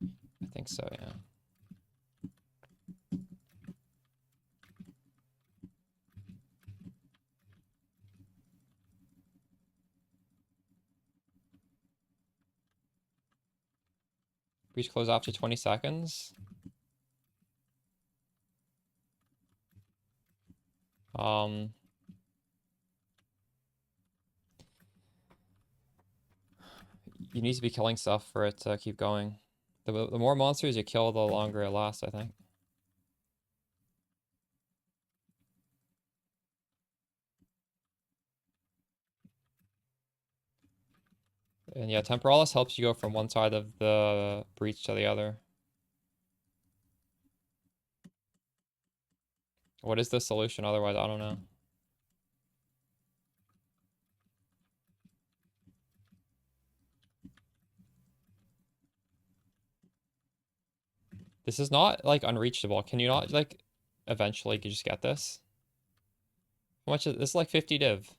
I think so, yeah. Breach close after 20 seconds. You need to be killing stuff for it to keep going. The more monsters you kill, the longer it lasts, I think. And yeah, Temporalis helps you go from one side of the breach to the other. What is the solution otherwise? I don't know. This is not like unreachable. Can you not like eventually just get this? How much is this? Is like 50 div.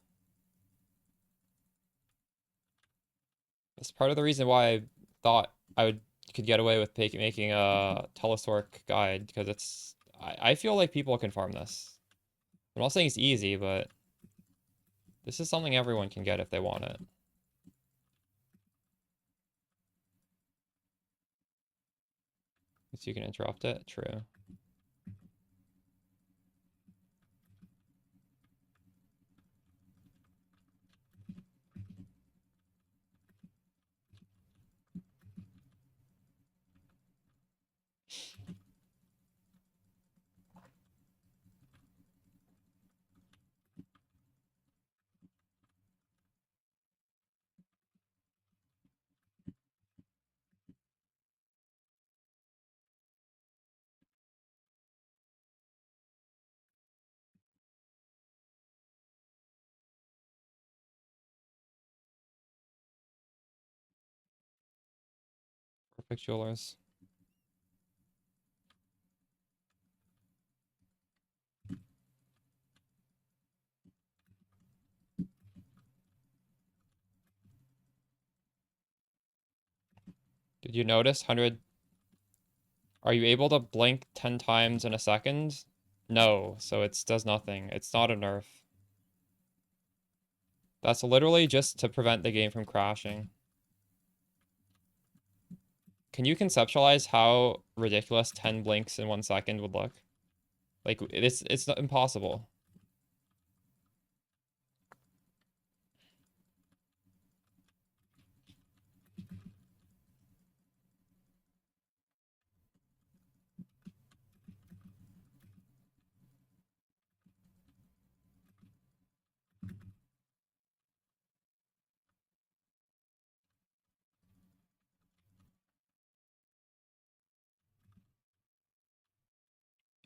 That's part of the reason why I thought could get away with making a Telesork guide, because it's I feel like people can farm this. I'm not saying it's easy, but this is something everyone can get if they want it. So you can interrupt it. True. Perfect jewelers. Did you notice 100? Are you able to blink 10 times in a second? No, so it does nothing. It's not a nerf. That's literally just to prevent the game from crashing. Can you conceptualize how ridiculous 10 blinks in 1 second would look? Like, it's not impossible.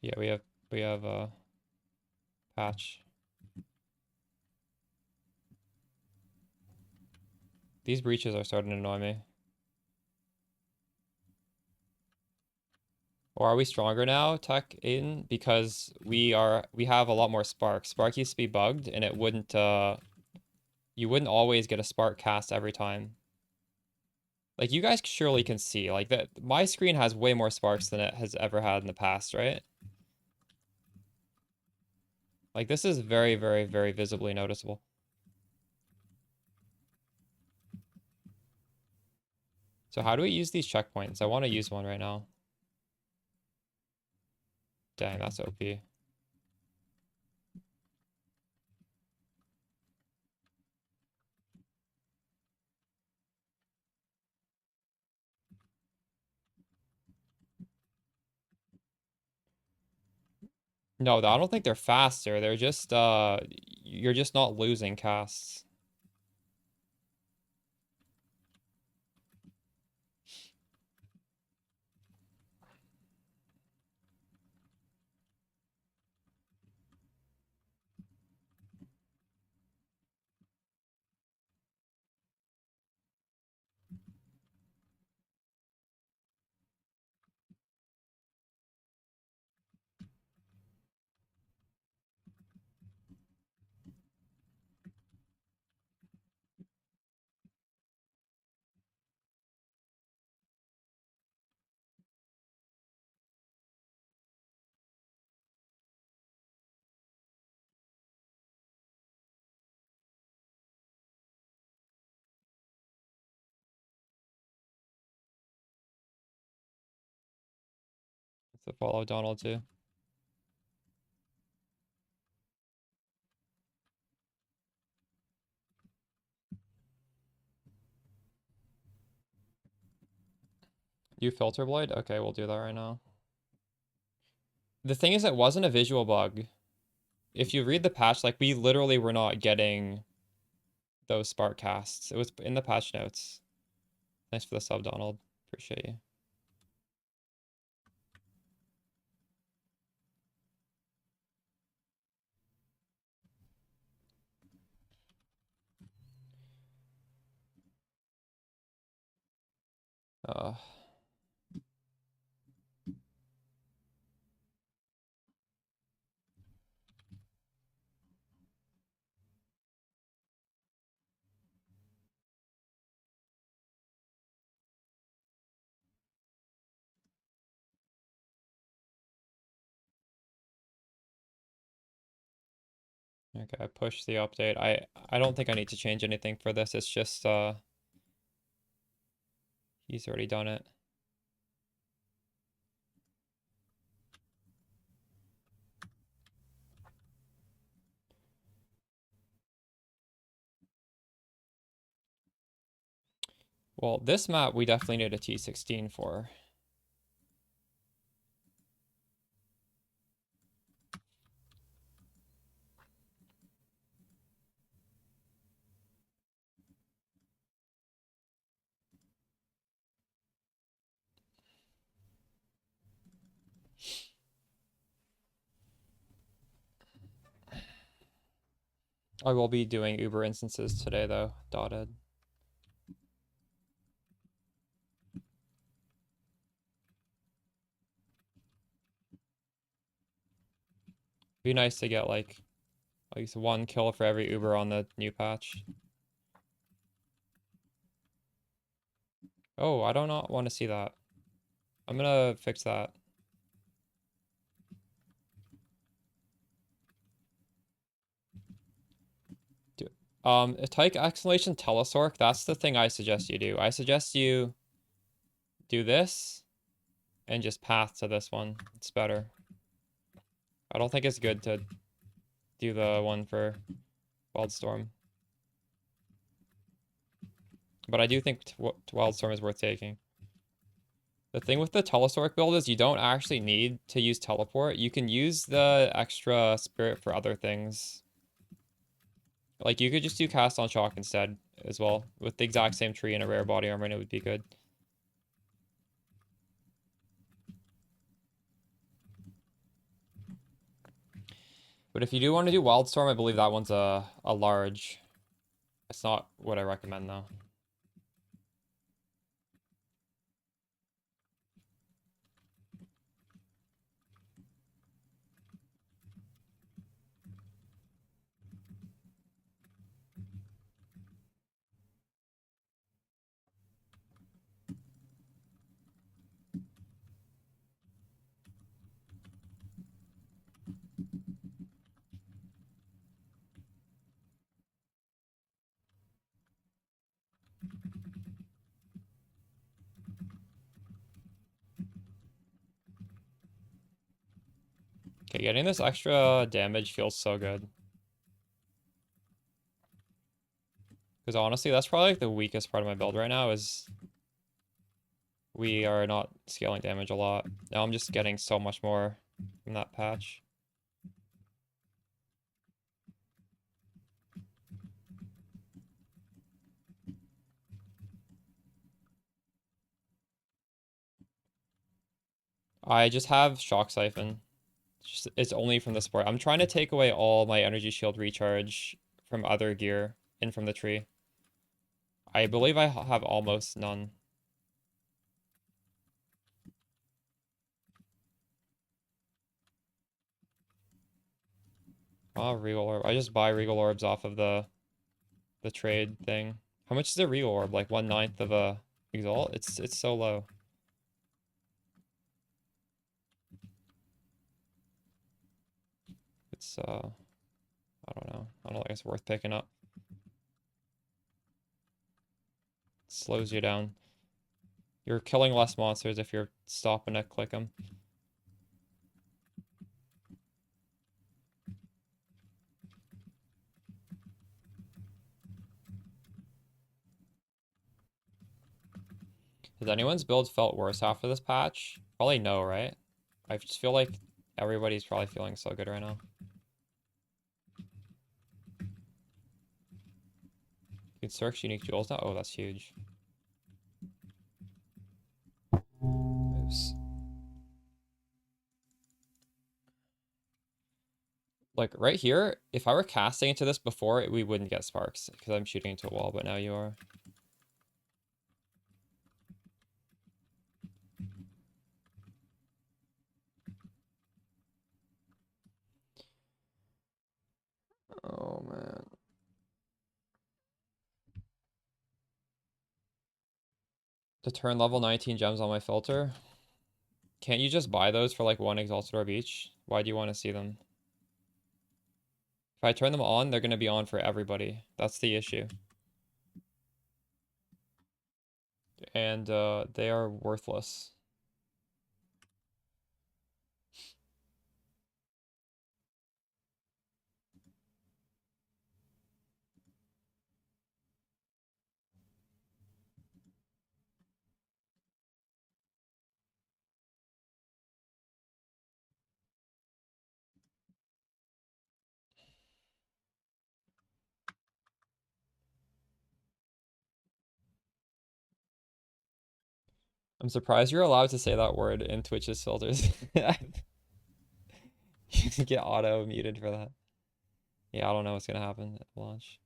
Yeah, we have a patch. These breaches are starting to annoy me. Or are we stronger now, Tech Aiden? Because we have a lot more spark. Spark used to be bugged and it wouldn't you wouldn't always get a spark cast every time. Like, you guys surely can see, like, that my screen has way more sparks than it has ever had in the past, right? Like, this is very, very, very visibly noticeable. So how do we use these checkpoints? I want to use one right now. Dang, that's OP. No, I don't think they're faster. They're just, you're just not losing casts. To follow Donald too. You filter blade? Okay, we'll do that right now. The thing is, it wasn't a visual bug. If you read the patch, like, we literally were not getting those spark casts. It was in the patch notes. Thanks for the sub, Donald. Appreciate you. Uh, okay, I pushed the update. I don't think I need to change anything for this. It's just, he's already done it. Well, this map we definitely need a T16 for. I will be doing Uber instances today though, dotted. Be nice to get like at least one kill for every Uber on the new patch. Oh, I do not want to see that. I'm gonna fix that. Tyke exclamation telesork, that's the thing I suggest you do. I suggest you do this and just path to this one. It's better. I don't think it's good to do the one for Wildstorm. But I do think Wildstorm is worth taking. The thing with the Telesork build is you don't actually need to use teleport. You can use the extra spirit for other things. Like, you could just do cast on shock instead as well. With the exact same tree and a rare body armor, and it would be good. But if you do want to do Wildstorm, I believe that one's a large. It's not what I recommend, though. Okay, getting this extra damage feels so good. Because honestly, that's probably like the weakest part of my build right now is we are not scaling damage a lot. Now I'm just getting so much more from that patch. I just have Shock Siphon. It's only from the sport. I'm trying to take away all my energy shield recharge from other gear and from the tree. I believe I have almost none. Oh, Regal Orb. I just buy Regal Orbs off of the trade thing. How much is a Regal Orb? Like 1/9 of a Exalt? It's so low. It's I don't know. I don't think it's worth picking up. It slows you down. You're killing less monsters if you're stopping to click them. Has anyone's build felt worse after this patch? Probably no, right? I just feel like everybody's probably feeling so good right now. You can search unique jewels now? Oh, that's huge. Oops. Like, right here, if I were casting into this before, we wouldn't get sparks, because I'm shooting into a wall, but now you are. Oh, man. To turn level 19 gems on my filter? Can't you just buy those for like 1 Exalted Orb each? Why do you want to see them? If I turn them on, they're going to be on for everybody. That's the issue. And they are worthless. I'm surprised you're allowed to say that word in Twitch's filters. You get auto muted for that. Yeah, I don't know what's gonna happen at launch.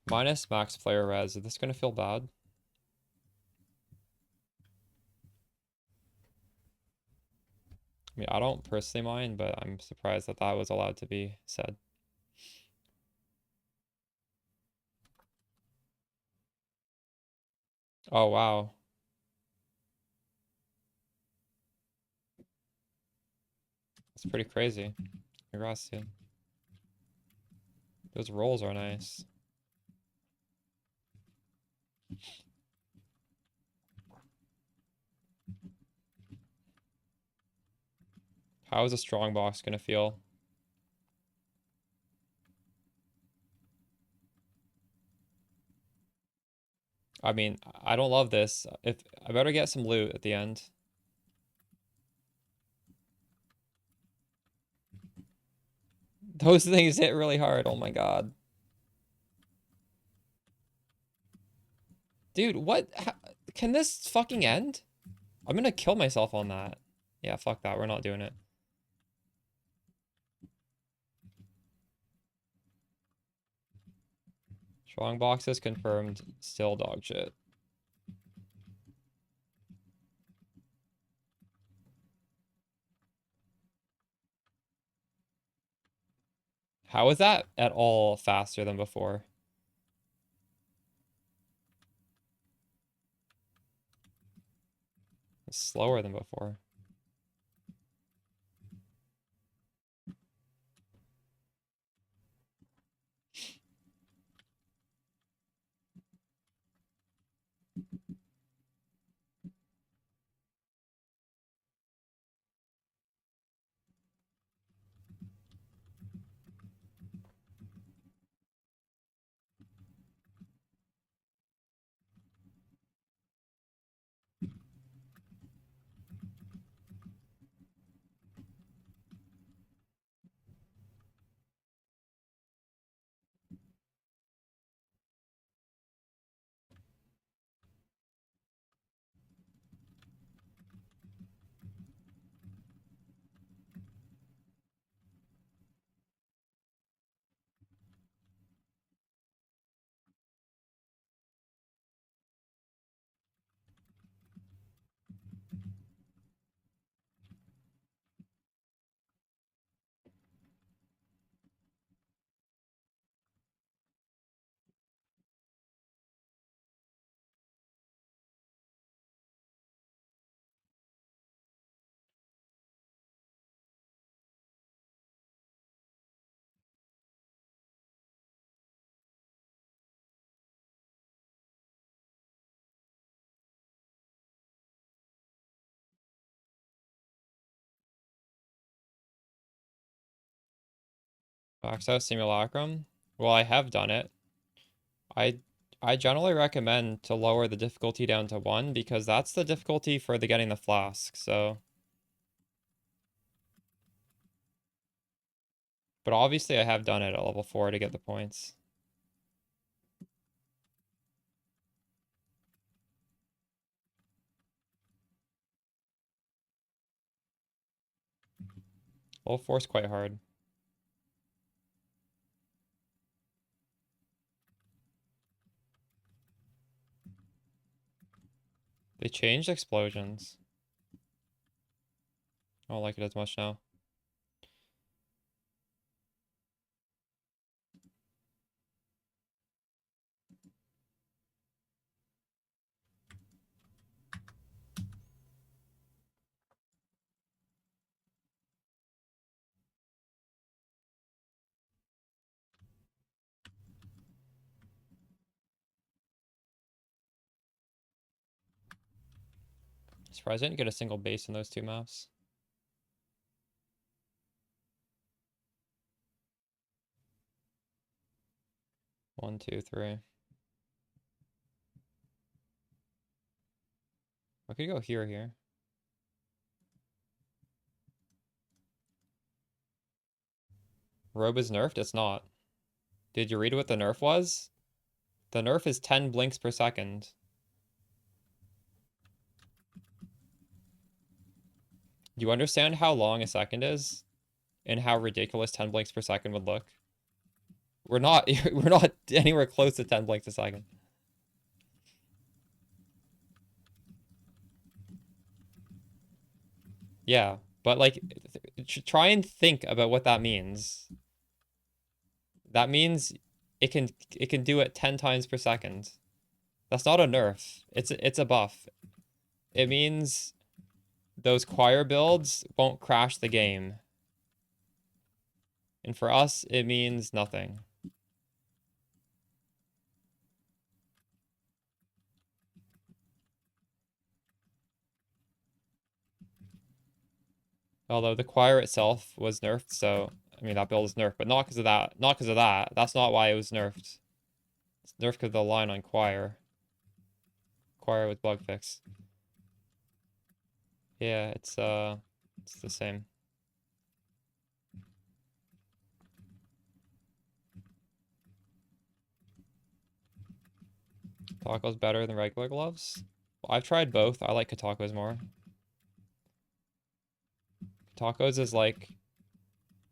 Minus max player res. Is this gonna feel bad? I mean, I don't personally mind, but I'm surprised that that was allowed to be said. Oh, wow. That's pretty crazy. Congrats, dude. Those rolls are nice. How is a strong box gonna feel? I mean, I don't love this. If I better get some loot at the end. Those things hit really hard. Oh my god. Dude, what? Can this fucking end? I'm gonna kill myself on that. Yeah, fuck that. We're not doing it. Strong boxes confirmed. Still dog shit. How is that at all faster than before? It's slower than before. Max out Simulacrum? Well, I have done it. I generally recommend to lower the difficulty down to 1 because that's the difficulty for getting the flask, so. But obviously I have done it at level 4 to get the points. Level 4 is quite hard. They changed explosions. I don't like it as much now. Surprised I didn't get a single base in those 2 maps. One, two, three. I could go here. Robe is nerfed? It's not. Did you read what the nerf was? The nerf is 10 blinks per second. Do you understand how long a second is? And how ridiculous 10 blinks per second would look? We're not anywhere close to 10 blinks a second. Yeah, but like try and think about what that means. That means it can do it 10 times per second. That's not a nerf. It's a buff. It means those choir builds won't crash the game. And for us, it means nothing. Although the choir itself was nerfed, so I mean that build is nerfed, but not because of that. Not because of that. That's not why it was nerfed. It's nerfed because of the line on choir. Choir with bug fix. Yeah, it's the same. Katako's better than regular gloves? Well, I've tried both. I like Katako's more. Katako's is like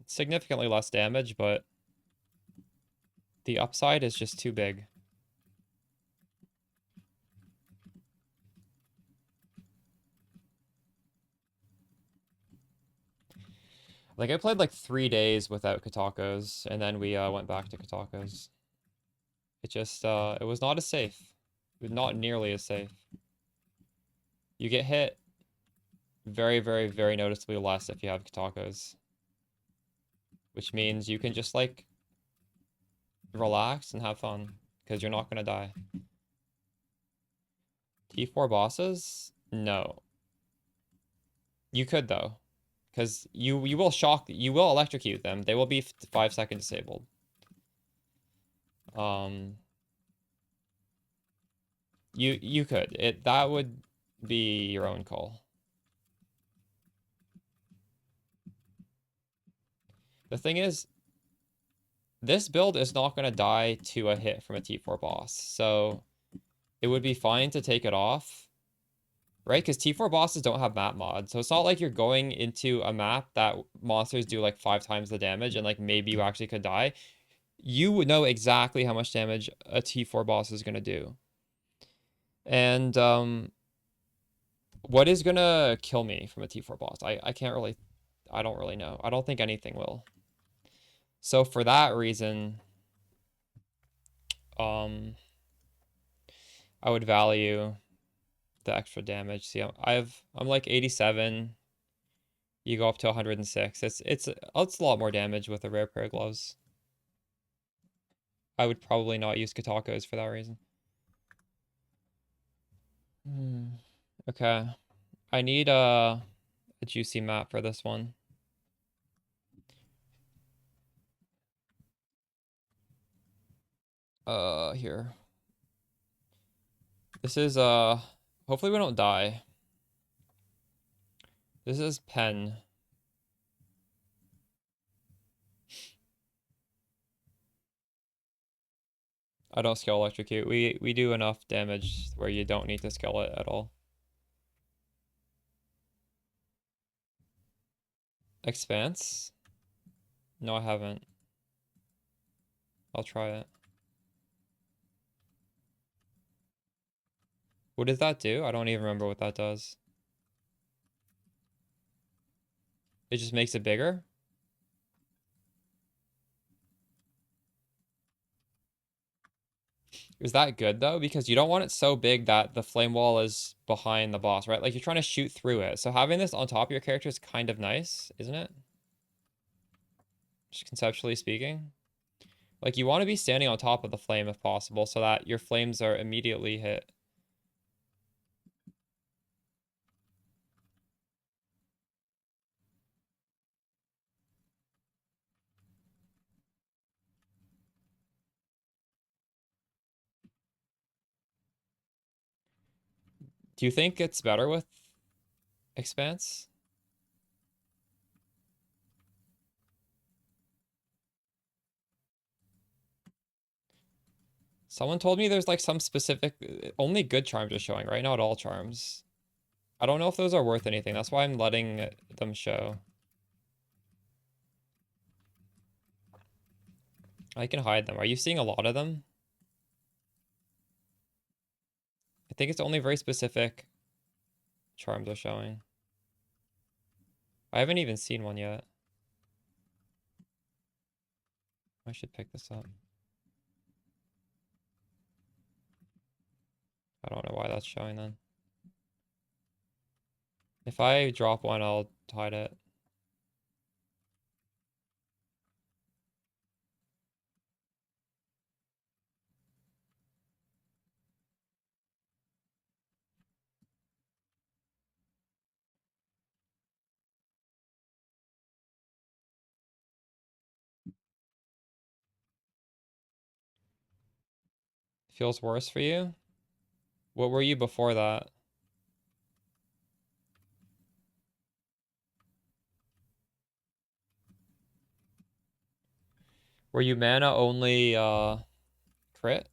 significantly less damage, but the upside is just too big. Like I played like 3 days without Katako's, and then we went back to Katako's. It just it was not as safe. It was not nearly as safe. You get hit very, very, very noticeably less if you have Katako's. Which means you can just like relax and have fun because you're not gonna die. T4 bosses? No. You could though. Because you will electrocute them. They will be 5-second disabled. You could. That would be your own call. The thing is, this build is not going to die to a hit from a T4 boss, so it would be fine to take it off, right? Because T4 bosses don't have map mods, so it's not like you're going into a map that monsters do like 5 times the damage and like maybe you actually could die. You would know exactly how much damage a T4 boss is going to do. And what is going to kill me from a T4 boss? I don't really know. I don't think anything will. So for that reason, I would value the extra damage. See, I'm like 87. You go up to 106. It's a lot more damage with a rare pair of gloves. I would probably not use Katako's for that reason. Okay. I need a juicy map for this one. Here. This is, hopefully we don't die. This is pen. I don't skill electrocute. We do enough damage where you don't need to skill it at all. Expanse? No, I haven't. I'll try it. What does that do? I don't even remember what that does. It just makes it bigger? Is that good though? Because you don't want it so big that the flame wall is behind the boss, right? Like you're trying to shoot through it. So having this on top of your character is kind of nice, isn't it? Just conceptually speaking. Like you want to be standing on top of the flame if possible so that your flames are immediately hit. Do you think it's better with Expanse? Someone told me there's like some specific, only good charms are showing, right? Not all charms. I don't know if those are worth anything. That's why I'm letting them show. I can hide them. Are you seeing a lot of them? I think it's only very specific charms are showing. I haven't even seen one yet. I should pick this up. I don't know why that's showing then. If I drop one, I'll hide it. Feels worse for you? What were you before that? Were you mana only crit?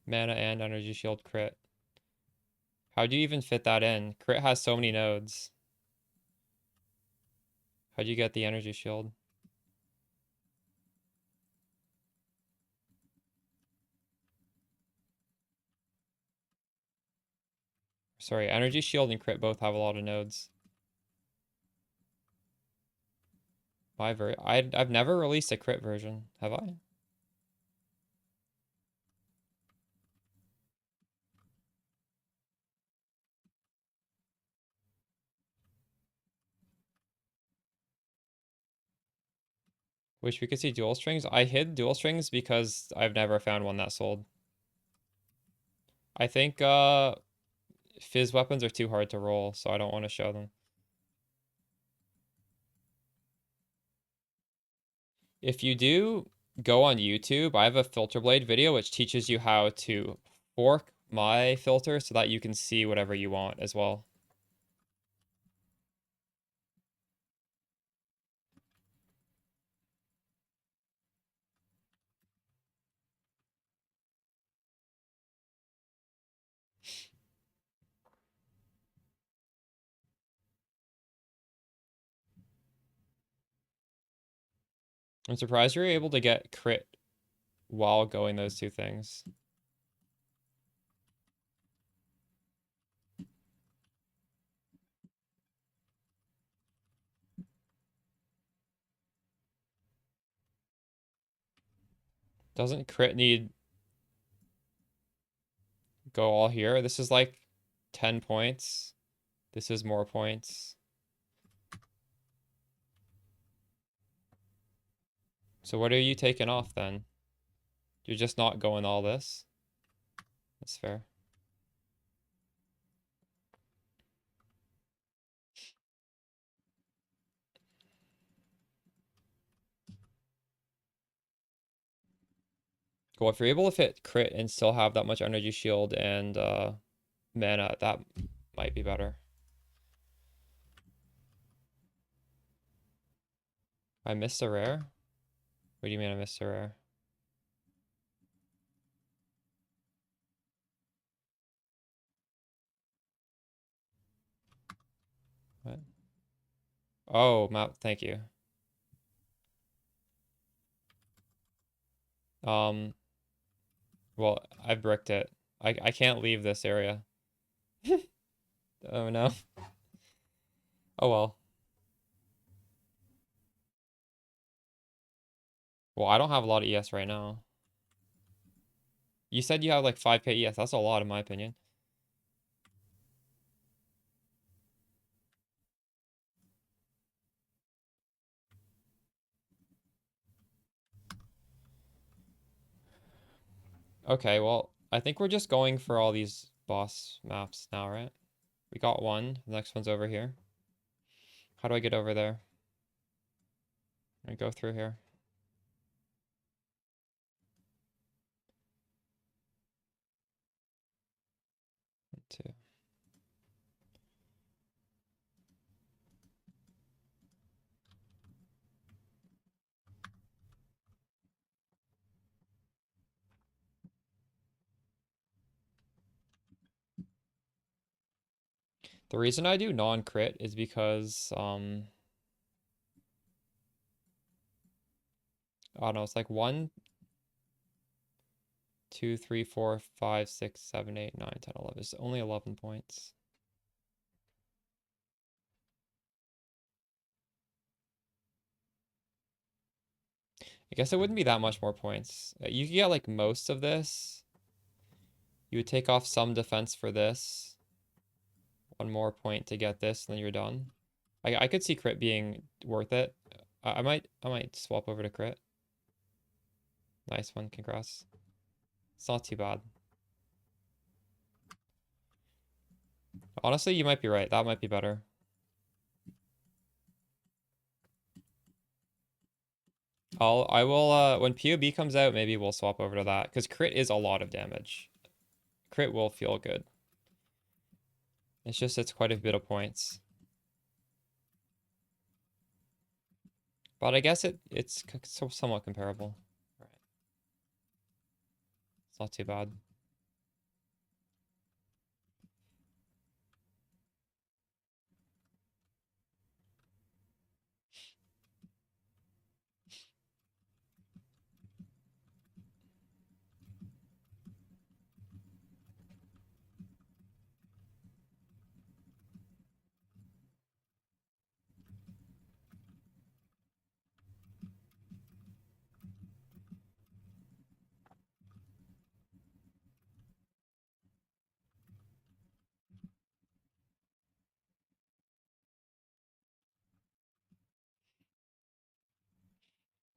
Mana and energy shield crit. How do you even fit that in? Crit has so many nodes. How'd you get the energy shield? Sorry, energy shield and crit both have a lot of nodes. I've never released a crit version, have I? Wish we could see dual strings. I hid dual strings because I've never found one that sold. I think fizz weapons are too hard to roll, so I don't want to show them. If you do go on YouTube, I have a filter blade video which teaches you how to fork my filter so that you can see whatever you want as well. I'm surprised you're able to get crit while going those two things. Doesn't crit need go all here? This is like 10 points. This is more points. So what are you taking off then? You're just not going all this? That's fair. Cool. If you're able to hit crit and still have that much energy shield and mana, that might be better. I missed a rare? What do you mean I missed a rare? What? Oh, map, thank you. Well, I bricked it. I can't leave this area. Oh no. Oh well. Well, I don't have a lot of ES right now. You said you have like 5k ES. That's a lot in my opinion. Okay, well, I think we're just going for all these boss maps now, right? We got one. The next one's over here. How do I get over there? I go through here. Two. The reason I do non-crit is because I don't know, it's like 1, 2, 3, 4, 5, 6, 7, 8, 9, 10, 11. It's only 11 points. I guess it wouldn't be that much more points. You could get like most of this. You would take off some defense for this. One more point to get this, and then you're done. I could see crit being worth it. I might swap over to crit. Nice one, congrats. It's not too bad. Honestly, you might be right. That might be better. I will when PoB comes out, maybe we'll swap over to that because crit is a lot of damage. Crit will feel good. It's just it's quite a bit of points. But I guess it's somewhat comparable. Right. It's not too bad.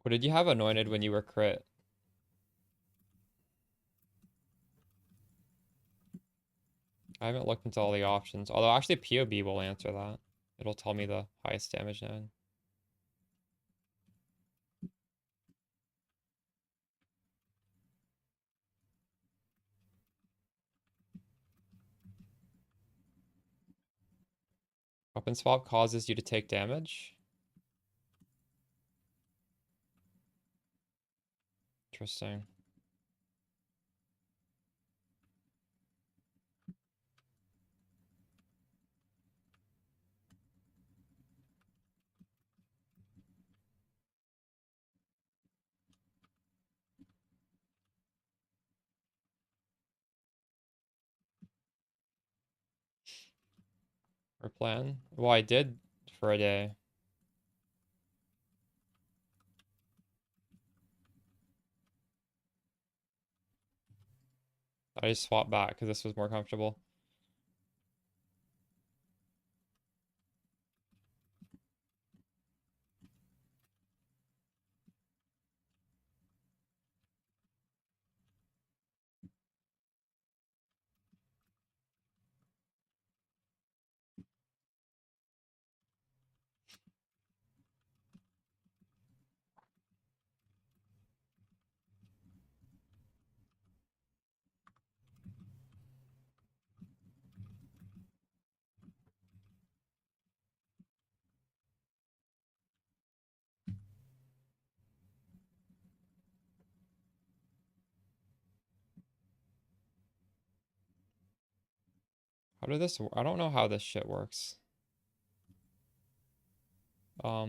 What did you have anointed when you were crit? I haven't looked into all the options. Although actually PoB will answer that. It'll tell me the highest damage now. Weapon swap causes you to take damage. Interesting. Or plan? Well, I did for a day. I just swapped back because this was more comfortable. How did this? I don't know how this shit works. How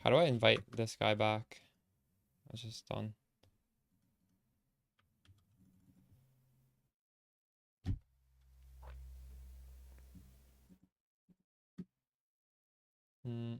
do I invite this guy back? I was just done. Hmm.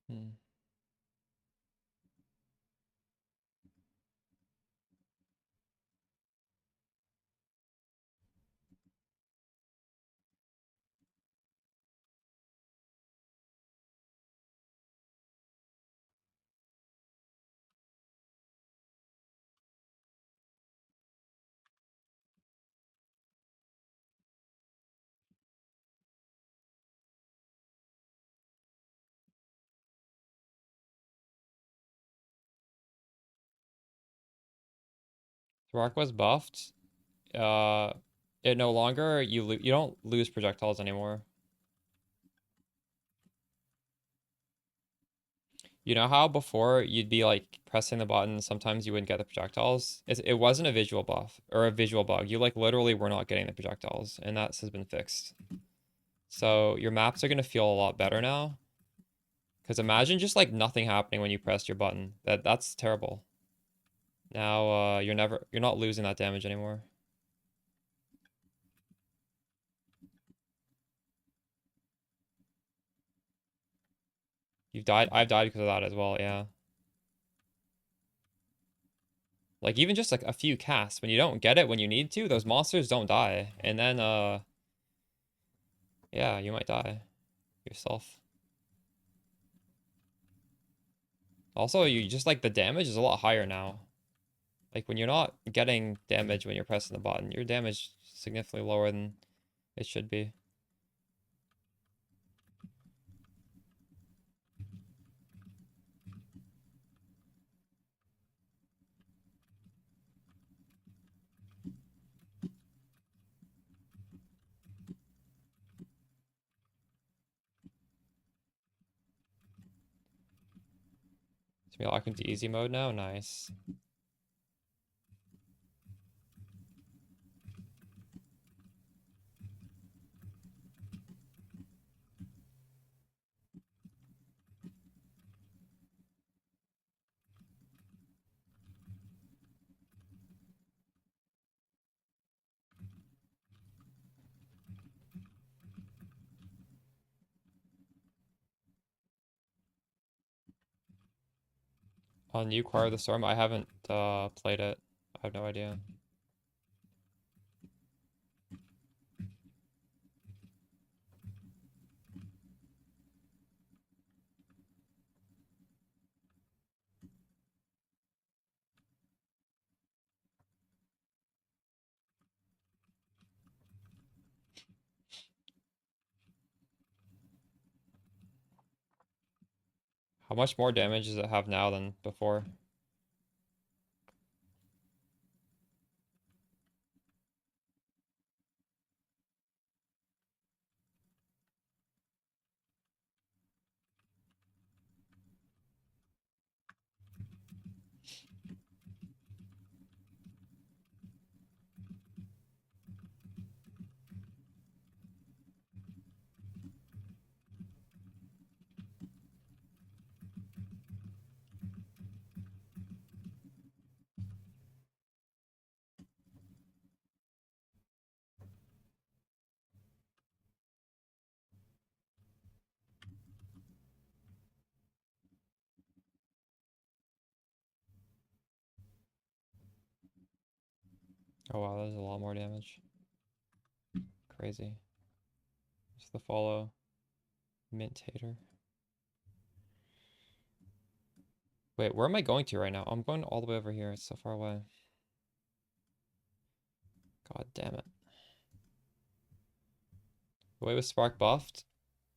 Hmm. Rock was buffed. Uh, it no longer you don't lose projectiles anymore. You know how before you'd be like pressing the button, sometimes you wouldn't get the projectiles? It wasn't a visual buff or a visual bug. You like literally were not getting the projectiles, and that has been fixed. So your maps are gonna feel a lot better now. Because imagine just like nothing happening when you press your button. That's terrible. Now you're not losing that damage anymore. You've died. I've died because of that as well, yeah. Like even just like a few casts, when you don't get it when you need to, those monsters don't die. And then yeah, you might die yourself. Also, you just like the damage is a lot higher now. Like when you're not getting damage when you're pressing the button, your damage is significantly lower than it should be. It's gonna be locked into easy mode now. Nice. On New Choir of the Storm, I haven't played it. I have no idea. How much more damage does it have now than before? Oh wow, that is a lot more damage. Crazy. Just the follow. Mint hater. Wait, where am I going to right now? I'm going all the way over here. It's so far away. God damn it. The way with Spark buffed.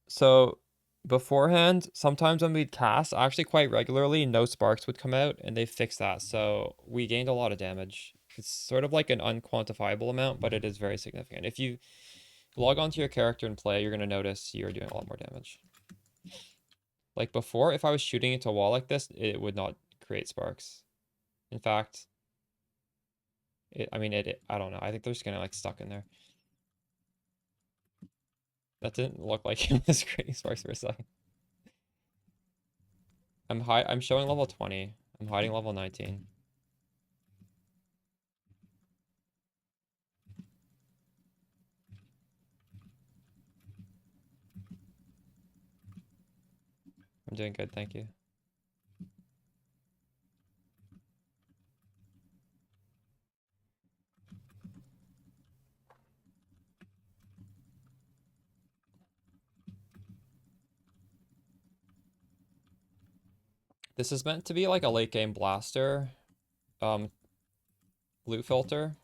So beforehand, sometimes when we'd cast, actually quite regularly, no sparks would come out, and they fixed that. So we gained a lot of damage. It's sort of like an unquantifiable amount, but it is very significant. If you log onto your character and play, you're going to notice you're doing a lot more damage. Like before, if I was shooting into a wall like this, it would not create sparks. In fact, I don't know. I think they're just gonna like stuck in there. That didn't look like it was creating sparks for a second. I'm showing level 20. I'm hiding level 19. I'm doing good, thank you. This is meant to be like a late game blaster, loot filter.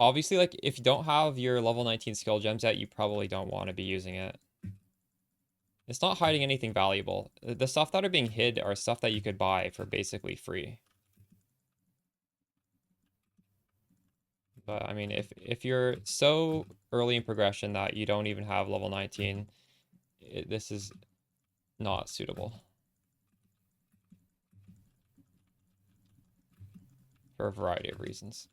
Obviously, like if you don't have your level 19 skill gems yet, you probably don't want to be using it. It's not hiding anything valuable. The stuff that are being hid are stuff that you could buy for basically free. But I mean, if you're so early in progression that you don't even have level 19, this is not suitable for a variety of reasons.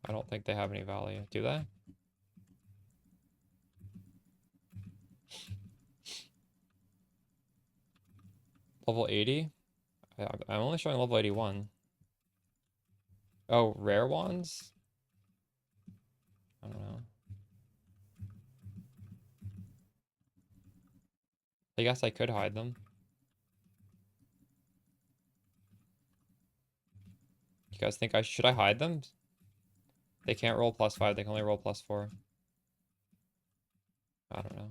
I don't think they have any value, do they? Level 80? I'm only showing level 81. Oh, rare ones? I don't know. I guess I could hide them. You guys think should I hide them? They can't roll +5, they can only roll +4. I don't know.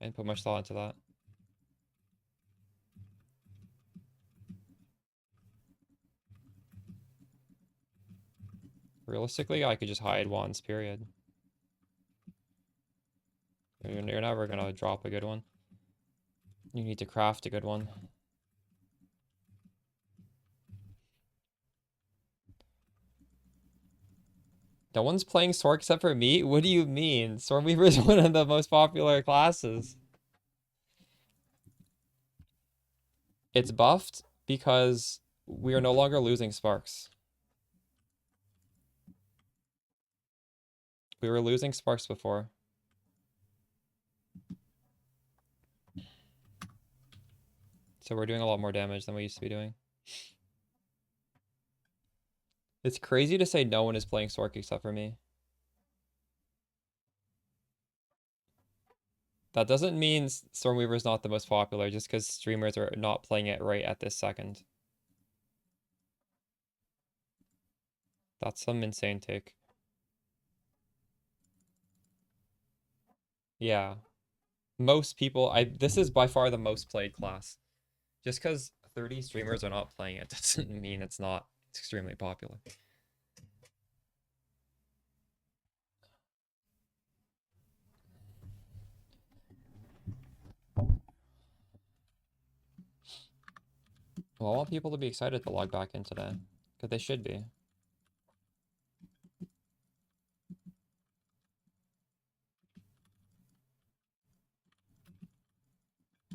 I didn't put much thought into that. Realistically, I could just hide wands, period. You're never gonna drop a good one. You need to craft a good one. No one's playing Sword except for me? What do you mean? Stormweaver is one of the most popular classes. It's buffed because we are no longer losing sparks. We were losing sparks before. So we're doing a lot more damage than we used to be doing. It's crazy to say no one is playing Sork except for me. That doesn't mean Stormweaver is not the most popular just because streamers are not playing it right at this second. That's some insane take. Yeah. Most people, this is by far the most played class. Just because 30 streamers are not playing it doesn't mean it's not extremely popular. Well, I want people to be excited to log back in today, because they should be.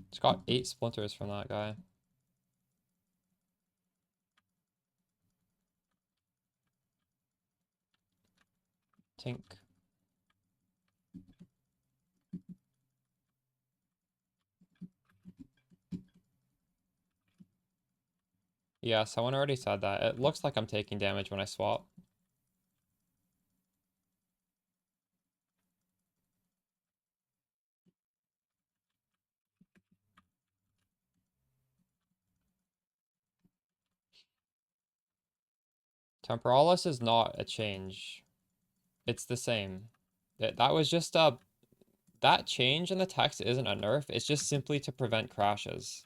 It's got 8 splinters from that guy. Tink. Yeah, someone already said that. It looks like I'm taking damage when I swap. Temporalis is not a change. It's the same. That was just a... That change in the text isn't a nerf. It's just simply to prevent crashes.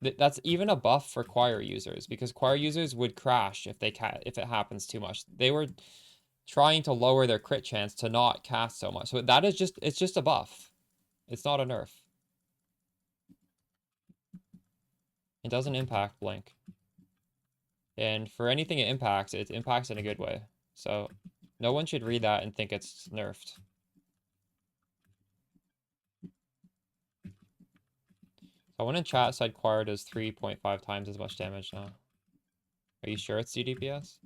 That's even a buff for choir users, because choir users would crash if if it happens too much. They were trying to lower their crit chance to not cast so much. So that is just... It's just a buff. It's not a nerf. It doesn't impact Blink. And for anything it impacts in a good way. So no one should read that and think it's nerfed. Someone in chat said Choir does 3.5 times as much damage now. Are you sure it's DDPS?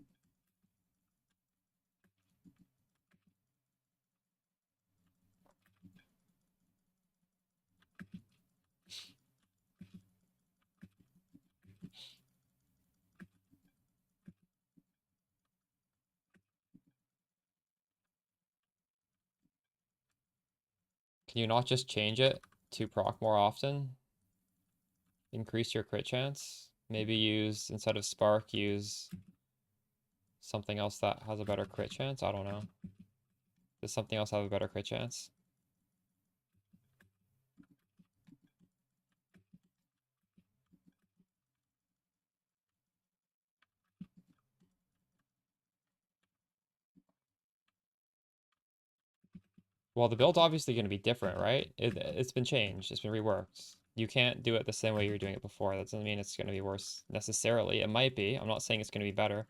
Can you not just change it to proc more often? Increase your crit chance? Maybe use, instead of Spark, use something else that has a better crit chance? I don't know. Does something else have a better crit chance? Well, the build's obviously going to be different, right? It's been changed. It's been reworked. You can't do it the same way you were doing it before. That doesn't mean it's going to be worse necessarily. It might be. I'm not saying it's going to be better.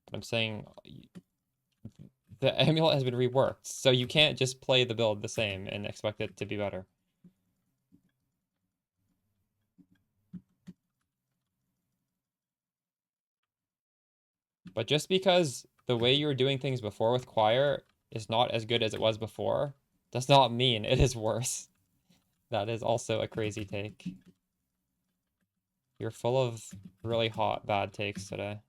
But I'm saying the amulet has been reworked. So you can't just play the build the same and expect it to be better. But just because the way you were doing things before with Choir is not as good as it was before, does not mean it is worse. That is also a crazy take. You're full of really hot, bad takes today.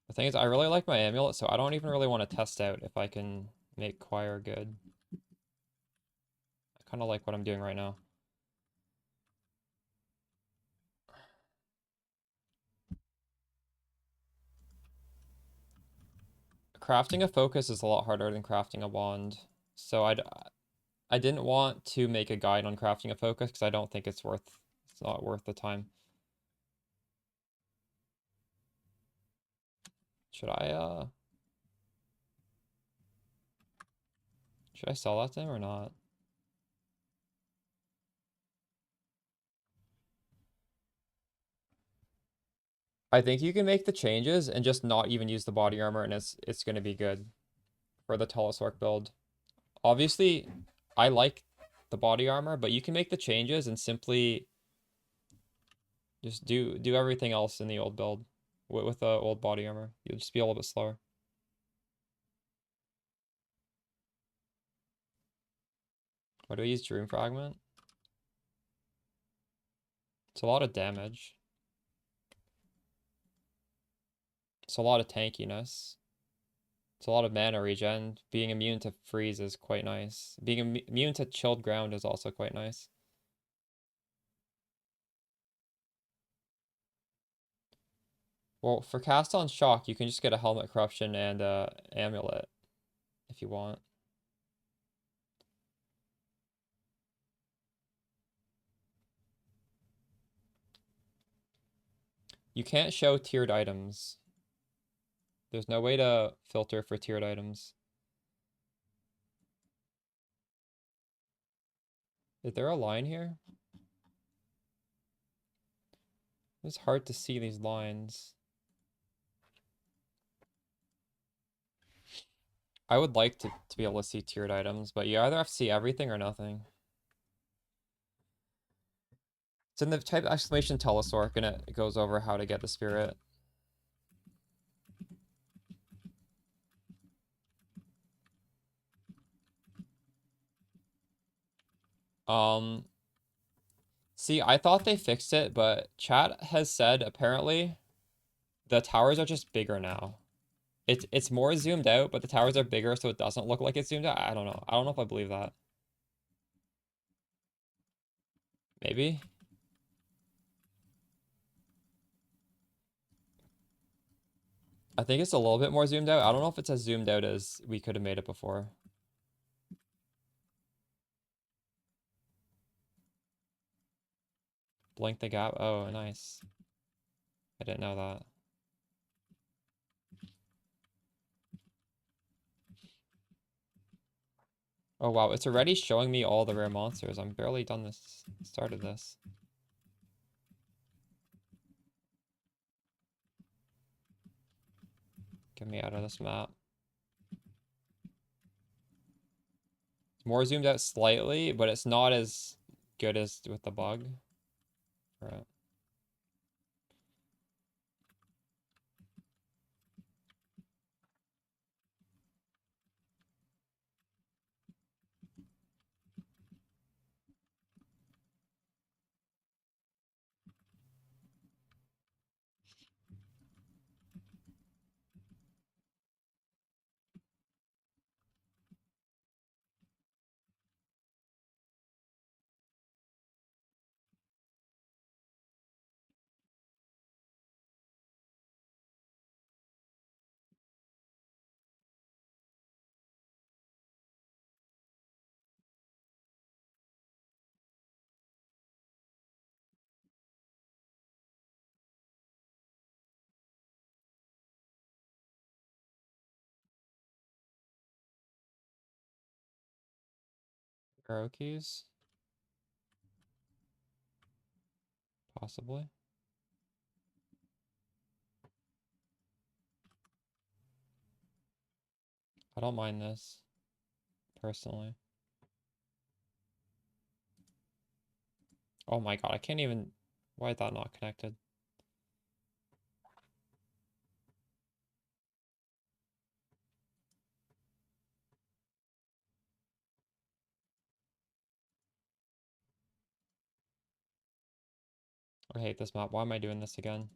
The thing is, I really like my amulet, so I don't even really want to test out if I can make Choir good. I kind of like what I'm doing right now. Crafting a focus is a lot harder than crafting a wand. So I didn't want to make a guide on crafting a focus because I don't think it's not worth the time. Should I sell that to him or not? I think you can make the changes and just not even use the body armor, and it's gonna be good for the Telesork build. Obviously, I like the body armor, but you can make the changes and simply just do everything else in the old build with the old body armor. You'll just be a little bit slower. Why do I use Dream Fragment? It's a lot of damage. It's a lot of tankiness. It's a lot of mana regen. Being immune to freeze is quite nice. Being immune to chilled ground is also quite nice. Well, for cast on shock, you can just get a helmet corruption and amulet if you want. You can't show tiered items. There's no way to filter for tiered items. Is there a line here? It's hard to see these lines. I would like to be able to see tiered items, but you either have to see everything or nothing. It's in the type exclamation telesork, and it goes over how to get the spirit. See, I thought they fixed it, but chat has said apparently the towers are just bigger now. It's more zoomed out, but the towers are bigger, so it doesn't look like it's zoomed out. I don't know. I don't know if I believe that. Maybe. I think it's a little bit more zoomed out. I don't know if it's as zoomed out as we could have made it before. Blink the gap. Oh, nice. I didn't know that. Oh wow, it's already showing me all the rare monsters. I'm barely done this, started this. Get me out of this map. It's more zoomed out slightly, but it's not as good as with the bug. Right. Arrow keys? Possibly. I don't mind this, personally. Oh my god, I can't even... Why is that not connected? I hate this map. Why am I doing this again?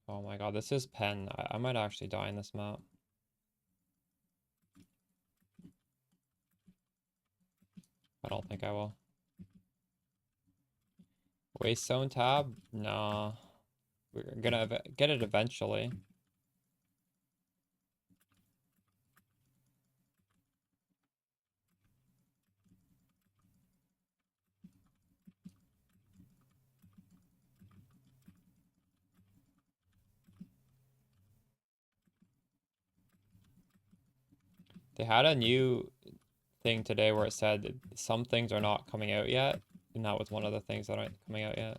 Oh my god, this is pen. I might actually die in this map. I don't think I will. Waste zone tab? Nah. We're gonna get it eventually. They had a new thing today where it said that some things are not coming out yet, and that was one of the things that aren't coming out yet.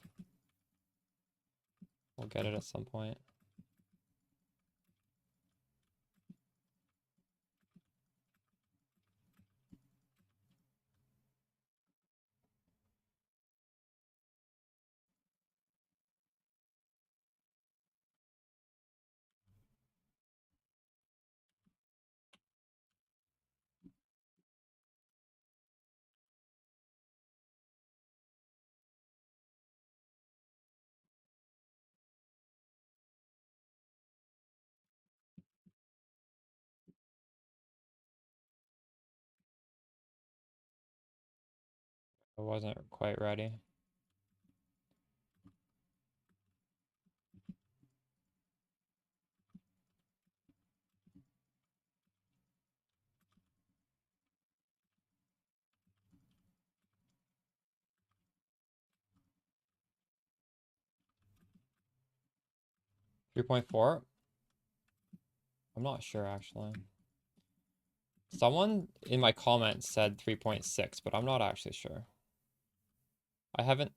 We'll get it at some point. I wasn't quite ready. Three 3.4? I'm not sure actually. Someone in my comments said 3.6, but I'm not actually sure. I haven't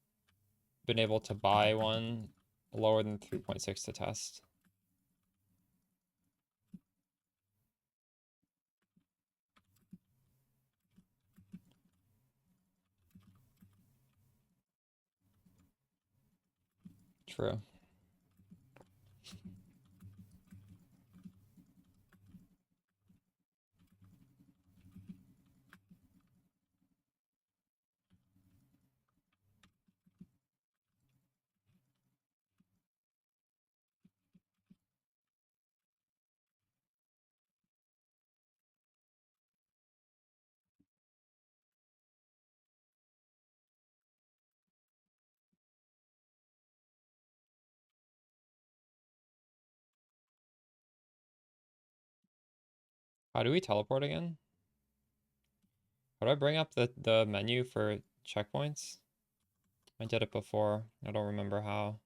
been able to buy one lower than 3.6 to test. True. How do we teleport again? How do I bring up the menu for checkpoints? I did it before. I don't remember how.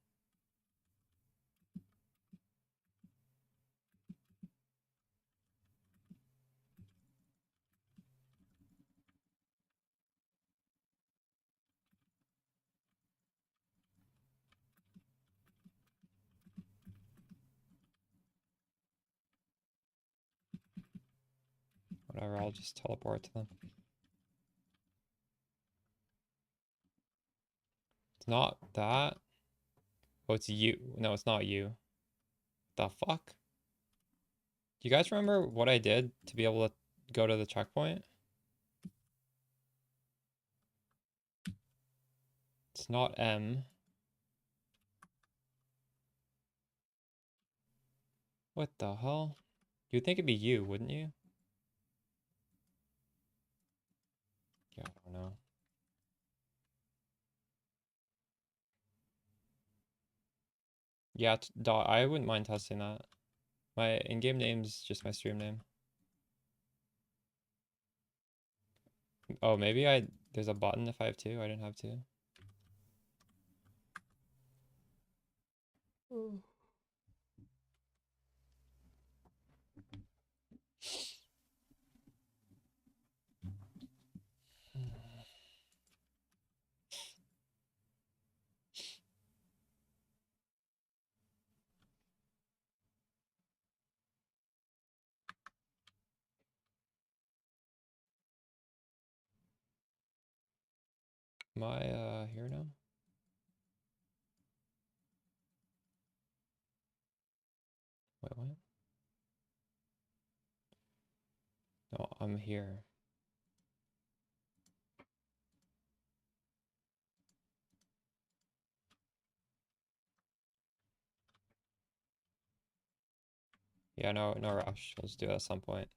Whatever, I'll just teleport to them. It's not that. Oh, it's you. No, it's not you. The fuck? Do you guys remember what I did to be able to go to the checkpoint? It's not M. What the hell? You'd think it'd be you, wouldn't you? Yeah, I don't know. Yeah, I wouldn't mind testing that. My in-game name's just my stream name. Oh, maybe there's a button if I have two. I didn't have two. Am I here now? Wait, what? No, I'm here. Yeah, no rush. We'll just do it at some point.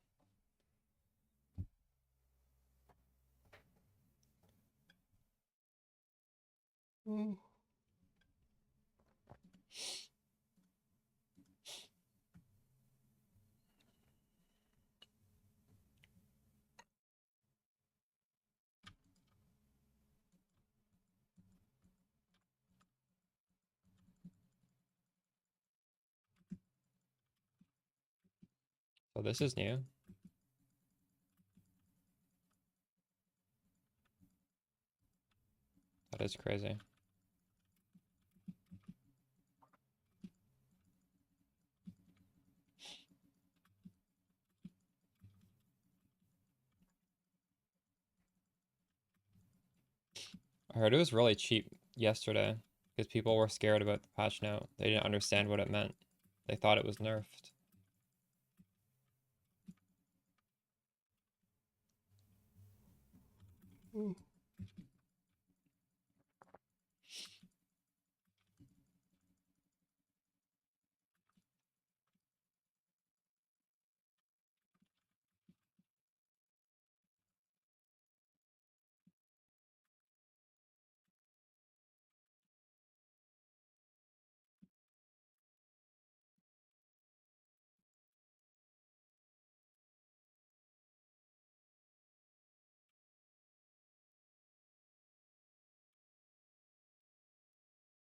So this is new. That is crazy. I heard it was really cheap yesterday because people were scared about the patch note. They didn't understand what it meant. They thought it was nerfed.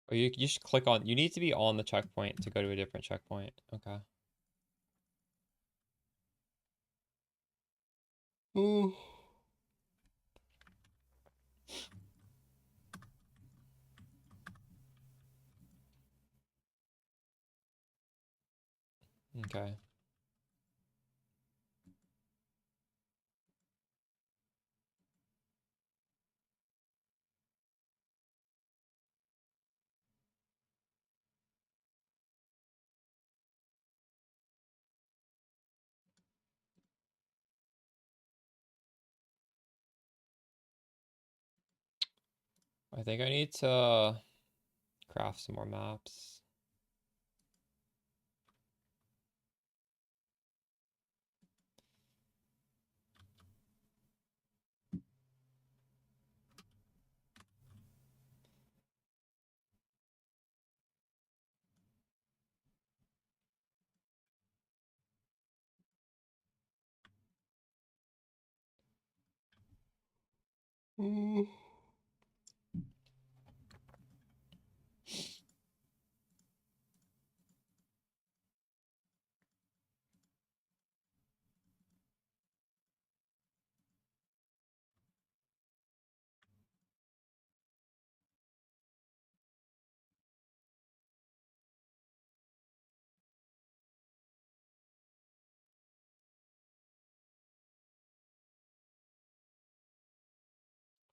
Or you just click on, you need to be on the checkpoint to go to a different checkpoint. Okay. Okay. I think I need to craft some more maps.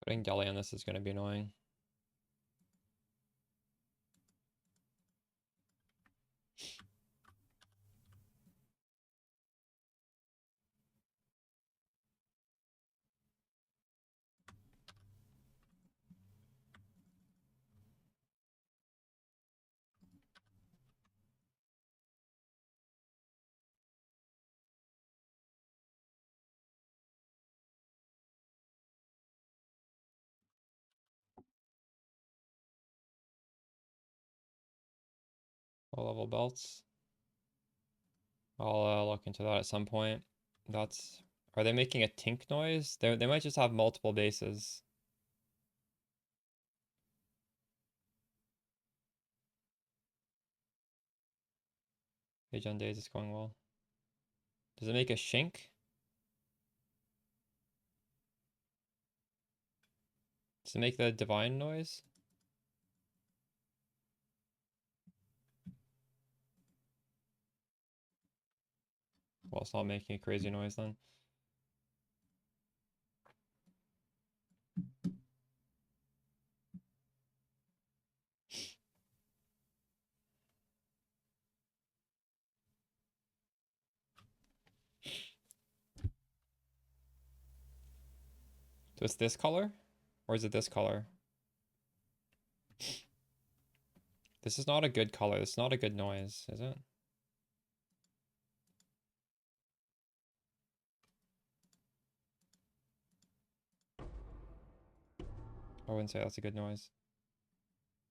Putting deli on this is going to be annoying. Low level belts. I'll look into that at some point. That's... Are they making a tink noise? They might just have multiple bases. Page on days is going well. Does it make a shink? Does it make the divine noise? Well, it's not making a crazy noise then. So it's this color? Or is it this color? This is not a good color. This is not a good noise, is it? I wouldn't say that's a good noise.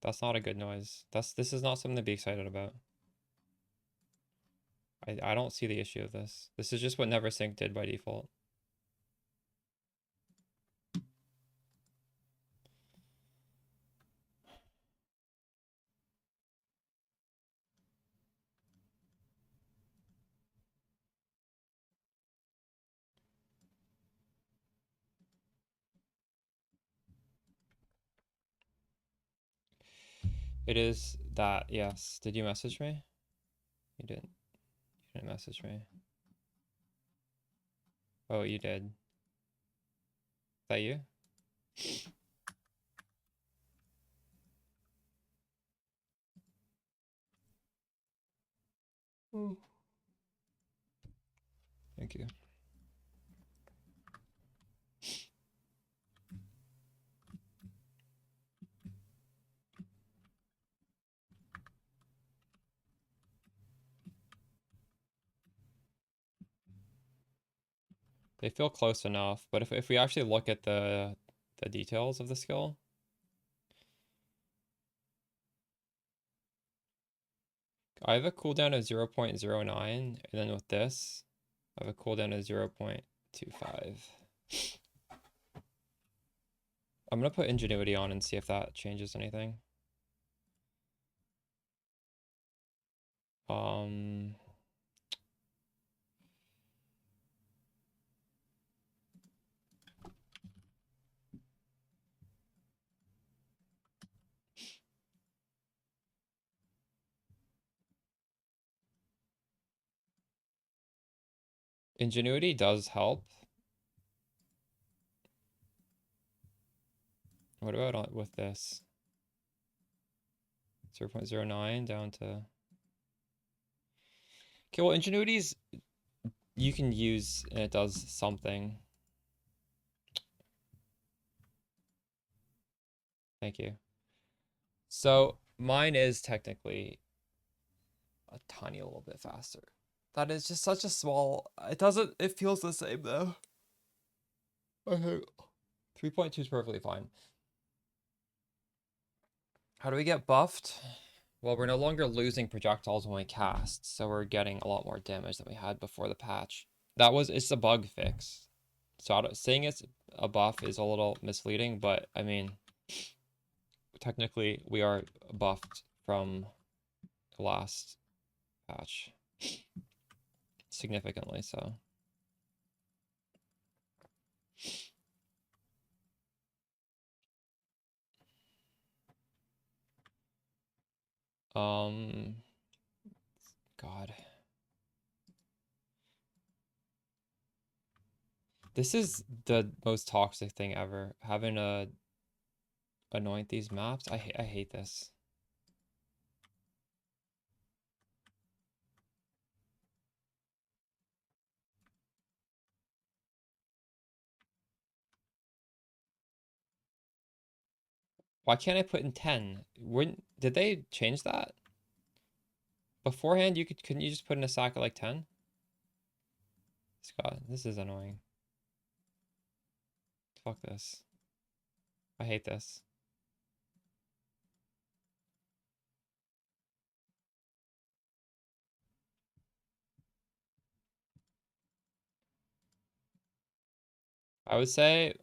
That's not a good noise. This is not something to be excited about. I don't see the issue of this. This is just what NeverSync did by default. It is that, yes. Did you message me? You didn't. You didn't message me. Oh, you did. Is that you? Thank you. They feel close enough, but if we actually look at the details of the skill, I have a cooldown of 0.09, and then with this, I have a cooldown of 0.25. I'm gonna put Ingenuity on and see if that changes anything. Ingenuity does help. What about with this? 0.09 down to... Okay, well, Ingenuity's... You can use, and it does something. Thank you. So, mine is technically a tiny little bit faster. That is just such a small... It feels the same, though. Okay. 3.2 is perfectly fine. How do we get buffed? Well, we're no longer losing projectiles when we cast, so we're getting a lot more damage than we had before the patch. It's a bug fix. So saying it's a buff is a little misleading, but I mean, technically we are buffed from the last patch significantly, so. God. This is the most toxic thing ever. Having to anoint these maps. I hate this. Why can't I put in 10? Did they change that? Beforehand, couldn't you just put in a sack at like 10? Scott, this is annoying. Fuck this. I hate this. I would say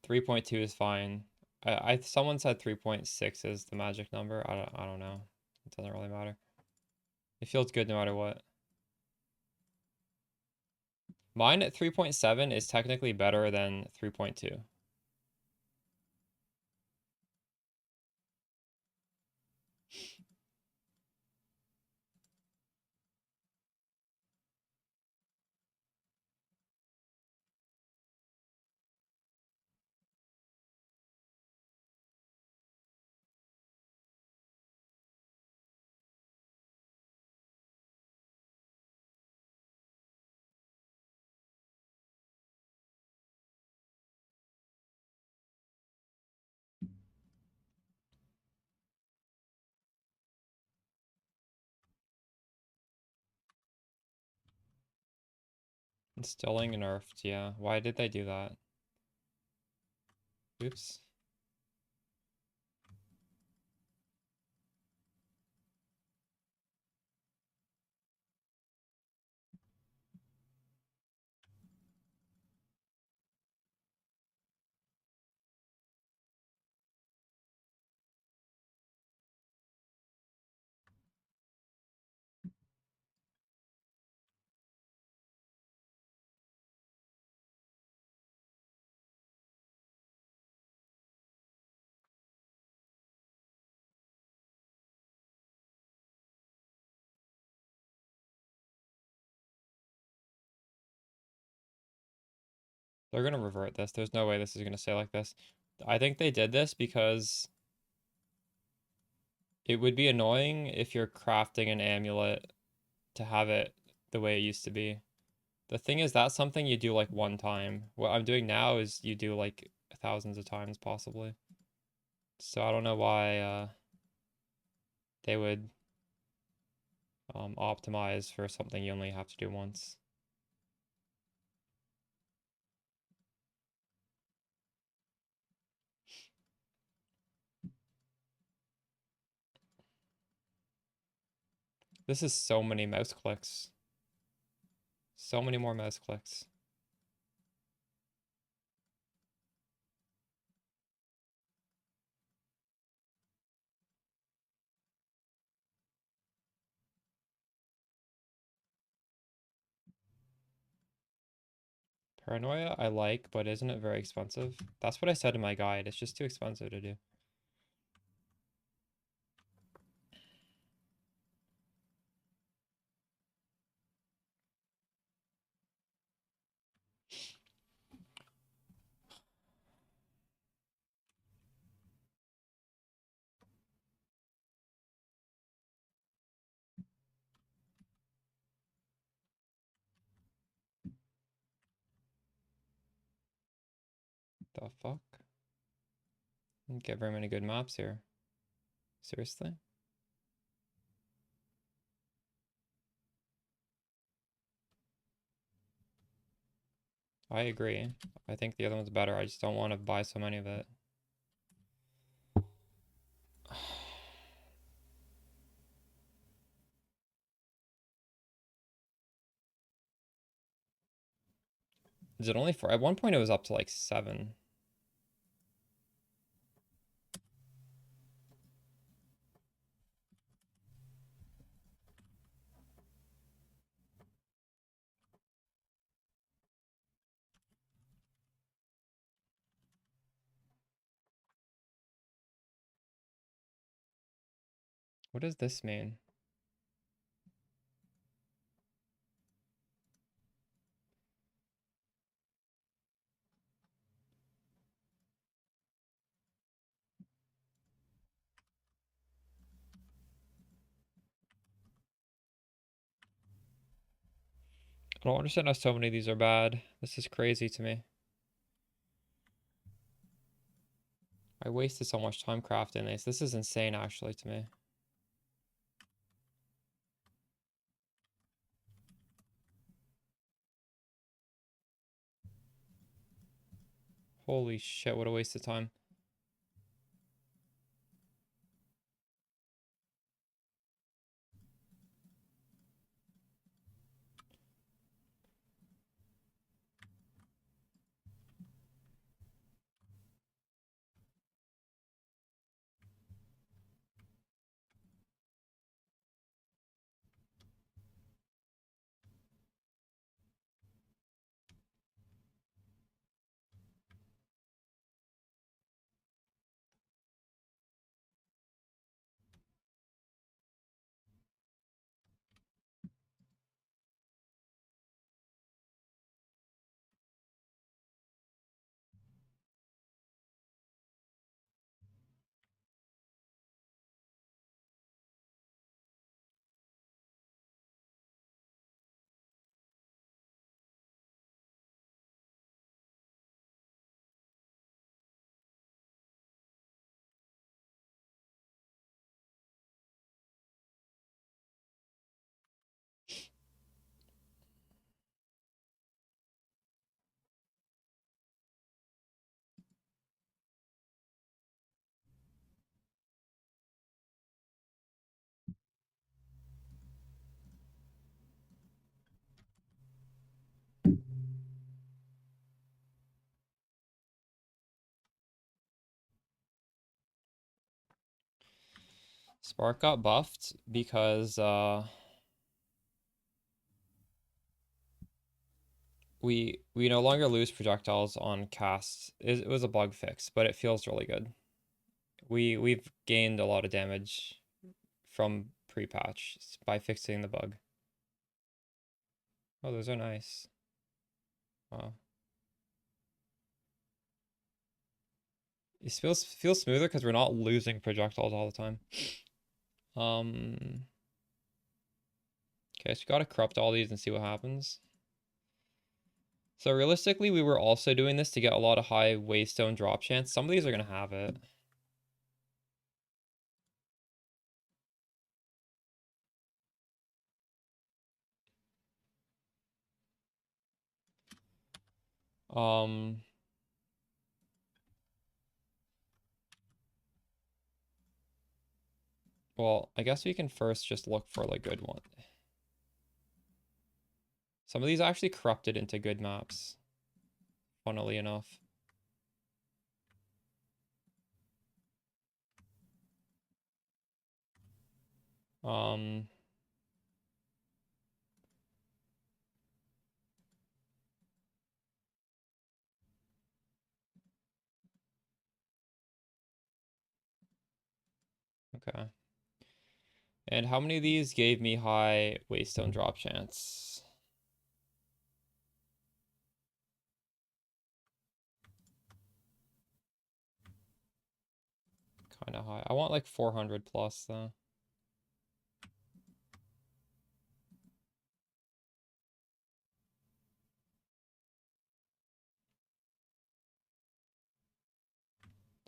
3.2 is fine. Someone said 3.6 is the magic number. I don't know. It doesn't really matter. It feels good no matter what. Mine at 3.7 is technically better than 3.2. Instilling nerfed, yeah. Why did they do that? Oops. They're gonna revert this. There's no way this is gonna stay like this. I think they did this because it would be annoying if you're crafting an amulet to have it the way it used to be. The thing is, that's something you do like one time. What I'm doing now is you do like thousands of times possibly. So I don't know why they would optimize for something you only have to do once. This is so many mouse clicks. So many more mouse clicks. Paranoia I like, but isn't it very expensive? That's what I said in my guide. It's just too expensive to do. The fuck? Didn't get very many good maps here. Seriously? I agree. I think the other one's better. I just don't want to buy so many of it. Is it only 4? At one point it was up to like 7. What does this mean? I don't understand how so many of these are bad. This is crazy to me. I wasted so much time crafting these. This is insane actually to me. Holy shit, what a waste of time. Spark got buffed because we no longer lose projectiles on casts. It was a bug fix, but it feels really good. We've gained a lot of damage from pre-patch by fixing the bug. Oh, those are nice. Wow. It feels smoother because we're not losing projectiles all the time. Okay, so we gotta corrupt all these and see what happens. So realistically, we were also doing this to get a lot of high waystone drop chance. Some of these are gonna have it. Well, I guess we can first just look for like good one. Some of these actually corrupted into good maps, funnily enough. Um, okay. And how many of these gave me high waystone drop chance? Kind of high. I want like 400 plus though.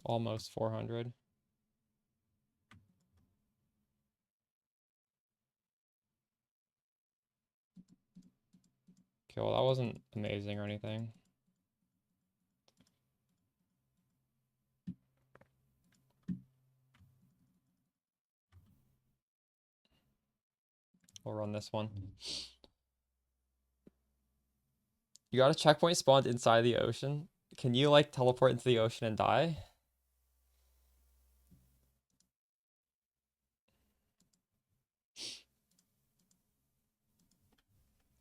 Almost 400. Okay, well that wasn't amazing or anything. We'll run this one. You got a checkpoint spawned inside the ocean. Can you like teleport into the ocean and die?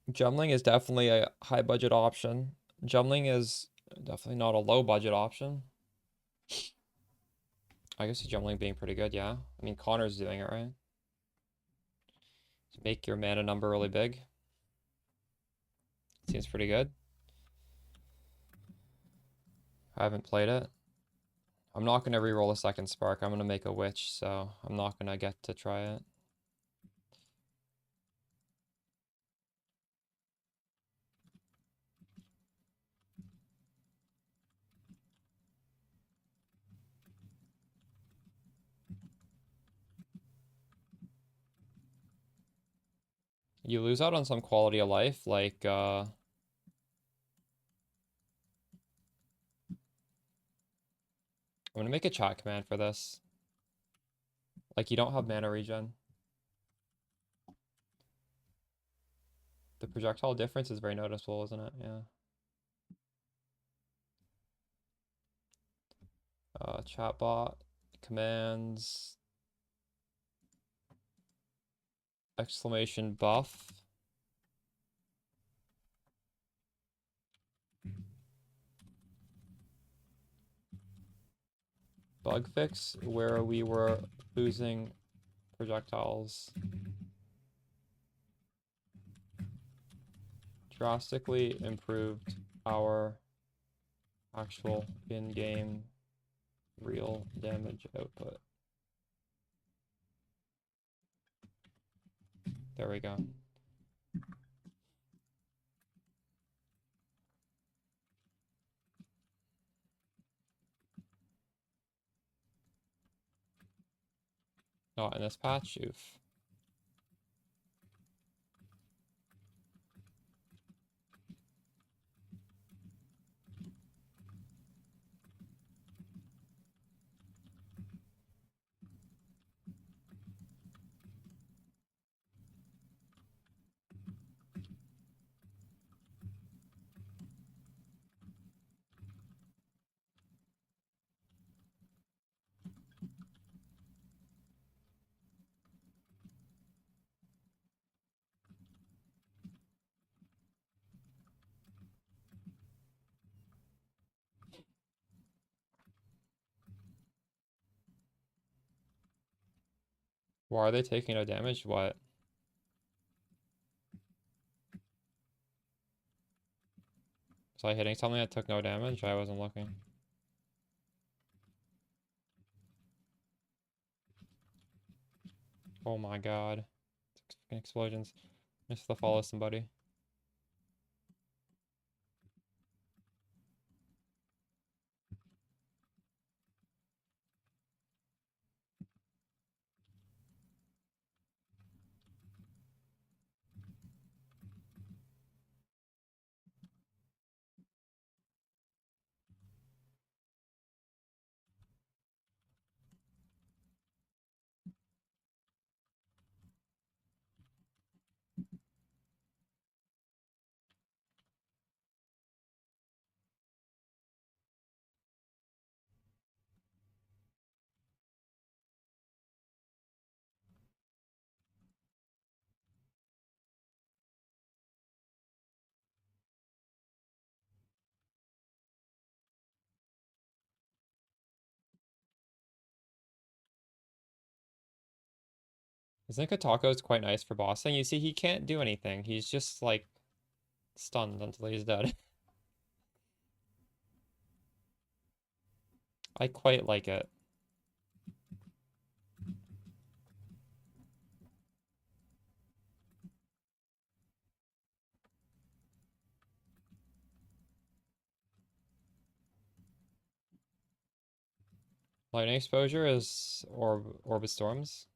Jumbling is definitely a high budget option. Jumbling is definitely not a low budget option. I guess jumbling being pretty good, yeah. I mean, Connor's doing it, right? Make your mana number really big. Seems pretty good. I haven't played it. I'm not going to reroll a second spark. I'm going to make a witch, so I'm not going to get to try it. You lose out on some quality of life, like, I'm going to make a chat command for this. Like, you don't have mana regen. The projectile difference is very noticeable, isn't it? Yeah. Chatbot, commands, exclamation buff. Bug fix where we were losing projectiles. Drastically improved our actual in-game real damage output. There we go. Not in this patch, oof. Why are they taking no damage? What? Was I hitting something that took no damage? I wasn't looking. Oh my god. Fucking explosions. I just have to follow somebody. Isn't Katako's quite nice for bossing? You see, he can't do anything. He's just, like, stunned until he's dead. I quite like it. Lightning exposure is orbit storms.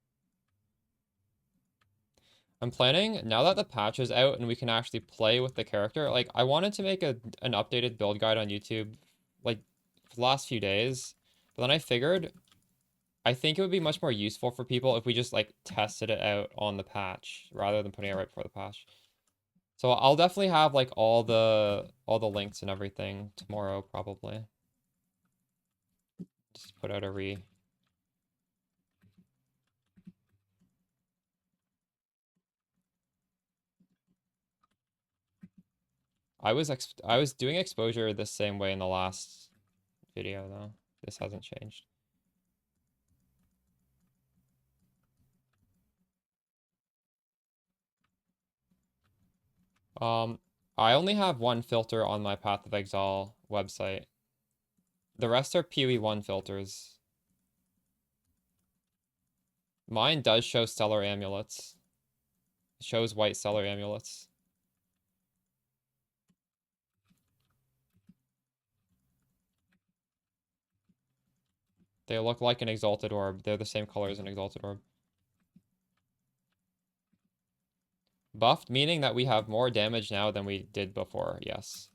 I'm planning, now that the patch is out and we can actually play with the character, like, I wanted to make an updated build guide on YouTube, like, for the last few days. But then I figured, I think it would be much more useful for people if we just, like, tested it out on the patch, rather than putting it right before the patch. So I'll definitely have like all the links and everything tomorrow probably. Just put out a I was doing exposure the same way in the last video though. This hasn't changed. I only have one filter on my Path of Exile website. The rest are PoE 1 filters. Mine does show stellar amulets. It shows white stellar amulets. They look like an exalted orb. They're the same color as an exalted orb. Buffed, meaning that we have more damage now than we did before, yes.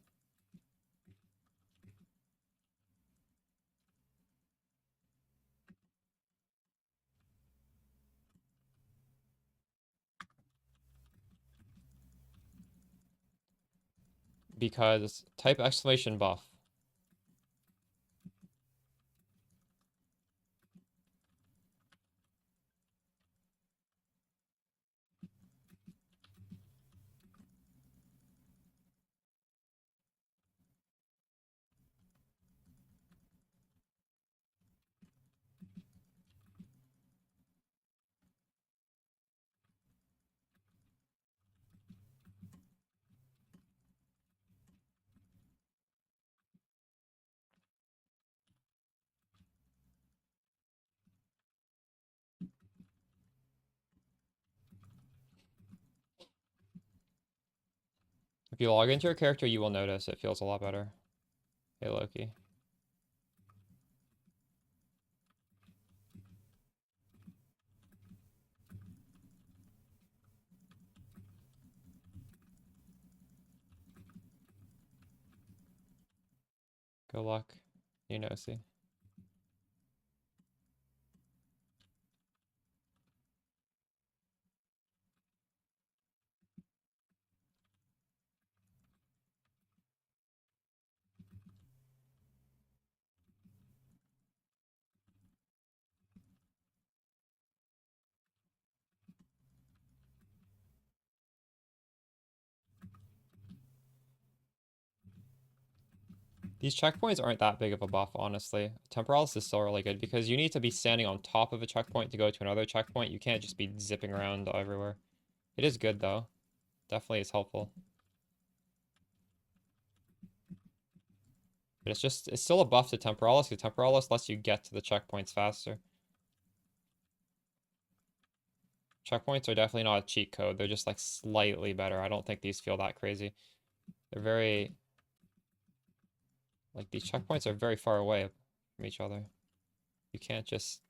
Because type exclamation buff. If you log into your character, you will notice it feels a lot better. Hey, Loki. Good luck. You know, see. These checkpoints aren't that big of a buff, honestly. Temporalis is still really good because you need to be standing on top of a checkpoint to go to another checkpoint. You can't just be zipping around everywhere. It is good, though. Definitely is helpful. But it's still a buff to Temporalis because Temporalis lets you get to the checkpoints faster. Checkpoints are definitely not a cheat code. They're just like slightly better. I don't think these feel that crazy. They're very... Like these checkpoints are very far away from each other. You can't just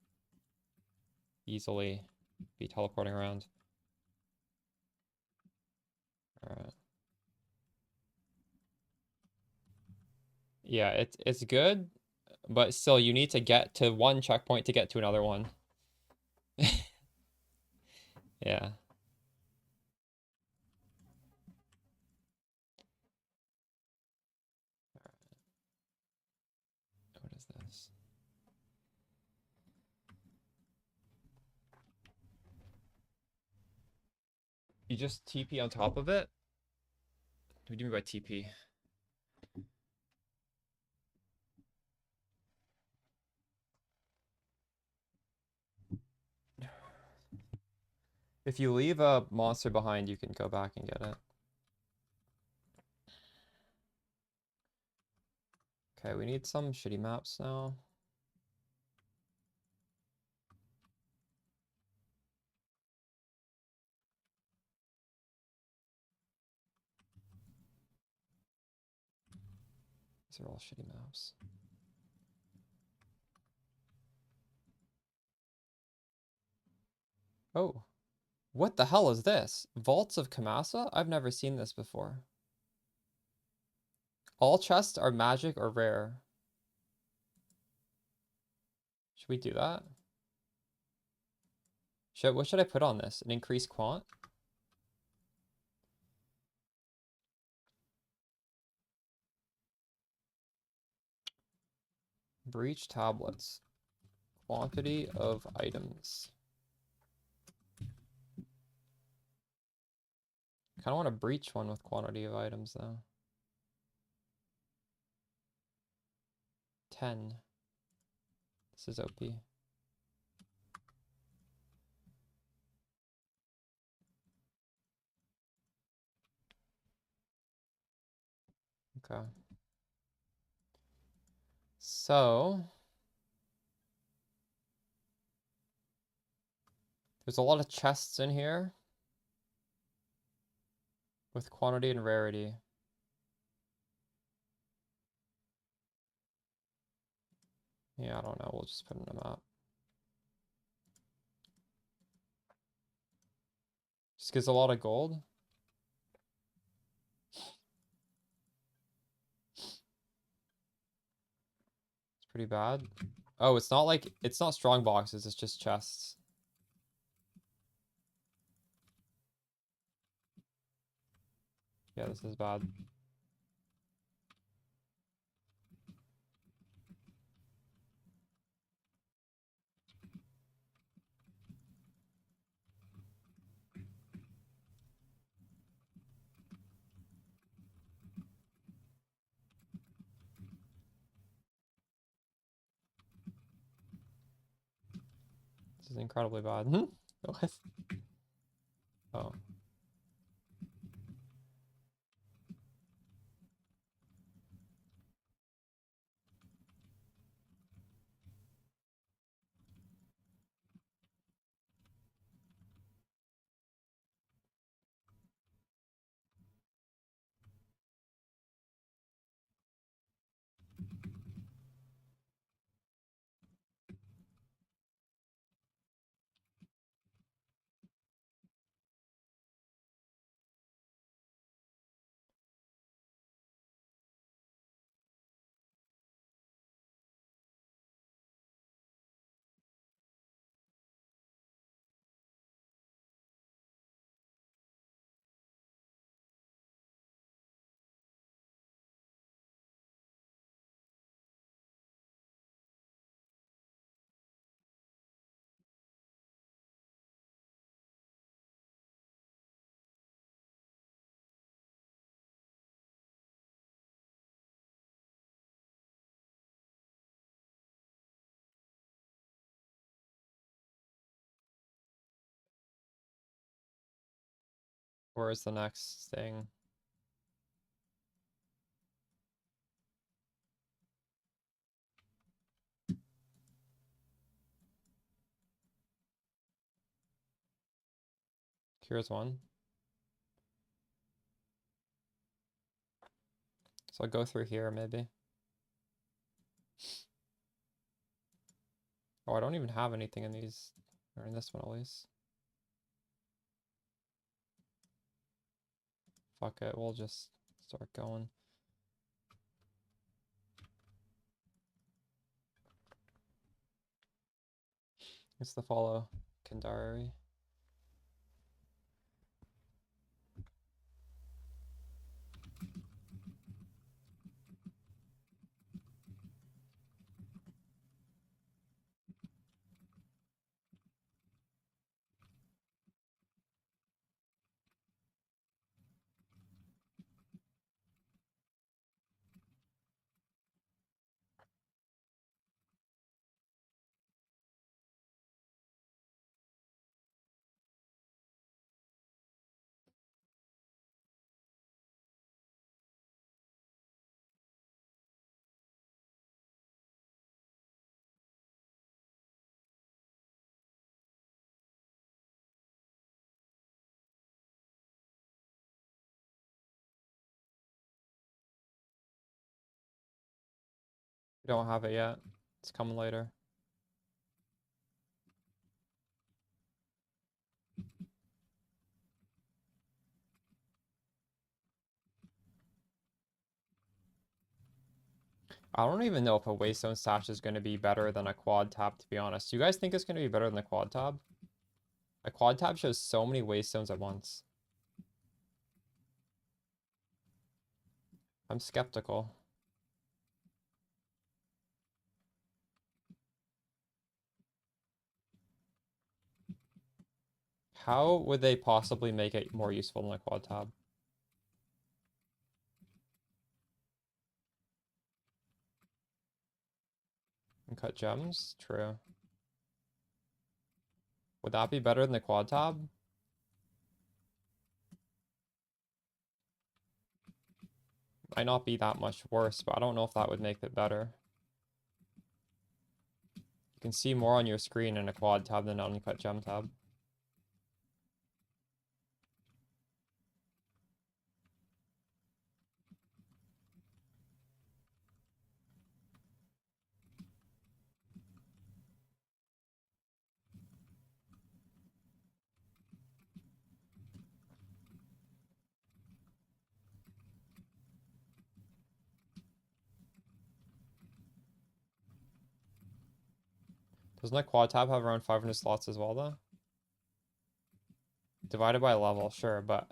easily be teleporting around. Alright. Yeah, it's good, but still you need to get to one checkpoint to get to another one. Yeah. What is this? You just TP on top of it? What do you mean by TP? If you leave a monster behind, you can go back and get it. Okay, we need some shitty maps now. These are all shitty maps. Oh, what the hell is this? Vaults of Kamasa? I've never seen this before. All chests are magic or rare. Should we do that? What should I put on this? An increased quant? Breach tablets. Quantity of items. Kind of want to breach one with quantity of items though. 10. This is OP. Okay. So there's a lot of chests in here with quantity and rarity. Yeah, I don't know. We'll just put in a map. Just gives a lot of gold. It's pretty bad. Oh, it's not like, it's not strong boxes, it's just chests. Yeah, this is bad. This is incredibly bad. What? Oh. Where is the next thing? Here's one. So I'll go through here maybe. Oh, I don't even have anything in these, or in this one at least. Fuck it, we'll just start going. It's the follow Kandari. We don't have it yet. It's coming later. I don't even know if a Waystone Stash is going to be better than a Quad Tab, to be honest. Do you guys think it's going to be better than the Quad Tab? A Quad Tab shows so many Waystones at once. I'm skeptical. How would they possibly make it more useful than a quad tab? And cut gems? True. Would that be better than the quad tab? Might not be that much worse, but I don't know if that would make it better. You can see more on your screen in a quad tab than an uncut gem tab. Doesn't a quad tab have around 500 slots as well, though? Divided by level, sure, but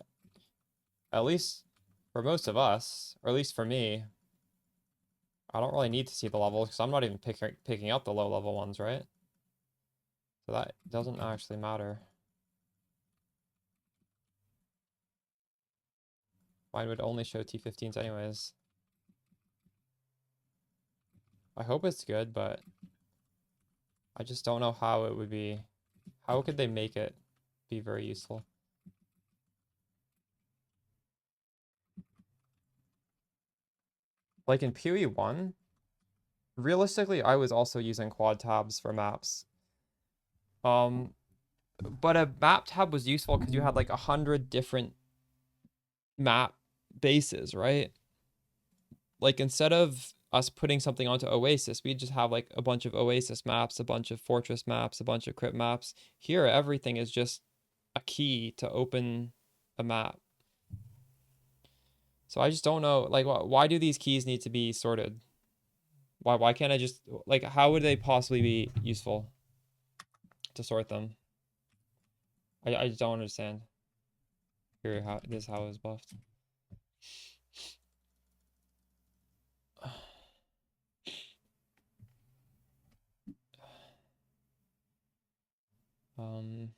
at least for most of us, or at least for me, I don't really need to see the levels because I'm not even picking up the low level ones, right? So that doesn't actually matter. Mine would only show T15s anyways. I hope it's good, but I just don't know how it would be. How could they make it be very useful? Like in PoE 1, realistically, I was also using quad tabs for maps. But a map tab was useful because you had like 100 different map bases, right? Like instead of us putting something onto Oasis, we just have like a bunch of Oasis maps, a bunch of Fortress maps, a bunch of Crypt maps. Here, everything is just a key to open a map. So I just don't know, like, why do these keys need to be sorted? Why can't I just, like, how would they possibly be useful to sort them? I just don't understand. Here, this is how it was buffed. Um,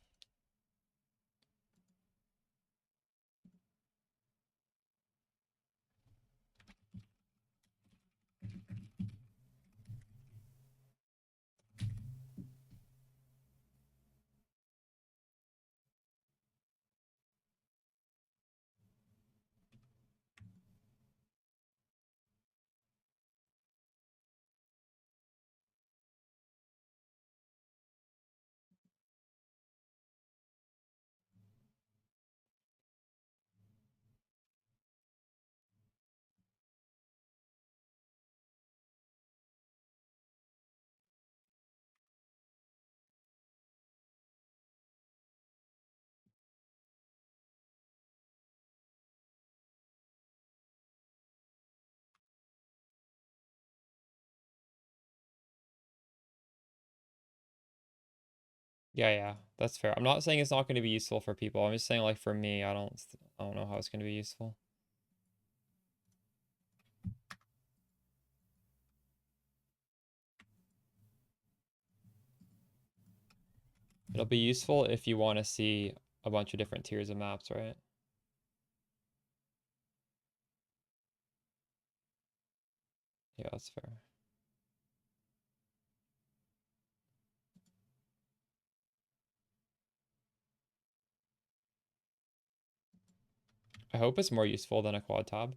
yeah, that's fair. I'm not saying it's not going to be useful for people. I'm just saying, like, for me, I don't know how it's going to be useful. It'll be useful if you want to see a bunch of different tiers of maps, right? Yeah, that's fair. I hope it's more useful than a quad tab.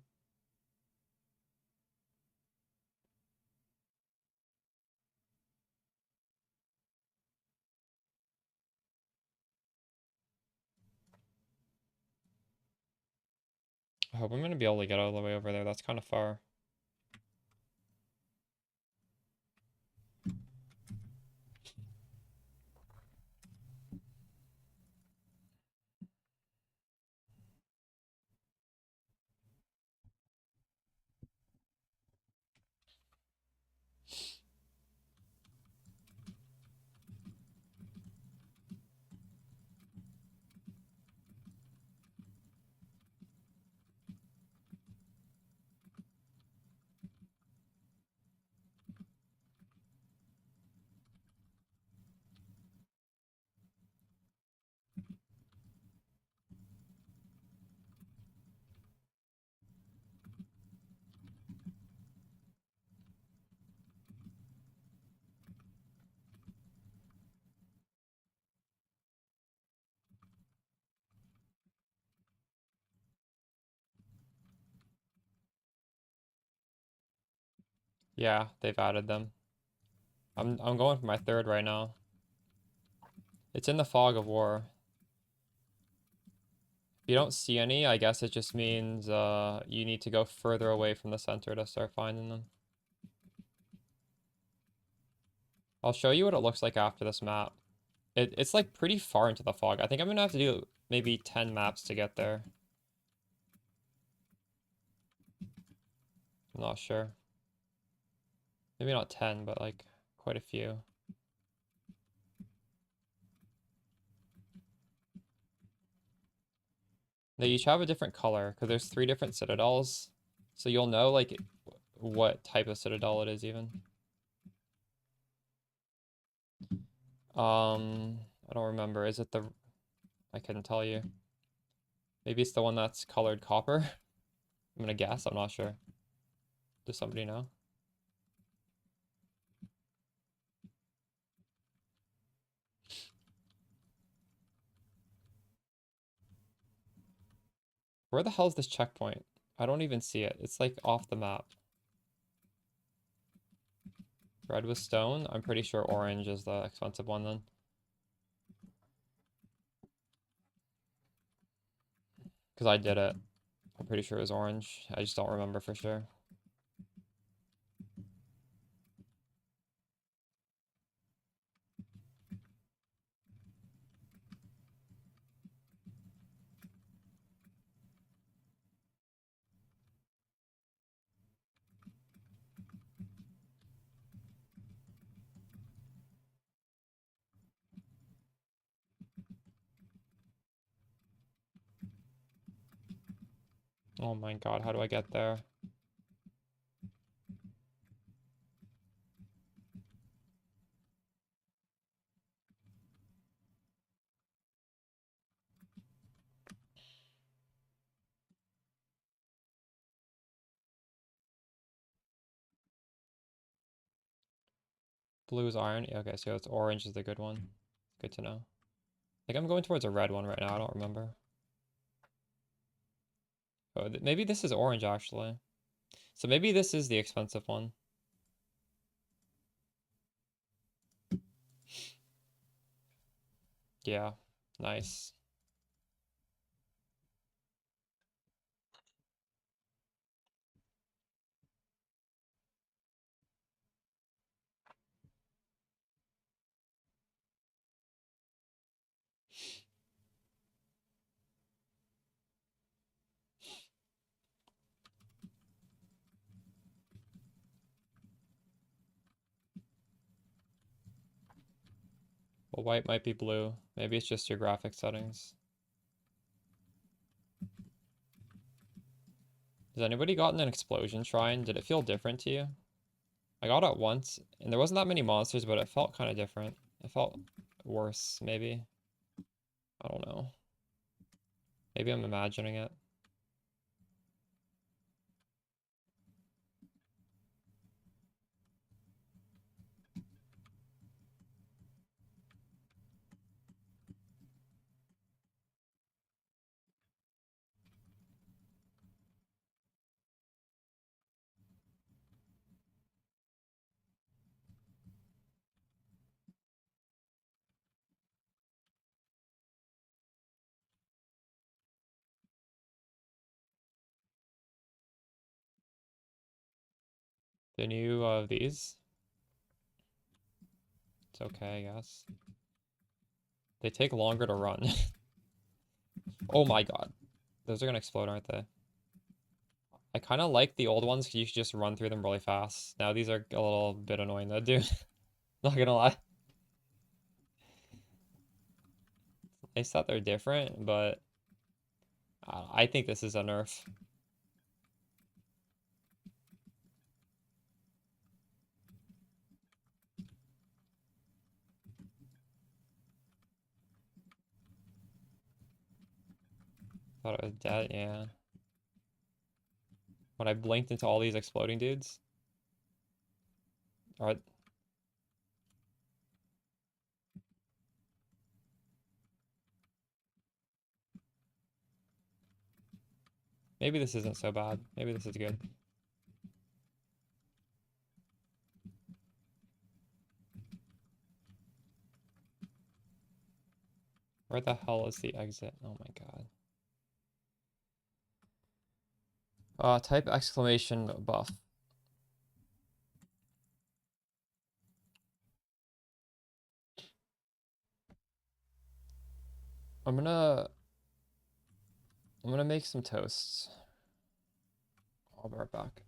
I hope I'm going to be able to get all the way over there. That's kind of far. Yeah, they've added them. I'm going for my third right now. It's in the fog of war. If you don't see any, I guess it just means you need to go further away from the center to start finding them. I'll show you what it looks like after this map. It's like pretty far into the fog. I think I'm gonna have to do maybe 10 maps to get there. I'm not sure. Maybe not 10, but like quite a few. They each have a different color because there's 3 different citadels. So you'll know like what type of citadel it is even. I don't remember. Is it the... I couldn't tell you. Maybe it's the one that's colored copper. I'm gonna guess. I'm not sure. Does somebody know? Where the hell is this checkpoint? I don't even see it. It's like off the map. Red with stone. I'm pretty sure orange is the expensive one then. Because I did it. I'm pretty sure it was orange. I just don't remember for sure. Oh my god, how do I get there? Blue is iron. Yeah, okay, so it's orange is the good one. Good to know. I think I'm going towards a red one right now. I don't remember. Oh, maybe this is orange actually. So maybe this is the expensive one. Yeah, nice. Well, white might be blue. Maybe it's just your graphic settings. Has anybody gotten an explosion shrine? Did it feel different to you? I got it once, and there wasn't that many monsters, but it felt kind of different. It felt worse, maybe. I don't know. Maybe I'm imagining it. The new these? It's okay, I guess. They take longer to run. Oh my god. Those are gonna explode, aren't they? I kind of like the old ones because you should just run through them really fast. Now these are a little bit annoying though, dude. Not gonna lie. Nice that they're different, but I think this is a nerf. Thought it was dead, yeah. When I blinked into all these exploding dudes. Alright. Maybe this isn't so bad. Maybe this is good. Where the hell is the exit? Oh my god. Type exclamation buff. I'm gonna make some toasts. I'll be right back.